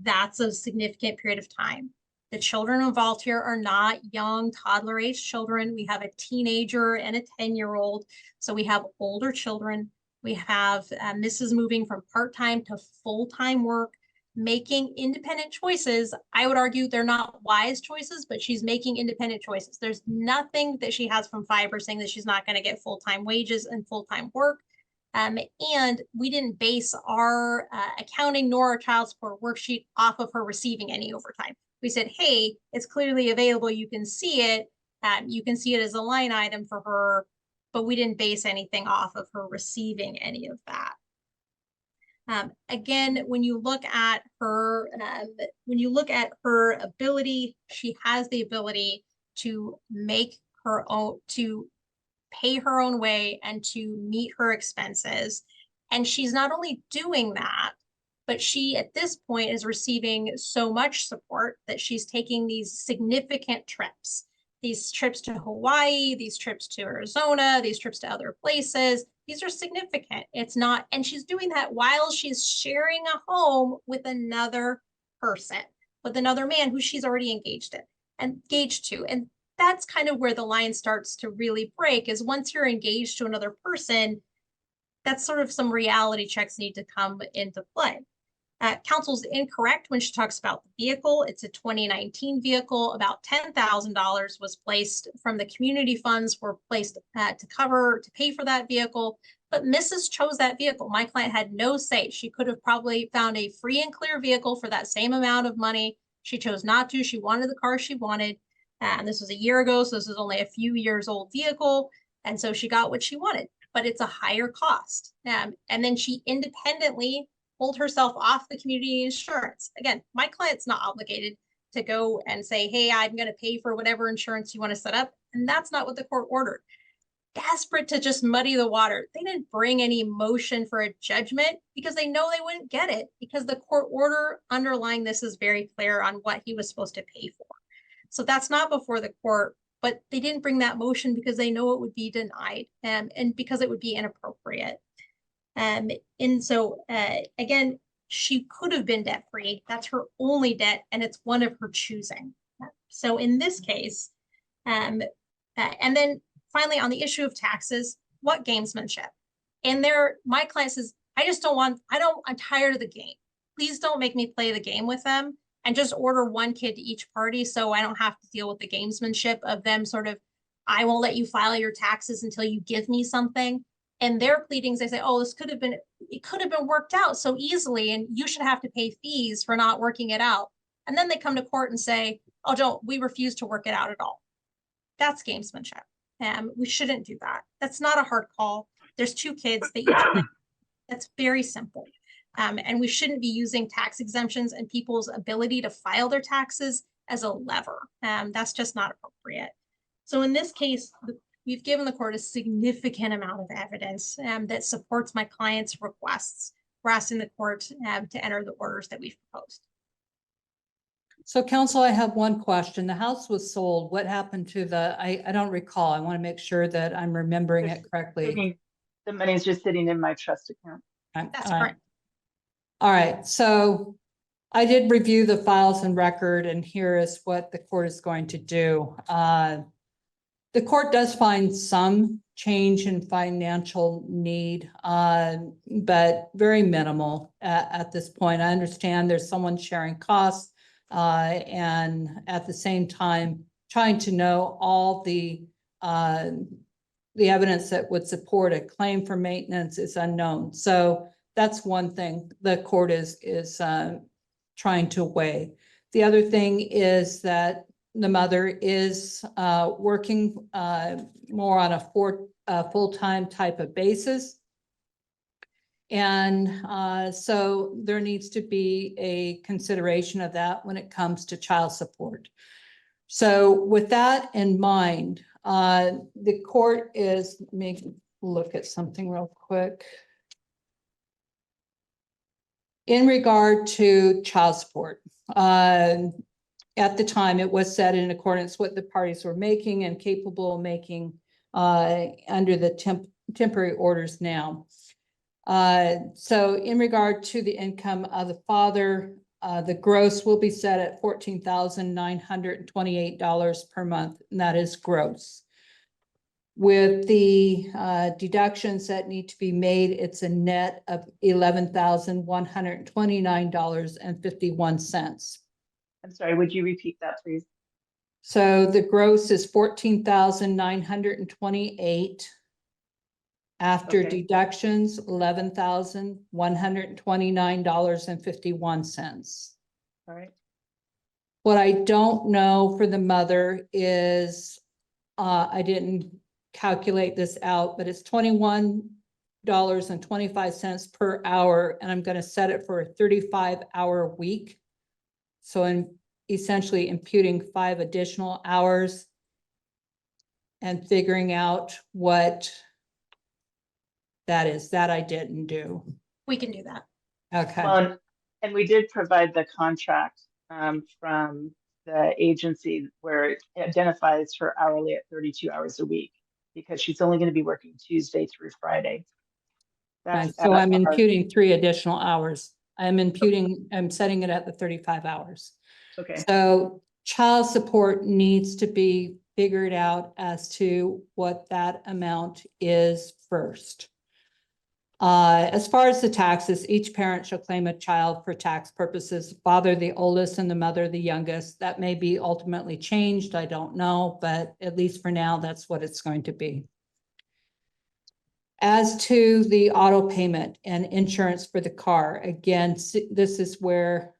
[SPEAKER 2] That's a significant period of time. The children involved here are not young toddler age children. We have a teenager and a 10-year-old. So we have older children. We have Mrs. moving from part-time to full-time work, making independent choices. I would argue they're not wise choices, but she's making independent choices. There's nothing that she has from fiber saying that she's not going to get full-time wages and full-time work. And we didn't base our accounting nor our child support worksheet off of her receiving any overtime. We said, hey, it's clearly available. You can see it. You can see it as a line item for her, but we didn't base anything off of her receiving any of that. Again, when you look at her ability, she has the ability to make her own, to pay her own way and to meet her expenses. And she's not only doing that, but she at this point is receiving so much support that she's taking these significant trips. These trips to Hawaii, these trips to Arizona, these trips to other places. These are significant. It's not, and she's doing that while she's sharing a home with another person, with another man who she's already engaged to. And that's kind of where the line starts to really break, is once you're engaged to another person, that's sort of some reality checks need to come into play. Counsel's incorrect when she talks about the vehicle. It's a 2019 vehicle. About $10,000 was placed from the community funds were placed to pay for that vehicle. But Mrs. chose that vehicle. My client had no say. She could have probably found a free and clear vehicle for that same amount of money. She chose not to. She wanted the car she wanted. And this was a year ago, so this is only a few years old vehicle. And so she got what she wanted, but it's a higher cost. And then she independently pulled herself off the community insurance. Again, my client's not obligated to go and say, hey, I'm going to pay for whatever insurance you want to set up. And that's not what the court ordered. Desperate to just muddy the water, they didn't bring any motion for a judgment because they know they wouldn't get it, because the court order underlying this is very clear on what he was supposed to pay for. So that's not before the court, but they didn't bring that motion because they know it would be denied and because it would be inappropriate. And so again, she could have been debt free. That's her only debt, and it's one of her choosing. So in this case, and then finally on the issue of taxes, what gamesmanship? And my client says, I'm tired of the game. Please don't make me play the game with them, and just order one kid to each party so I don't have to deal with the gamesmanship of them sort of, I won't let you file your taxes until you give me something. And their pleadings, they say, oh, it could have been worked out so easily, and you should have to pay fees for not working it out. And then they come to court and say, oh, we refuse to work it out at all. That's gamesmanship. We shouldn't do that. That's not a hard call. There's 2 kids. They each play. That's very simple. And we shouldn't be using tax exemptions and people's ability to file their taxes as a lever. That's just not appropriate. So in this case, we've given the court a significant amount of evidence that supports my client's requests. We're asking the court to enter the orders that we've proposed.
[SPEAKER 7] So counsel, I have one question. The house was sold. What happened to I don't recall. I want to make sure that I'm remembering it correctly.
[SPEAKER 4] The money is just sitting in my trust account.
[SPEAKER 2] That's correct.
[SPEAKER 7] All right. So I did review the files and record, and here is what the court is going to do. The court does find some change in financial need, but very minimal at this point. I understand there's someone sharing costs, and at the same time, trying to know all the evidence that would support a claim for maintenance is unknown. So that's one thing the court is trying to weigh. The other thing is that the mother is working more on a full-time type of basis. And so there needs to be a consideration of that when it comes to child support. So with that in mind, the court is, let me look at something real quick. In regard to child support, at the time, it was set in accordance with the parties were making and capable of making under the temporary orders now. So in regard to the income of the father, the gross will be set at $14,928 per month, and that is gross. With the deductions that need to be made, it's a net of $11,129.51.
[SPEAKER 4] I'm sorry, would you repeat that, please?
[SPEAKER 7] So the gross is 14,928. After
[SPEAKER 4] Okay.
[SPEAKER 7] deductions, $11,129.51.
[SPEAKER 4] All right.
[SPEAKER 7] What I don't know for the mother is, I didn't calculate this out, but it's $21.25 per hour, and I'm gonna set it for a 35-hour week. So I'm essentially imputing 5 additional hours and figuring out what that is. That I didn't do.
[SPEAKER 2] We can do that.
[SPEAKER 7] Okay,
[SPEAKER 4] Well, and we did provide the contract from the agency where it identifies her hourly at 32 hours a week because she's only going to be working Tuesday through Friday.
[SPEAKER 7] fine.
[SPEAKER 4] That's
[SPEAKER 7] So I'm
[SPEAKER 4] our-
[SPEAKER 7] imputing 3 additional hours. I'm setting it at the 35 hours.
[SPEAKER 4] Okay,
[SPEAKER 7] So child support needs to be figured out as to what that amount is first. As far as the taxes, each parent shall claim a child for tax purposes, father the oldest and the mother the youngest. That may be ultimately changed, I don't know, but at least for now, that's what it's going to be. As to the auto payment and insurance for the car, again, this is where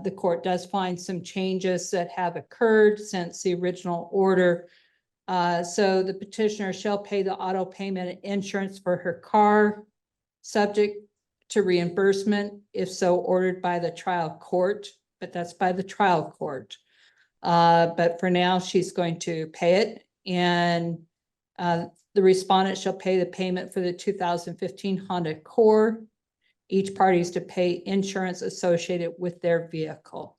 [SPEAKER 7] the court does find some changes that have occurred since the original order. So the petitioner shall pay the auto payment and insurance for her car, subject to reimbursement if so ordered by the trial court, but that's by the trial court. But for now, she's going to pay it, and the respondent shall pay the payment for the 2015 Honda Accord. Each party is to pay insurance associated with their vehicle.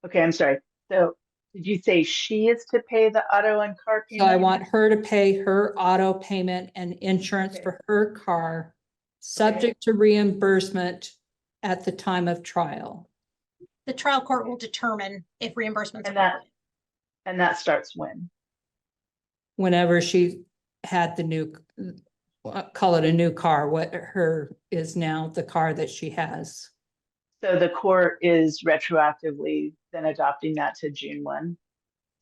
[SPEAKER 4] okay, I'm sorry. So did you say she is to pay the auto and car
[SPEAKER 7] So I
[SPEAKER 4] payment?
[SPEAKER 7] want her to pay her auto payment and insurance
[SPEAKER 4] Okay.
[SPEAKER 7] for her car, subject to reimbursement at the time of trial.
[SPEAKER 2] The trial court will determine if reimbursements
[SPEAKER 4] And
[SPEAKER 2] are
[SPEAKER 4] that, and that starts when?
[SPEAKER 7] Whenever she had the new, call it a new car, what her is now the car that she has.
[SPEAKER 4] So the court is retroactively then adopting that to June 1.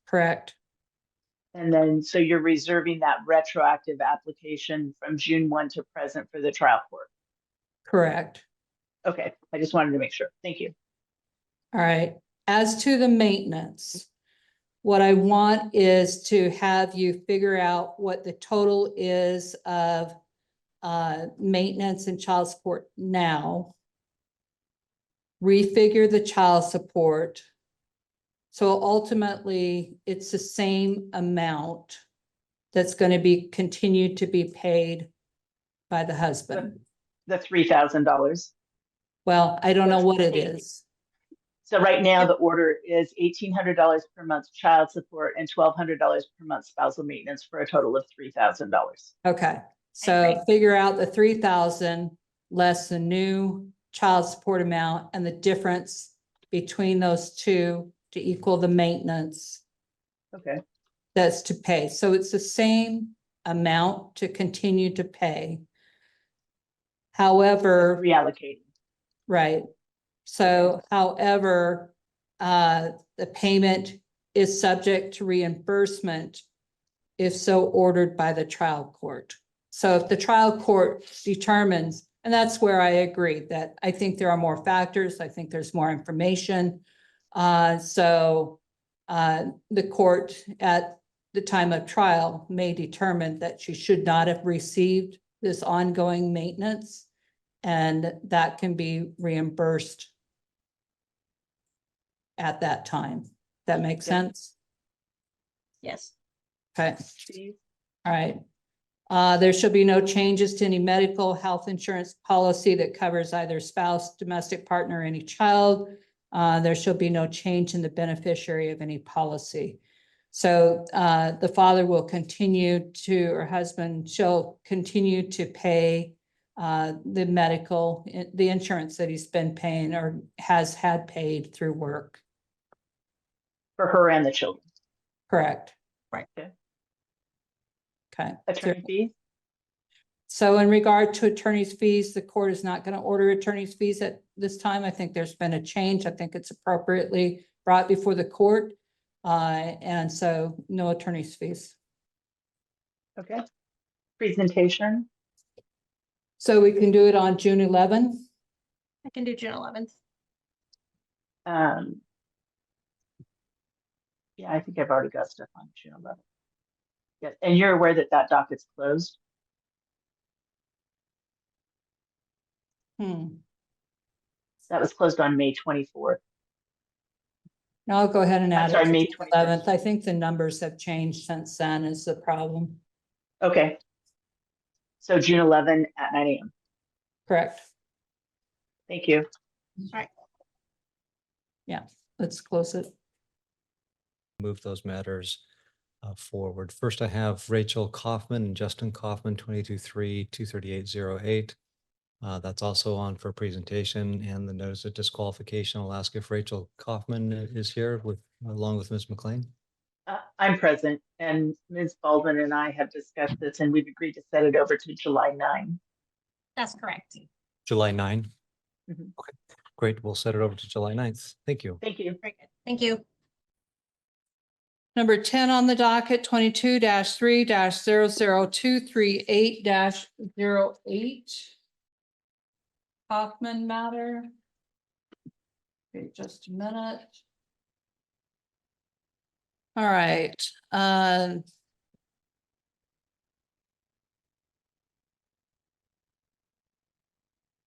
[SPEAKER 7] Correct?
[SPEAKER 4] And then, so you're reserving that retroactive application from June 1 to present for the trial court.
[SPEAKER 7] Correct.
[SPEAKER 4] Okay, I just wanted to make sure. Thank you.
[SPEAKER 7] All right. As to the maintenance, what I want is to have you figure out what the total is of maintenance and child support now. Refigure the child support. So ultimately, it's the same amount that's going to be continued to be paid by the husband.
[SPEAKER 4] The $3,000.
[SPEAKER 7] Well, I don't know what it
[SPEAKER 4] That's-
[SPEAKER 7] is.
[SPEAKER 4] So right now, the order is $1,800 per month child support and $1,200 per month spousal maintenance for a total of $3,000.
[SPEAKER 7] Okay, so figure out the 3,000 less the new child support amount and the difference between those two to equal the maintenance
[SPEAKER 4] Okay,
[SPEAKER 7] that's to pay. So it's the same amount to continue to pay. However,
[SPEAKER 4] reallocating.
[SPEAKER 7] right. So however, the payment is subject to reimbursement if so ordered by the trial court. So if the trial court determines, and that's where I agree that I think there are more factors, I think there's more information. So the court at the time of trial may determine that she should not have received this ongoing maintenance, and that can be reimbursed at that time. That makes
[SPEAKER 4] Yeah.
[SPEAKER 7] sense?
[SPEAKER 2] Yes.
[SPEAKER 7] Okay,
[SPEAKER 4] Steve?
[SPEAKER 7] all right. There shall be no changes to any medical health insurance policy that covers either spouse, domestic partner, or any child. There shall be no change in the beneficiary of any policy. So the father will continue to, or husband shall continue to pay the medical, the insurance that he's been paying or has had paid through work.
[SPEAKER 4] For her and the children.
[SPEAKER 7] Correct.
[SPEAKER 2] Right.
[SPEAKER 4] Okay.
[SPEAKER 7] Okay.
[SPEAKER 4] Attorney fees?
[SPEAKER 7] So in regard to attorney's fees, the court is not going to order attorney's fees at this time. I think there's been a change. I think it's appropriately brought before the court. And so no attorney's fees.
[SPEAKER 4] Okay. Presentation?
[SPEAKER 7] So we can do it on June 11th.
[SPEAKER 2] I can do June 11th.
[SPEAKER 4] Yeah, I think I've already got stuff on June 11th. Yeah, and you're aware that that docket's closed? That was closed on May 24th.
[SPEAKER 7] No, I'll go ahead and
[SPEAKER 4] I'm
[SPEAKER 7] add
[SPEAKER 4] sorry,
[SPEAKER 7] it to
[SPEAKER 4] May
[SPEAKER 7] June
[SPEAKER 4] 21st.
[SPEAKER 7] 11th. I think the numbers have changed since then is the problem.
[SPEAKER 4] Okay. So June 11 at 9 a.m.
[SPEAKER 7] Correct.
[SPEAKER 4] Thank you.
[SPEAKER 7] Yeah, let's close it.
[SPEAKER 8] Move those matters forward. First, I have Rachel Kaufman and Justin Kaufman, 223-23808. That's also on for presentation, and the notice of disqualification. I'll ask if Rachel Kaufman is here along with Ms. McLean.
[SPEAKER 4] I'm present, and Ms. Baldwin and I have discussed this, and we've agreed to set it over to July 9.
[SPEAKER 2] That's correct.
[SPEAKER 8] July 9.
[SPEAKER 4] Mhm.
[SPEAKER 8] Okay, great. We'll set it over to July 9th. Thank you.
[SPEAKER 4] Thank you.
[SPEAKER 2] Very good. Thank you.
[SPEAKER 7] Number 10 on the docket, 22-3-00238-08. Hoffman matter. Okay, just a minute. All right.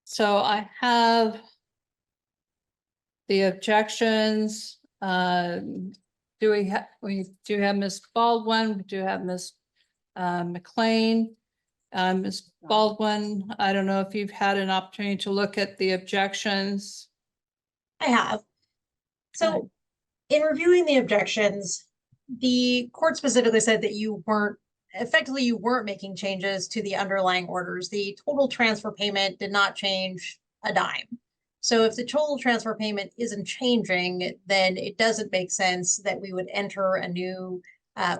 [SPEAKER 7] So I have the objections. We do have Ms. Baldwin, we do have Ms. McLean. Ms. Baldwin, I don't know if you've had an opportunity to look at the objections.
[SPEAKER 2] I have. So in reviewing the objections, the court specifically said that you weren't making changes to the underlying orders. The total transfer payment did not change a dime. So if the total transfer payment isn't changing, then it doesn't make sense that we would enter a new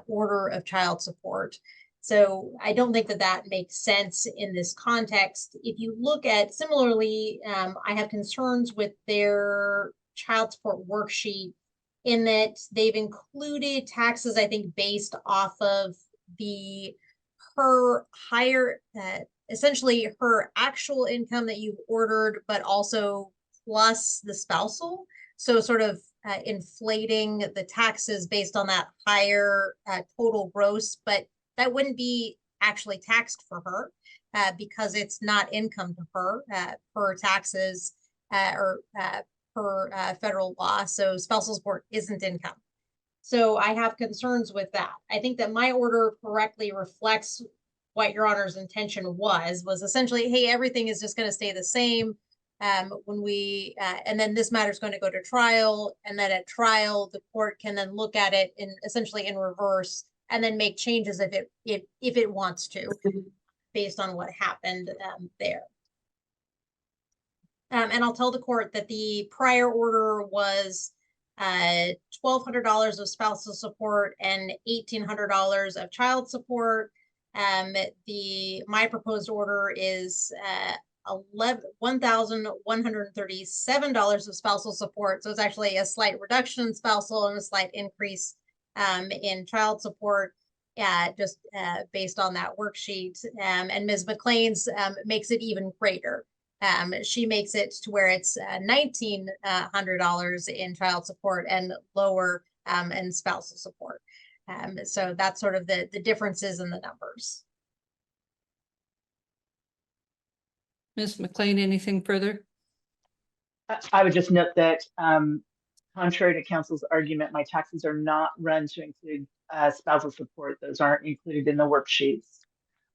[SPEAKER 2] order of child support. So I don't think that that makes sense in this context. If you look at similarly, I have concerns with their child support worksheet in that they've included taxes, I think, based off of her higher, essentially her actual income that you've ordered, but also plus the spousal. So sort of inflating the taxes based on that higher total gross, but that wouldn't be actually taxed for her because it's not income to her per taxes or per federal law. So spousal support isn't income. So I have concerns with that. I think that my order correctly reflects what Your Honor's intention was essentially, hey, everything is just going to stay the same when we, and then this matter is going to go to trial, and then at trial, the court can then look at it in essentially in reverse and then make changes if it wants to, based on what happened there. And I'll tell the court that the prior order was $1,200 of spousal support and $1,800 of child support. My proposed order is $1,137 of spousal support. So it's actually a slight reduction in spousal and a slight increase in child support, just based on that worksheet. And Ms. McLean's makes it even greater. She makes it to where it's $1,900 in child support and lower in spousal support. So that's sort of the differences in the numbers.
[SPEAKER 7] Ms. McLean, anything further?
[SPEAKER 4] I would just note that contrary to counsel's argument, my taxes are not run to include spousal support. Those aren't included in the worksheets.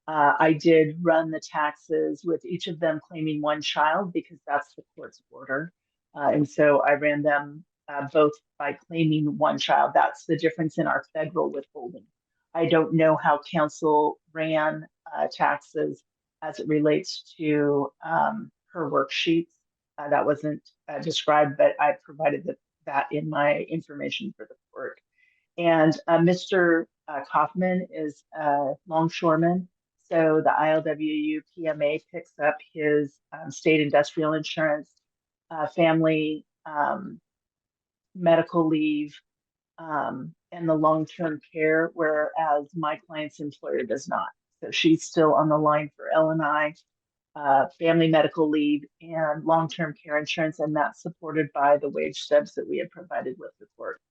[SPEAKER 4] I did run the taxes with each of them claiming one child because that's the court's order. And so I ran them both by claiming one child. That's the difference in our federal withholding. I don't know how counsel ran taxes as it relates to her worksheets. That wasn't described, but I provided that in my information for the court. And Mr. Kaufman is a longshoreman. So the ILWU PMA picks up his state industrial insurance, family medical leave, and the long-term care, whereas my client's employer does not. So she's still on the line for L&I, family medical leave, and long-term care insurance, and that's supported by the wage stubs that we had provided with the court.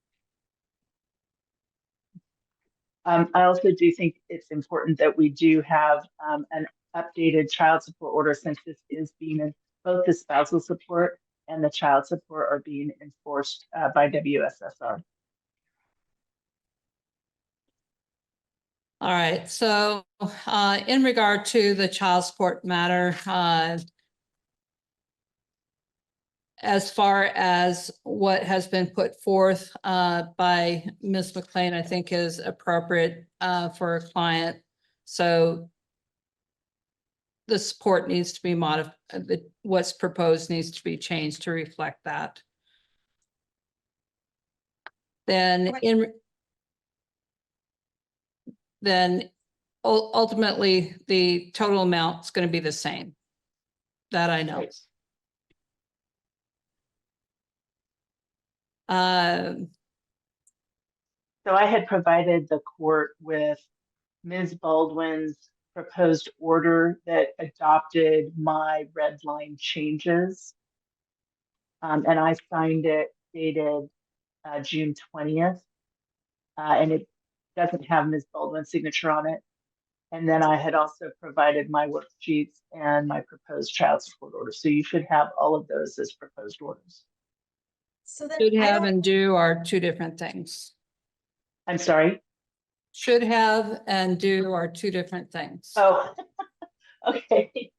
[SPEAKER 4] I also do think it's important that we do have an updated child support order, since this is being both the spousal support and the child support are being enforced by WSSR.
[SPEAKER 7] All right, so in regard to the child support matter, as far as what has been put forth by Ms. McLean, I think is appropriate for a client. So the support needs to be modified. What's proposed needs to be changed to reflect that. Then ultimately the total amount is going to be the same. That I know.
[SPEAKER 4] So I had provided the court with Ms. Baldwin's proposed order that adopted my red line changes. And I signed it dated June 20th. And it doesn't have Ms. Baldwin's signature on it. And then I had also provided my worksheets and my proposed child support order. So you should have all of those as proposed orders.
[SPEAKER 2] So then
[SPEAKER 7] Should
[SPEAKER 2] I
[SPEAKER 7] have
[SPEAKER 2] don't,
[SPEAKER 7] and do are two different things.
[SPEAKER 4] I'm sorry.
[SPEAKER 7] Should have and do are two different things.
[SPEAKER 4] Oh, okay.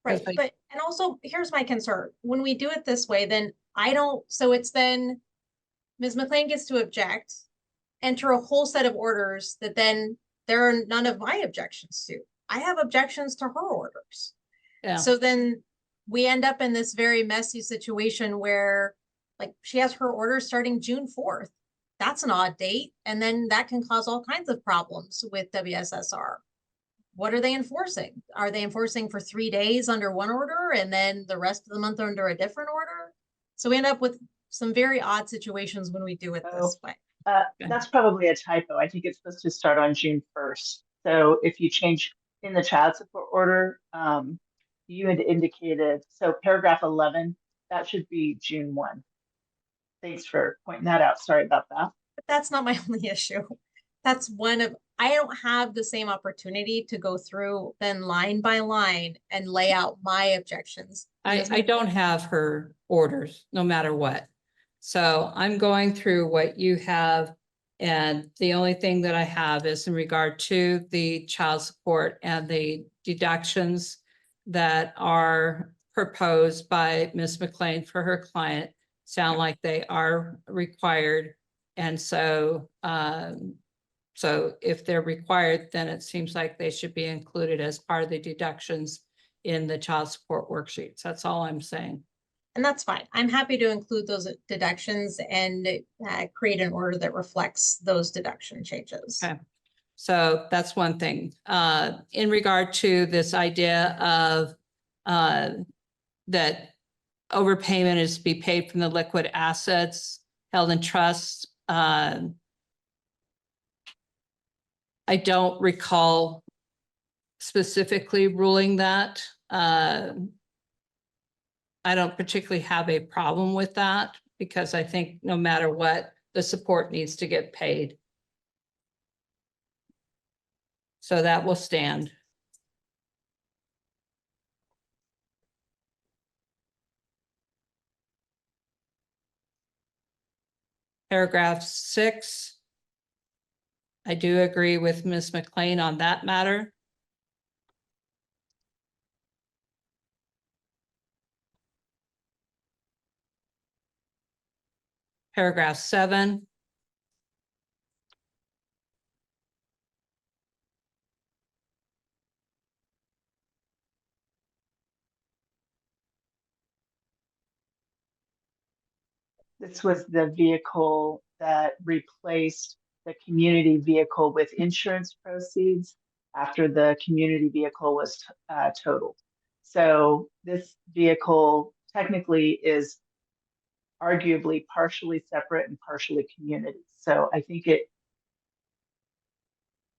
[SPEAKER 2] right, but, and also here's my concern. When we do it this way, then so it's then Ms. McLean gets to object, enter a whole set of orders that then there are none of my objections to. I have objections to her orders.
[SPEAKER 7] Yeah.
[SPEAKER 2] So then we end up in this very messy situation where like she has her orders starting June 4th. That's an odd date. And then that can cause all kinds of problems with WSSR. What are they enforcing? Are they enforcing for 3 days under one order and then the rest of the month under a different order? So we end up with some very odd situations when we do it this way.
[SPEAKER 4] That's probably a typo. I think it's supposed to start on June 1st. So if you change in the child support order, you had indicated, so paragraph 11, that should be June 1. Thanks for pointing that out. Sorry about that.
[SPEAKER 2] But that's not my only issue. That's one of, I don't have the same opportunity to go through then line by line and lay out my objections.
[SPEAKER 7] I don't have her orders, no matter what. So I'm going through what you have. And the only thing that I have is in regard to the child support and the deductions that are proposed by Ms. McLean for her client sound like they are required. And so, so if they're required, then it seems like they should be included as part of the deductions in the child support worksheets. That's all I'm saying.
[SPEAKER 2] And that's fine. I'm happy to include those deductions and create an order that reflects those deduction changes.
[SPEAKER 7] Okay. So that's one thing. In regard to this idea of that overpayment is to be paid from the liquid assets held in trust, I don't recall specifically ruling that. I don't particularly have a problem with that because I think no matter what, the support needs to get paid. So that will stand. Paragraph 6. I do agree with Ms. McLean on that matter. Paragraph 7.
[SPEAKER 4] This was the vehicle that replaced the community vehicle with insurance proceeds after the community vehicle was totaled. So this vehicle technically is arguably partially separate and partially community. So I think it.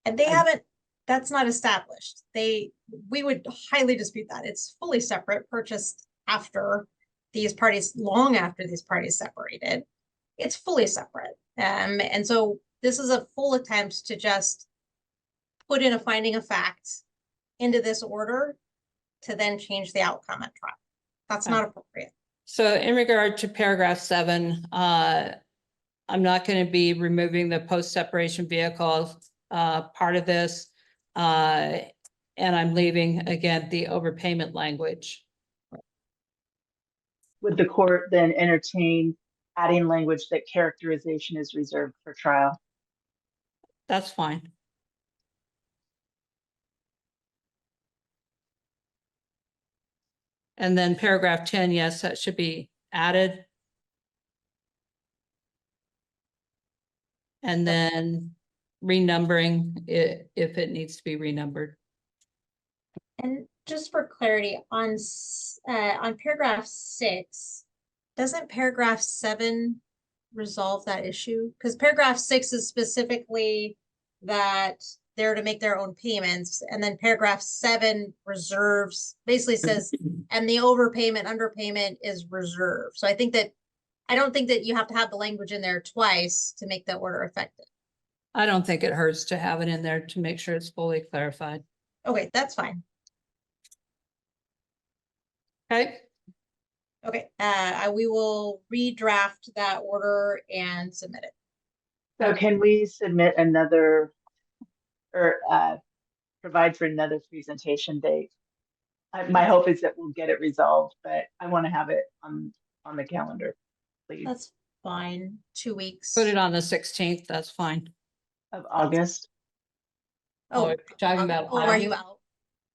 [SPEAKER 2] And they haven't, that's not established. We would highly dispute that. It's fully separate, purchased after these parties, long after these parties separated. It's fully separate. And so this is a full attempt to just put in a finding of fact into this order to then change the outcome at trial. That's not appropriate.
[SPEAKER 7] So in regard to paragraph 7, I'm not going to be removing the post-separation vehicle part of this. And I'm leaving, again, the overpayment language.
[SPEAKER 4] Would the court then entertain adding language that characterization is reserved for trial?
[SPEAKER 7] That's fine. And then paragraph 10, yes, that should be added. And then renumbering it if it needs to be renumbered.
[SPEAKER 2] And just for clarity, on paragraph 6, doesn't paragraph 7 resolve that issue? Because paragraph 6 is specifically that they're to make their own payments, and then paragraph 7 reserves, basically says, and the overpayment, underpayment is reserved. So I don't think that you have to have the language in there twice to make the order effective.
[SPEAKER 7] I don't think it hurts to have it in there to make sure it's fully clarified.
[SPEAKER 2] Okay, that's fine.
[SPEAKER 7] Okay,
[SPEAKER 2] Okay, we will redraft that order and submit it.
[SPEAKER 4] So can we submit another or provide for another presentation date? My hope is that we'll get it resolved, but I want to have it on the calendar, please,
[SPEAKER 2] That's fine. 2 weeks.
[SPEAKER 7] put it on the 16th, that's fine.
[SPEAKER 4] of August.
[SPEAKER 7] Oh, you're talking about
[SPEAKER 2] Oh, are you out?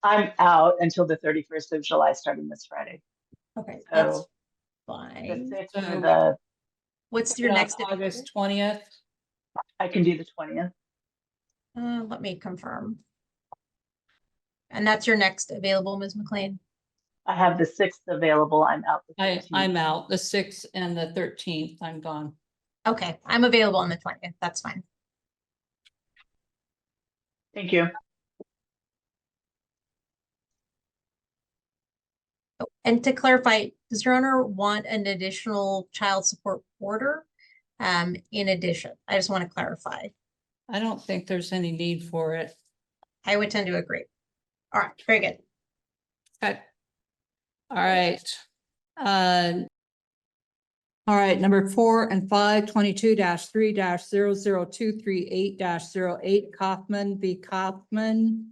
[SPEAKER 4] I'm out until the 31st of July, starting this Friday.
[SPEAKER 2] Okay, that's
[SPEAKER 4] So the
[SPEAKER 2] fine.
[SPEAKER 4] 6th
[SPEAKER 7] So-
[SPEAKER 4] or the,
[SPEAKER 2] What's
[SPEAKER 7] Put
[SPEAKER 2] your
[SPEAKER 7] it on
[SPEAKER 2] next?
[SPEAKER 7] August 20th.
[SPEAKER 4] I can do the 20th.
[SPEAKER 2] Let me confirm. And that's your next available, Ms. McLean?
[SPEAKER 4] I have the 6th available. I'm out the 15th.
[SPEAKER 7] I'm out the 6th and the 13th, I'm gone.
[SPEAKER 2] Okay, I'm available on the 20th. That's fine.
[SPEAKER 4] Thank you.
[SPEAKER 2] Oh, and to clarify, does your owner want an additional child support order? In addition, I just want to clarify.
[SPEAKER 7] I don't think there's any need for it.
[SPEAKER 2] I would tend to agree. All right, very good.
[SPEAKER 7] Okay. All right. All right, number 4 and 5, 22-3-00238-08 Kaufman v. Kaufman.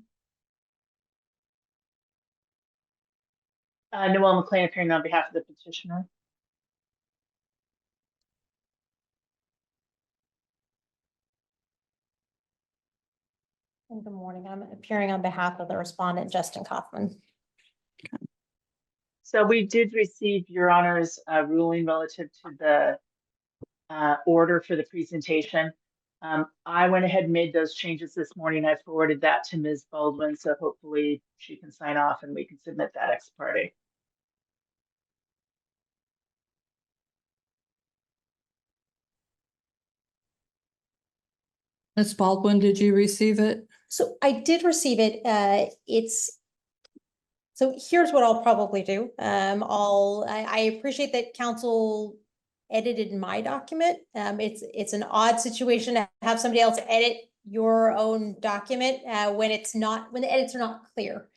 [SPEAKER 4] Noel McLean appearing on behalf of the petitioner.
[SPEAKER 2] Good morning. I'm appearing on behalf of the respondent, Justin Kaufman.
[SPEAKER 4] So we did receive Your Honor's ruling relative to the order for the presentation. I went ahead and made those changes this morning. I forwarded that to Ms. Baldwin, so hopefully she can sign off and we can submit that ex parte.
[SPEAKER 7] Ms. Baldwin, did you receive it?
[SPEAKER 2] So I did receive it. So here's what I'll probably do. I appreciate that council edited my document. It's an odd situation to have somebody else edit your own document when the edits are not clear.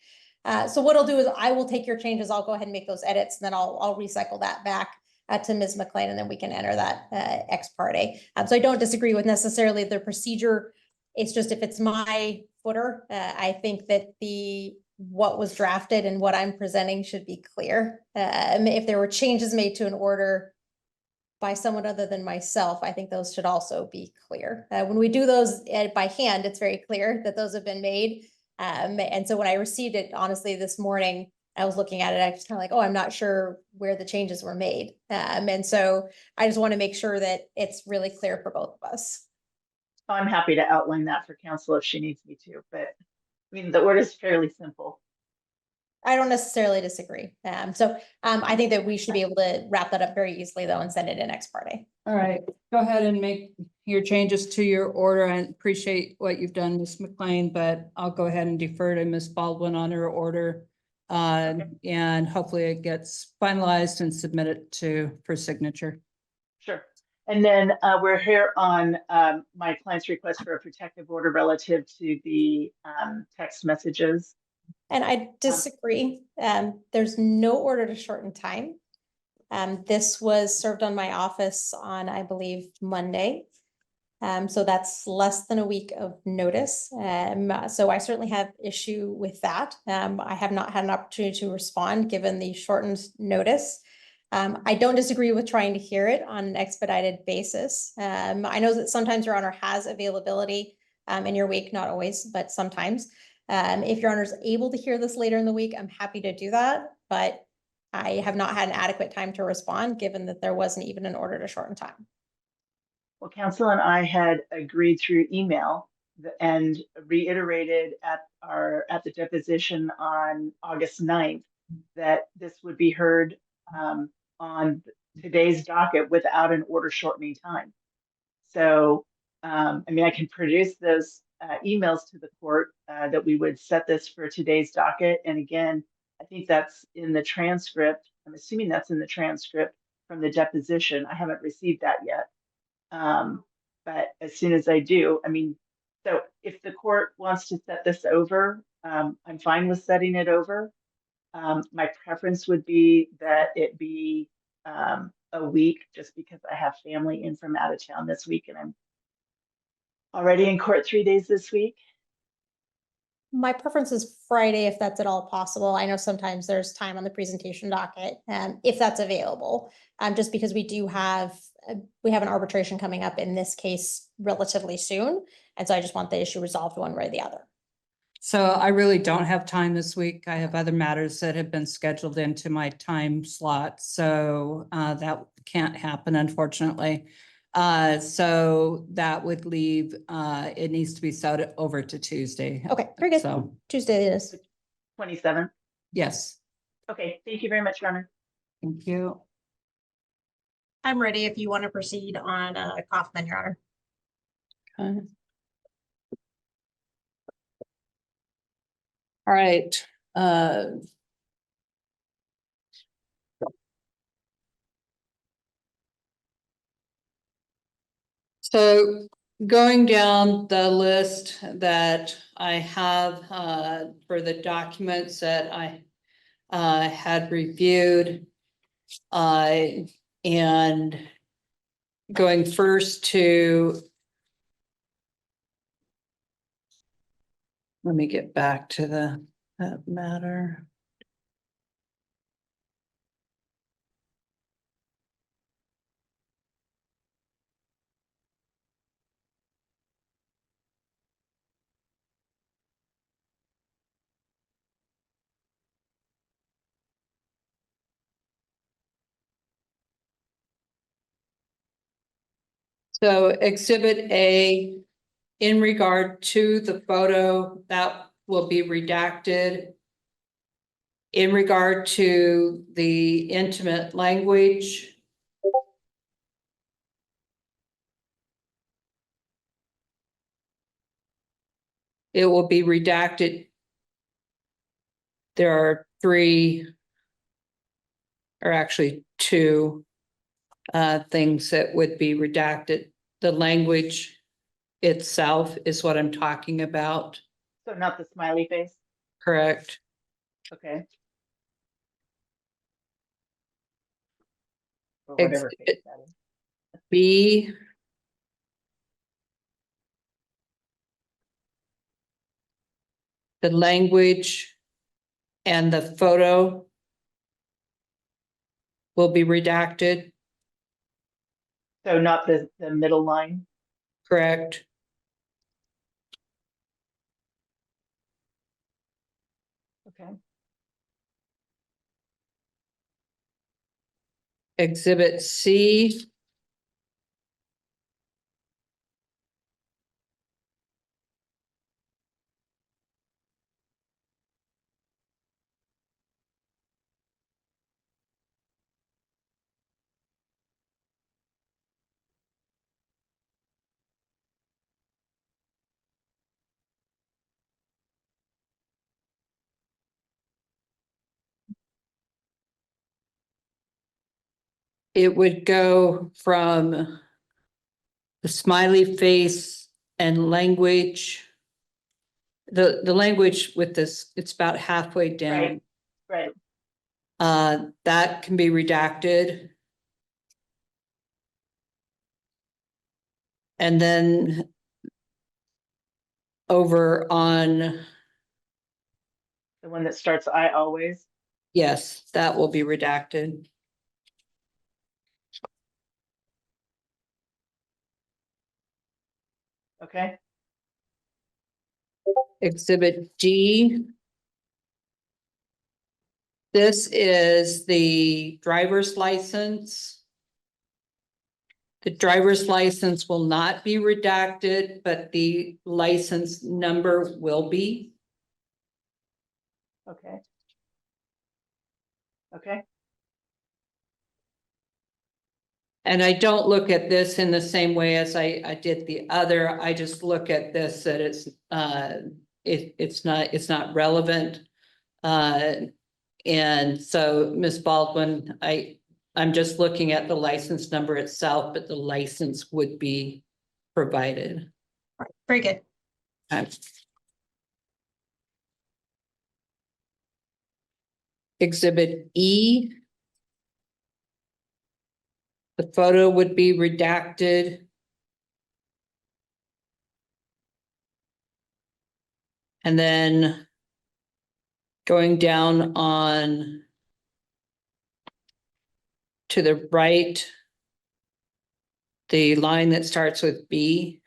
[SPEAKER 2] So what I'll do is I will take your changes. I'll go ahead and make those edits, and then I'll recycle that back to Ms. McLean, and then we can enter that ex parte. So I don't disagree with necessarily the procedure It's just if it's my footer, I think that what was drafted and what I'm presenting should be clear. If there were changes made to an order by someone other than myself, I think those should also be clear. When we do those by hand, it's very clear that those have been made. And so when I received it, honestly, this morning, I was looking at it, I was kind of like, oh, I'm not sure where the changes were made. And so I just want to make sure that it's really clear for both of us.
[SPEAKER 4] I'm happy to outline that for council if she needs me to, but I mean, the order is fairly simple.
[SPEAKER 2] I don't necessarily disagree. I think that we should be able to wrap that up very easily though and send it in ex parte.
[SPEAKER 7] All right, go ahead and make your changes to your order. I appreciate what you've done, Ms. McLean, but I'll go ahead and defer to Ms. Baldwin on her order. And hopefully it gets finalized and submitted for signature.
[SPEAKER 4] Sure. And then we're here on my client's request for a protective order relative to the text messages.
[SPEAKER 2] And I disagree. There's no order to shorten time. This was served on my office on, I believe, Monday. So that's less than a week of notice. So I certainly have issue with that. I have not had an opportunity to respond given the shortened notice. I don't disagree with trying to hear it on an expedited basis. I know that sometimes Your Honor has availability in your week, not always, but sometimes. If Your Honor is able to hear this later in the week, I'm happy to do that, but I have not had an adequate time to respond, given that there wasn't even an order to shorten time.
[SPEAKER 4] Well, council and I had agreed through email and reiterated at the deposition on August 9th that this would be heard on today's docket without an order shortening time. So, I mean, I can produce those emails to the court that we would set this for today's docket. And again, I think that's in the transcript. I'm assuming that's in the transcript from the deposition. I haven't received that yet. But as soon as I do, I mean, so if the court wants to set this over, I'm fine with setting it over. My preference would be that it be a week, just because I have family in from out of town this week and I'm already in court 3 days this week.
[SPEAKER 2] My preference is Friday, if that's at all possible. I know sometimes there's time on the presentation docket, if that's available. Just because we have an arbitration coming up in this case relatively soon. And so I just want the issue resolved one way or the other.
[SPEAKER 7] So I really don't have time this week. I have other matters that have been scheduled into my time slot. So that can't happen, unfortunately. So that would leave, it needs to be set over to Tuesday.
[SPEAKER 2] Okay, very good.
[SPEAKER 7] So,
[SPEAKER 2] Tuesday it is.
[SPEAKER 4] 27th.
[SPEAKER 7] yes,
[SPEAKER 4] Okay, thank you very much, Your Honor.
[SPEAKER 7] thank you.
[SPEAKER 2] I'm ready if you want to proceed on Kaufman, Your Honor.
[SPEAKER 7] Okay. All right. So going down the list that I have for the documents that I had reviewed, and going first to, let me get back to that matter. So Exhibit A, in regard to the photo, that will be redacted. In regard to the intimate language, it will be redacted. There are actually two things that would be redacted. The language itself is what I'm talking about.
[SPEAKER 4] So not the smiley face.
[SPEAKER 7] Correct.
[SPEAKER 4] Okay. Or whatever face that is.
[SPEAKER 7] B, the language and the photo will be redacted,
[SPEAKER 4] So not the middle line.
[SPEAKER 7] correct?
[SPEAKER 4] Okay.
[SPEAKER 7] Exhibit C. It would go from the smiley face and language. The language with this, it's about halfway down.
[SPEAKER 4] Right.
[SPEAKER 7] That can be redacted. And then over on,
[SPEAKER 4] The one that starts I always.
[SPEAKER 7] yes, that will be redacted.
[SPEAKER 4] Okay.
[SPEAKER 7] Exhibit D. This is the driver's license. The driver's license will not be redacted, but the license number will be.
[SPEAKER 4] Okay. Okay.
[SPEAKER 7] And I don't look at this in the same way as I did the other. I just look at this that it's not relevant. And so Ms. Baldwin, I'm just looking at the license number itself, but the license would be provided.
[SPEAKER 2] Very good.
[SPEAKER 7] Exhibit E. The photo would be redacted. And then going down on to the right, the line that starts with B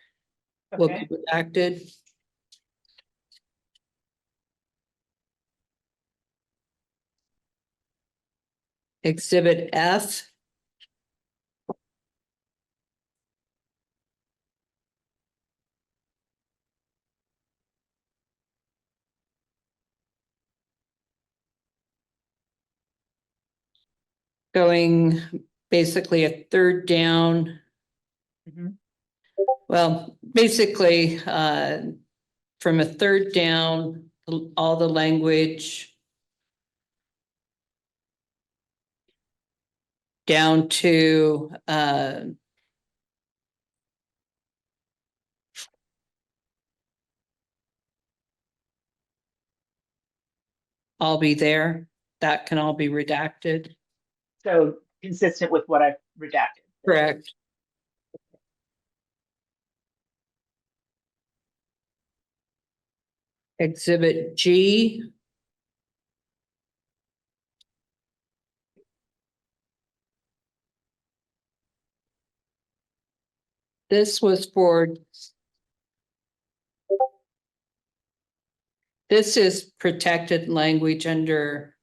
[SPEAKER 7] will be
[SPEAKER 4] Okay.
[SPEAKER 7] redacted. Exhibit F. Going basically a third down.
[SPEAKER 4] Mhm.
[SPEAKER 7] Well, basically, from a third down, all the language down to, I'll be there. That can all be redacted.
[SPEAKER 4] So consistent with what I've redacted.
[SPEAKER 7] Correct. Exhibit G. This was for. This is protected language under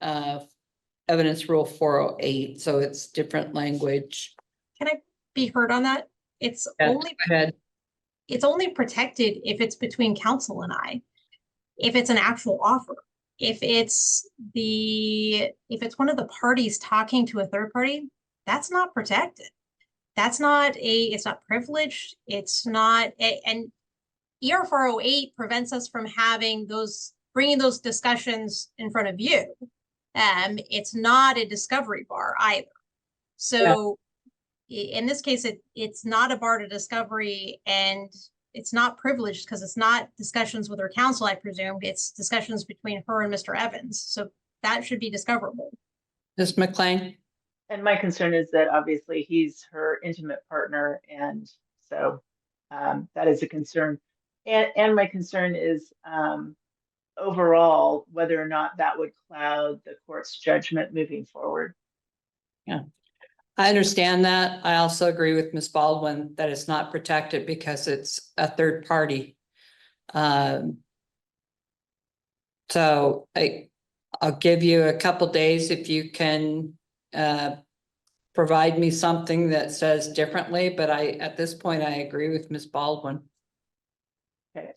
[SPEAKER 7] evidence rule 408, so it's different language.
[SPEAKER 2] Can I be heard on that? It's
[SPEAKER 7] Yes,
[SPEAKER 2] only
[SPEAKER 7] go ahead.
[SPEAKER 2] it's only protected if it's between counsel and I. If it's an actual offer. If it's one of the parties talking to a third party, that's not protected. It's not privileged. It's not, and ER 408 prevents us from bringing those discussions in front of you. It's not a discovery bar either. So in this case, it's not a bar to discovery, and it's not privileged because it's not discussions with her counsel, I presume. It's discussions between her and Mr. Evans. So that should be discoverable.
[SPEAKER 7] Ms. McLean?
[SPEAKER 4] And my concern is that obviously he's her intimate partner. And so that is a concern. And my concern is overall, whether or not that would cloud the court's judgment moving forward.
[SPEAKER 7] I understand that. I also agree with Ms. Baldwin that it's not protected because it's a third party. So I'll give you a couple days if you can provide me something that says differently, but at this point, I agree with Ms. Baldwin.
[SPEAKER 4] Okay.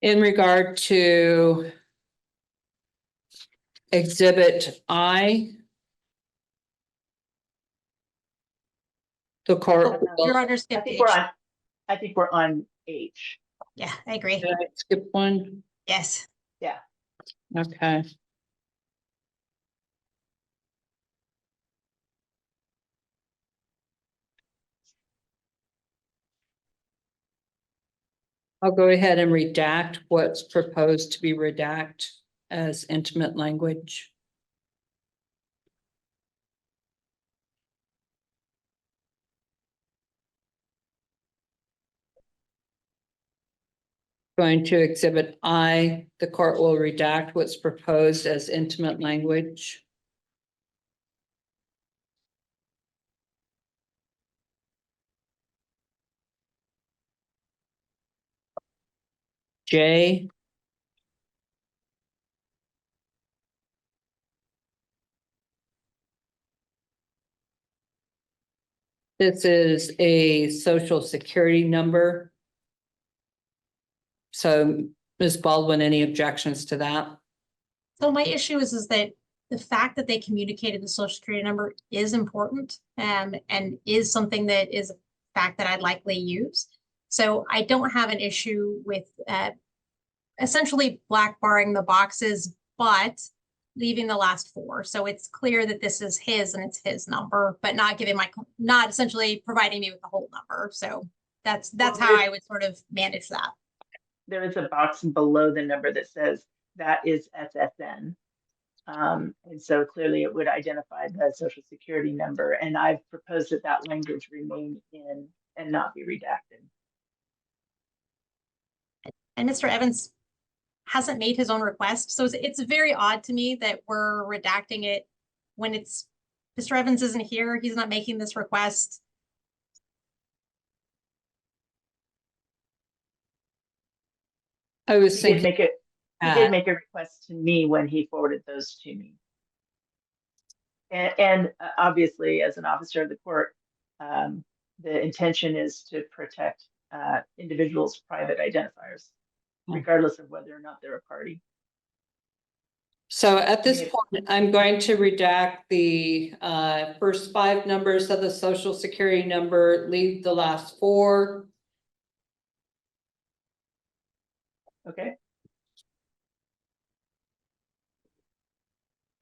[SPEAKER 7] In regard to Exhibit I, the court.
[SPEAKER 2] You're under
[SPEAKER 4] I
[SPEAKER 2] skip
[SPEAKER 4] think
[SPEAKER 2] H.
[SPEAKER 4] we're on, I think we're on H.
[SPEAKER 2] Yeah, I agree.
[SPEAKER 7] Did I skip one?
[SPEAKER 2] Yes.
[SPEAKER 4] Yeah.
[SPEAKER 7] Okay. I'll go ahead and redact what's proposed to be redact as intimate language. Going to Exhibit I, the court will redact what's proposed as intimate language. J. This is a social security number. So, Ms. Baldwin, any objections to that?
[SPEAKER 2] So my issue is that the fact that they communicated the social security number is important, and is something that is a fact that I'd likely use. So I don't have an issue with essentially black barring the boxes, but leaving the last four. So it's clear that this is his and it's his number, but not giving not essentially providing me with the whole number. So that's how I would sort of manage that.
[SPEAKER 4] There is a box below the number that says that is SSN. And so clearly it would identify the social security number. And I've proposed that that language remain in and not be redacted.
[SPEAKER 2] And Mr. Evans hasn't made his own request. So it's very odd to me that we're redacting it when Mr. Evans isn't here. He's not making this request.
[SPEAKER 7] I was
[SPEAKER 4] He
[SPEAKER 7] thinking.
[SPEAKER 4] did make a request to me when he forwarded those to me. And obviously, as an officer of the court, the intention is to protect individuals' private identifiers, regardless of whether or not they're a party.
[SPEAKER 7] So at this point, I'm going to redact the first 5 numbers of the social security number, leave the last 4.
[SPEAKER 4] Okay.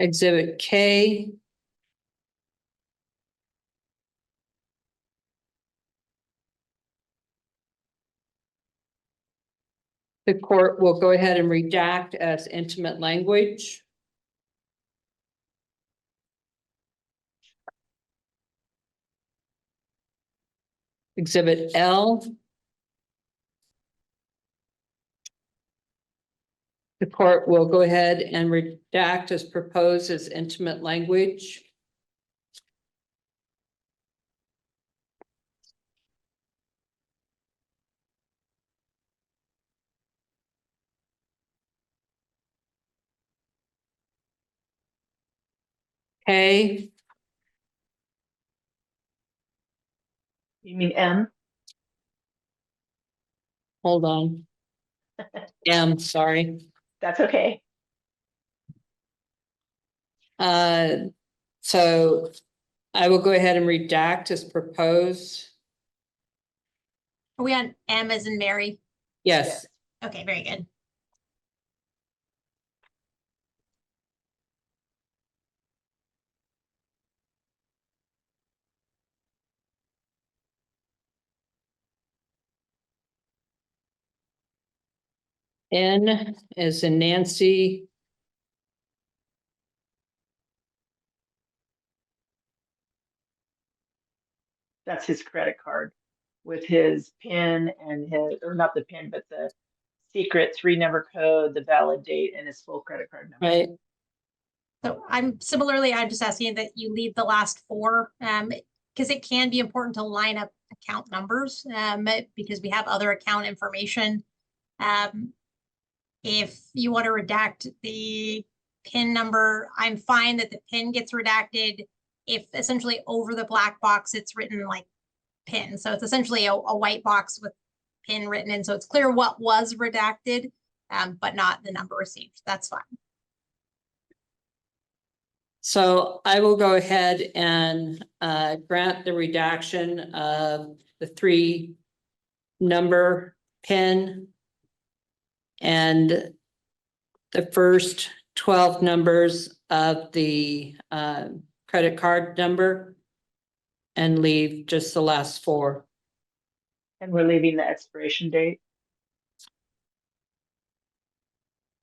[SPEAKER 7] Exhibit K. The court will go ahead and redact as intimate language. Exhibit L. The court will go ahead and redact as proposed as intimate language. K.
[SPEAKER 4] You mean M?
[SPEAKER 7] Hold on. M, sorry.
[SPEAKER 4] That's okay.
[SPEAKER 7] So I will go ahead and redact as proposed.
[SPEAKER 2] Are we on M as in Mary?
[SPEAKER 7] Yes.
[SPEAKER 2] Okay, very good.
[SPEAKER 7] N as in Nancy.
[SPEAKER 4] That's his credit card with his PIN and his, or not the PIN, but the secret 3-number code, the valid date, and his full credit card number.
[SPEAKER 7] Right.
[SPEAKER 2] So I'm just asking that you leave the last four, because it can be important to line up account numbers, because we have other account information. If you want to redact the PIN number, I'm fine that the PIN gets redacted if essentially over the black box, it's written like PIN. So it's essentially a white box with PIN written in. So it's clear what was redacted, but not the number received. That's fine.
[SPEAKER 7] So I will go ahead and grant the redaction of the 3-number PIN and the first 12 numbers of the credit card number and leave just the last 4.
[SPEAKER 4] And we're leaving the expiration date.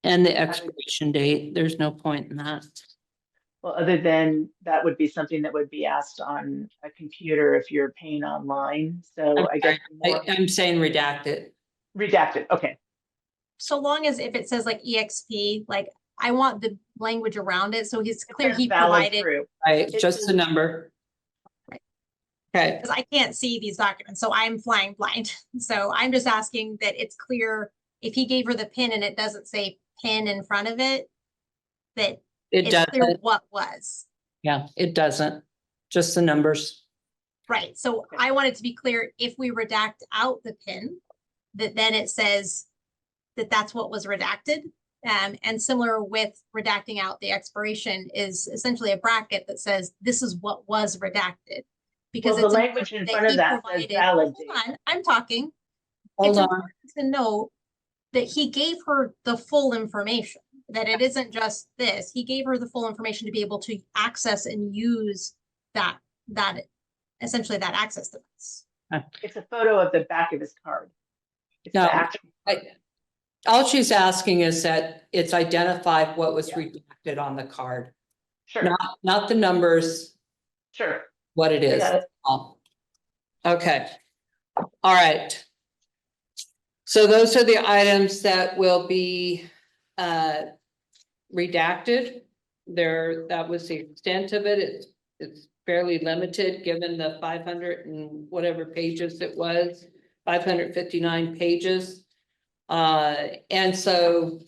[SPEAKER 7] And the expiration date. There's no point in that.
[SPEAKER 4] Well, other than that would be something that would be asked on a computer if you're paying online. So I guess
[SPEAKER 7] I'm saying redacted.
[SPEAKER 4] redacted. Okay.
[SPEAKER 2] So long as if it says like EXP, like I want the language around it. So he's clear he
[SPEAKER 4] Valid
[SPEAKER 2] provided,
[SPEAKER 4] through.
[SPEAKER 7] Right,
[SPEAKER 4] It
[SPEAKER 7] just the
[SPEAKER 4] says-
[SPEAKER 7] number.
[SPEAKER 2] Right.
[SPEAKER 7] Okay,
[SPEAKER 2] because I can't see these documents, so I'm flying blind. So I'm just asking that it's clear if he gave her the PIN and it doesn't say PIN in front of it, that
[SPEAKER 7] it
[SPEAKER 2] it's clear
[SPEAKER 7] doesn't,
[SPEAKER 2] what was.
[SPEAKER 7] yeah, it doesn't, just the numbers.
[SPEAKER 2] Right, so I want it to be clear if we redact out the PIN, that then it says that that's what was redacted. And similar with redacting out the expiration is essentially a bracket that says this is what was redacted. Because
[SPEAKER 4] Well, the
[SPEAKER 2] it's
[SPEAKER 4] language in front of that says valid date.
[SPEAKER 2] Hold on, I'm talking.
[SPEAKER 7] Hold
[SPEAKER 2] It's
[SPEAKER 7] on,
[SPEAKER 2] important to note that he gave her the full information, that it isn't just this. He gave her the full information to be able to access and use that essentially that access device.
[SPEAKER 4] It's a photo of the back of his card. It's
[SPEAKER 7] No,
[SPEAKER 4] the actual card.
[SPEAKER 7] all she's asking is that it's identified what was
[SPEAKER 4] Yeah.
[SPEAKER 7] redacted on the card,
[SPEAKER 4] Sure,
[SPEAKER 7] not the numbers,
[SPEAKER 4] sure.
[SPEAKER 7] what it is.
[SPEAKER 4] got it.
[SPEAKER 7] Oh. Okay, all right. So those are the items that will be redacted. That was the extent of it. It's fairly limited, given the 500 and whatever pages it was, 559 pages. And so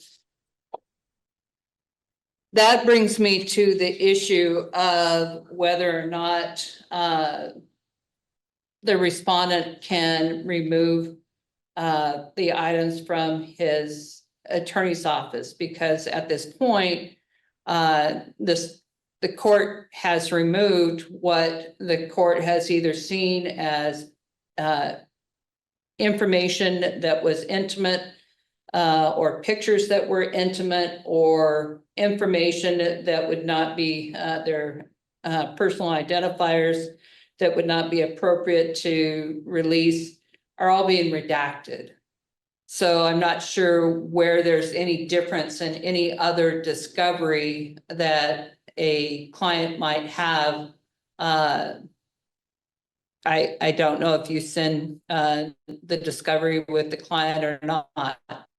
[SPEAKER 7] that brings me to the issue of whether or not the respondent can remove the items from his attorney's office, because at this point, the court has removed what the court has either seen as information that was intimate, or pictures that were intimate, or information that would not be their personal identifiers that would not be appropriate to release, are all being redacted. So I'm not sure where there's any difference in any other discovery that a client might have. I don't know if you send the discovery with the client or not,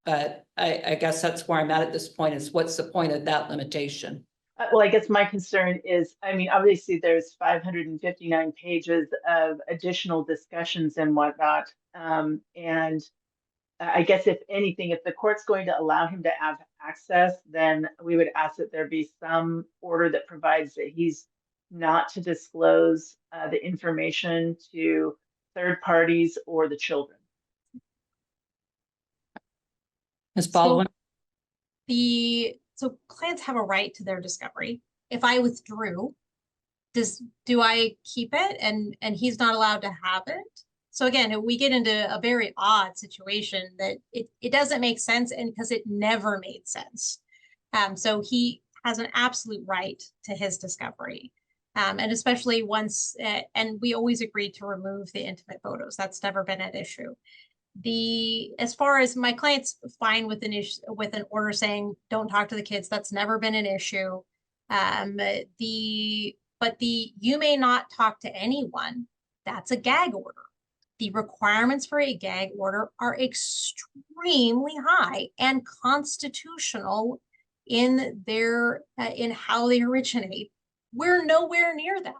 [SPEAKER 7] but I guess that's where I'm at this point, is what's the point of that limitation?
[SPEAKER 4] Well, I guess my concern is, I mean, obviously there's 559 pages of additional discussions and whatnot. And I guess if anything, if the court's going to allow him to have access, then we would ask that there be some order that provides that he's not to disclose the information to third parties or the children.
[SPEAKER 7] Ms. Baldwin?
[SPEAKER 2] So clients have a right to their discovery. If I withdrew, do I keep it and he's not allowed to have it? So again, we get into a very odd situation that it doesn't make sense, and because it never made sense. So he has an absolute right to his discovery. And especially once, and we always agreed to remove the intimate photos. That's never been an issue. As far as my client's fine with an issue, with an order saying don't talk to the kids, that's never been an issue. But you may not talk to anyone That's a gag order. The requirements for a gag order are extremely high and constitutional in their in how they originate. We're nowhere near that.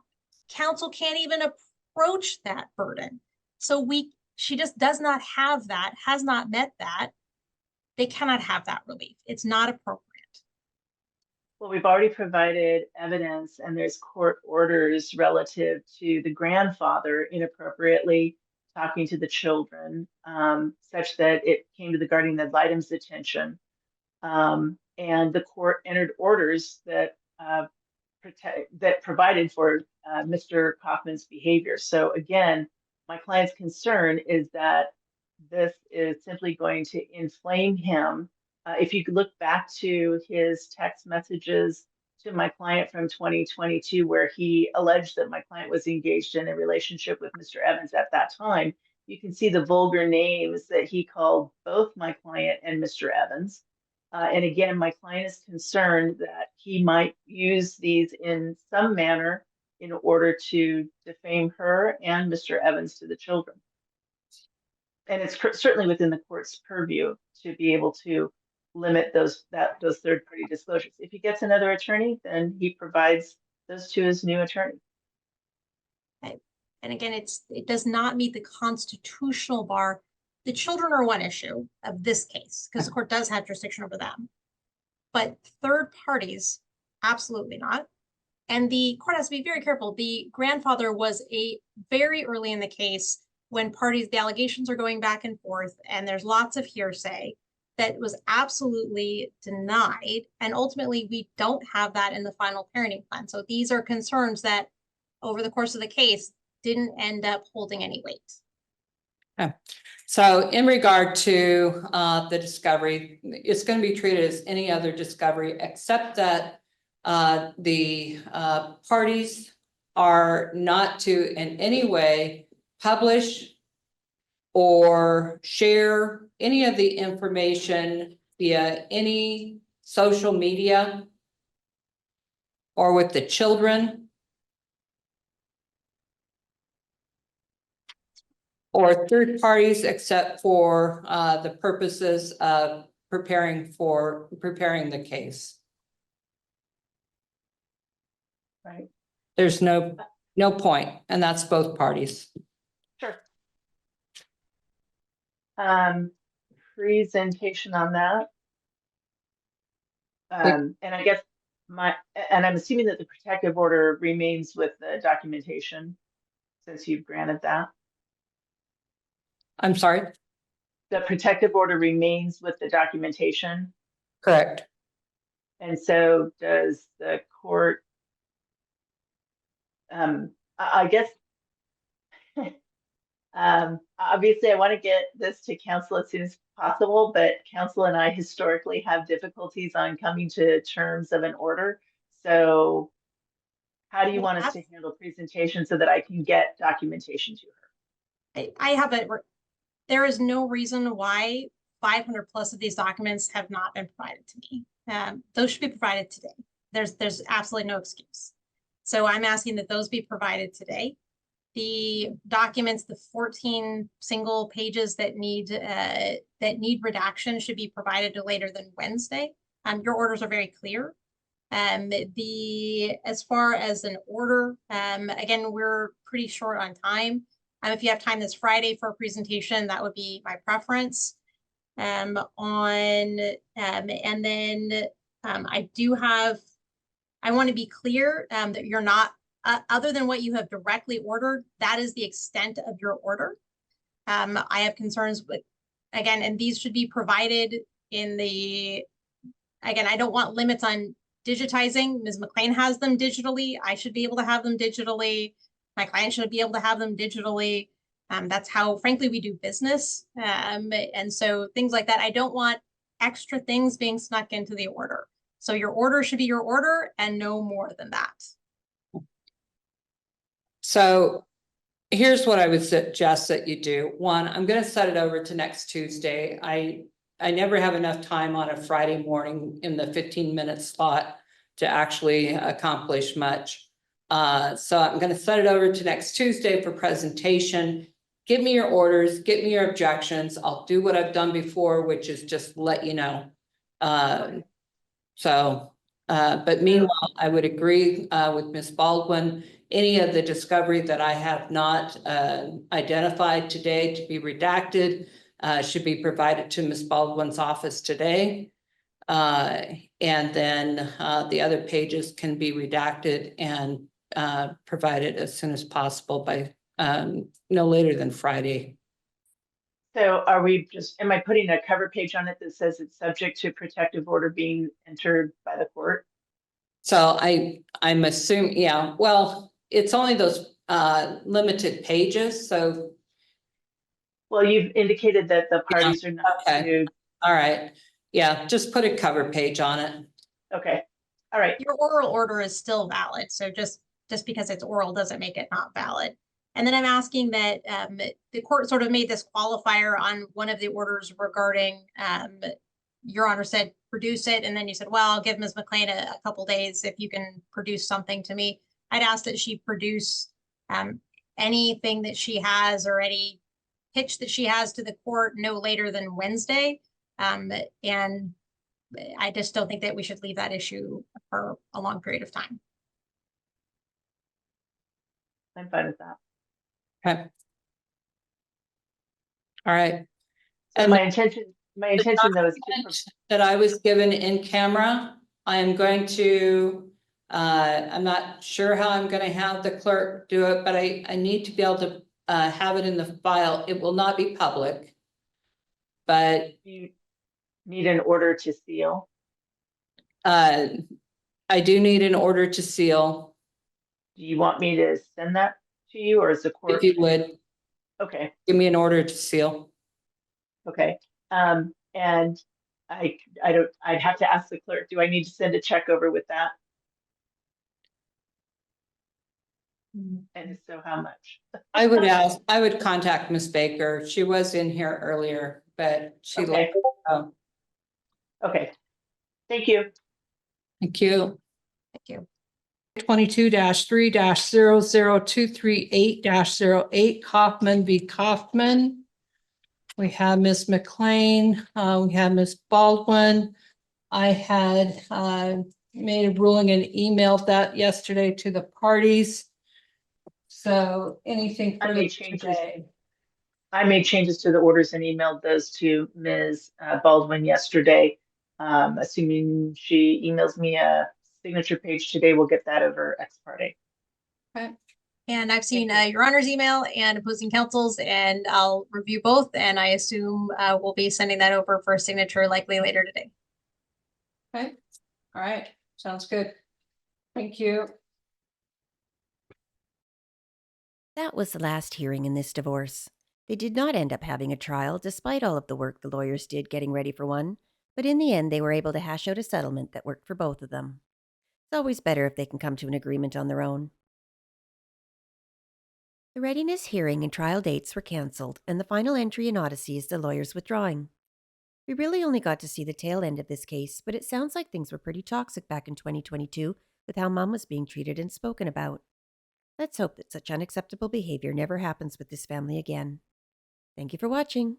[SPEAKER 2] Council can't even approach that burden. So she just does not have that, has not met that. They cannot have that relief. It's not appropriate.
[SPEAKER 4] Well, we've already provided evidence and there's court orders relative to the grandfather inappropriately talking to the children, such that it came to the guardian ad litem's attention. And the court entered orders that provided for Mr. Kaufman's behavior. So again, my client's concern is that this is simply going to inflame him. If you could look back to his text messages to my client from 2022, where he alleged that my client was engaged in a relationship with Mr. Evans at that time, you can see the vulgar names that he called both my client and Mr. Evans. And again, my client is concerned that he might use these in some manner in order to defame her and Mr. Evans to the children. And it's certainly within the court's purview to be able to limit those third-party disclosures. If he gets another attorney, then he provides those to his new attorney.
[SPEAKER 2] Okay. And again, it does not meet the constitutional bar. The children are one issue of this case because the court does have jurisdiction over them. But third parties, absolutely not. And the court has to be very careful. The grandfather was very early in the case when the allegations are going back and forth and there's lots of hearsay that was absolutely denied. And ultimately, we don't have that in the final parenting plan. So these are concerns that over the course of the case didn't end up holding any weight.
[SPEAKER 7] Okay. So in regard to the discovery, it's going to be treated as any other discovery, except that the parties are not to in any way publish or share any of the information via any social media or with the children or third parties, except for the purposes of preparing the case.
[SPEAKER 4] Right.
[SPEAKER 7] There's no point, and that's both parties.
[SPEAKER 4] Sure. Presentation on that. And I guess and I'm assuming that the protective order remains with the documentation since you've granted that.
[SPEAKER 7] I'm sorry?
[SPEAKER 4] The protective order remains with the documentation.
[SPEAKER 7] Correct.
[SPEAKER 4] And so does the court, I guess, obviously I want to get this to council as soon as possible, but council and I historically have difficulties on coming to terms of an order. So how do you want us to handle presentation so that I can get documentation to her?
[SPEAKER 2] I have there is no reason why 500 plus of these documents have not been provided to me. Those should be provided today. There's absolutely no excuse. So I'm asking that those be provided today. The documents, the 14 single pages that need redaction should be provided no later than Wednesday. Your orders are very clear. As far as an order, again, we're pretty short on time. If you have time this Friday for a presentation, that would be my preference. And then I want to be clear that you're not, other than what you have directly ordered, that is the extent of your order. I have concerns with, again, and these should be provided again, I don't want limits on digitizing. Ms. McLean has them digitally. I should be able to have them digitally. My client should be able to have them digitally. That's how, frankly, we do business. And so things like that, I don't want extra things being snuck into the order. So your order should be your order and no more than that.
[SPEAKER 7] So here's what I would suggest that you do. One, I'm going to set it over to next Tuesday. I never have enough time on a Friday morning in the 15-minute slot to actually accomplish much. So I'm gonna set it over to next Tuesday for presentation. Give me your orders, get me your objections. I'll do what I've done before, which is just let you know. But meanwhile, I would agree with Ms. Baldwin. Any of the discovery that I have not identified today to be redacted should be provided to Ms. Baldwin's office today. And then the other pages can be redacted and provided as soon as possible by no later than Friday.
[SPEAKER 4] So am I putting a cover page on it that says it's subject to protective order being entered by the court?
[SPEAKER 7] So I'm assuming, yeah, well, it's only those limited pages, so.
[SPEAKER 4] Well, you've indicated that the parties are not
[SPEAKER 7] Okay.
[SPEAKER 4] to,
[SPEAKER 7] All right, yeah, just put a cover page on it.
[SPEAKER 4] okay, all right.
[SPEAKER 2] Your oral order is still valid, so just because it's oral doesn't make it not valid. And then I'm asking that the court sort of made this qualifier on one of the orders regarding, Your Honor said, produce it, and then you said, well, I'll give Ms. McLean a couple days if you can produce something to me. I'd ask that she produce anything that she has or any pitch that she has to the court no later than Wednesday. And I just don't think that we should leave that issue for a long period of time.
[SPEAKER 4] I'm fine with that.
[SPEAKER 7] Okay. All right.
[SPEAKER 4] So
[SPEAKER 7] And
[SPEAKER 4] my intention though is
[SPEAKER 7] that I was given in camera, I'm going to, I'm not sure how I'm going to have the clerk do it, but I need to be able to have it in the file. It will not be public, but
[SPEAKER 4] you need an order to seal.
[SPEAKER 7] I do need an order to seal,
[SPEAKER 4] Do you want me to send that to you, or is the court?
[SPEAKER 7] if you would
[SPEAKER 4] Okay,
[SPEAKER 7] give me an order to seal.
[SPEAKER 4] okay. And I'd have to ask the clerk, do I need to send a check over with that? And if so, how much?
[SPEAKER 7] I would contact Miss Baker. She was in here earlier, but she
[SPEAKER 4] Okay.
[SPEAKER 7] left. Oh,
[SPEAKER 4] Okay, thank you.
[SPEAKER 7] thank you.
[SPEAKER 2] Thank you.
[SPEAKER 7] 22-3-00238-08 Kaufman v. Kaufman. We have Ms. McLean, we have Ms. Baldwin. I had made a ruling and emailed that yesterday to the parties. So anything
[SPEAKER 4] I
[SPEAKER 7] further
[SPEAKER 4] made changes.
[SPEAKER 7] today?
[SPEAKER 4] I made changes to the orders and emailed those to Ms. Baldwin yesterday. Assuming she emails me a signature page today, we'll get that over ex parte.
[SPEAKER 7] Okay.
[SPEAKER 2] And I've seen
[SPEAKER 4] Thank
[SPEAKER 2] Your Honor's email and opposing counsel's, and I'll review both. And I assume we'll be sending that over for signature likely later today.
[SPEAKER 7] Okay, all right, sounds good. Thank you.
[SPEAKER 1] That was the last hearing in this divorce. They did not end up having a trial, despite all of the work the lawyers did getting ready for one, but in the end they were able to hash out a settlement that worked for both of them. It's always better if they can come to an agreement on their own. The readiness hearing and trial dates were cancelled, and the final entry in Odyssey is the lawyers withdrawing. We really only got to see the tail end of this case, but it sounds like things were pretty toxic back in 2022 with how Mom was being treated and spoken about. Let's hope that such unacceptable behavior never happens with this family again. Thank you for watching.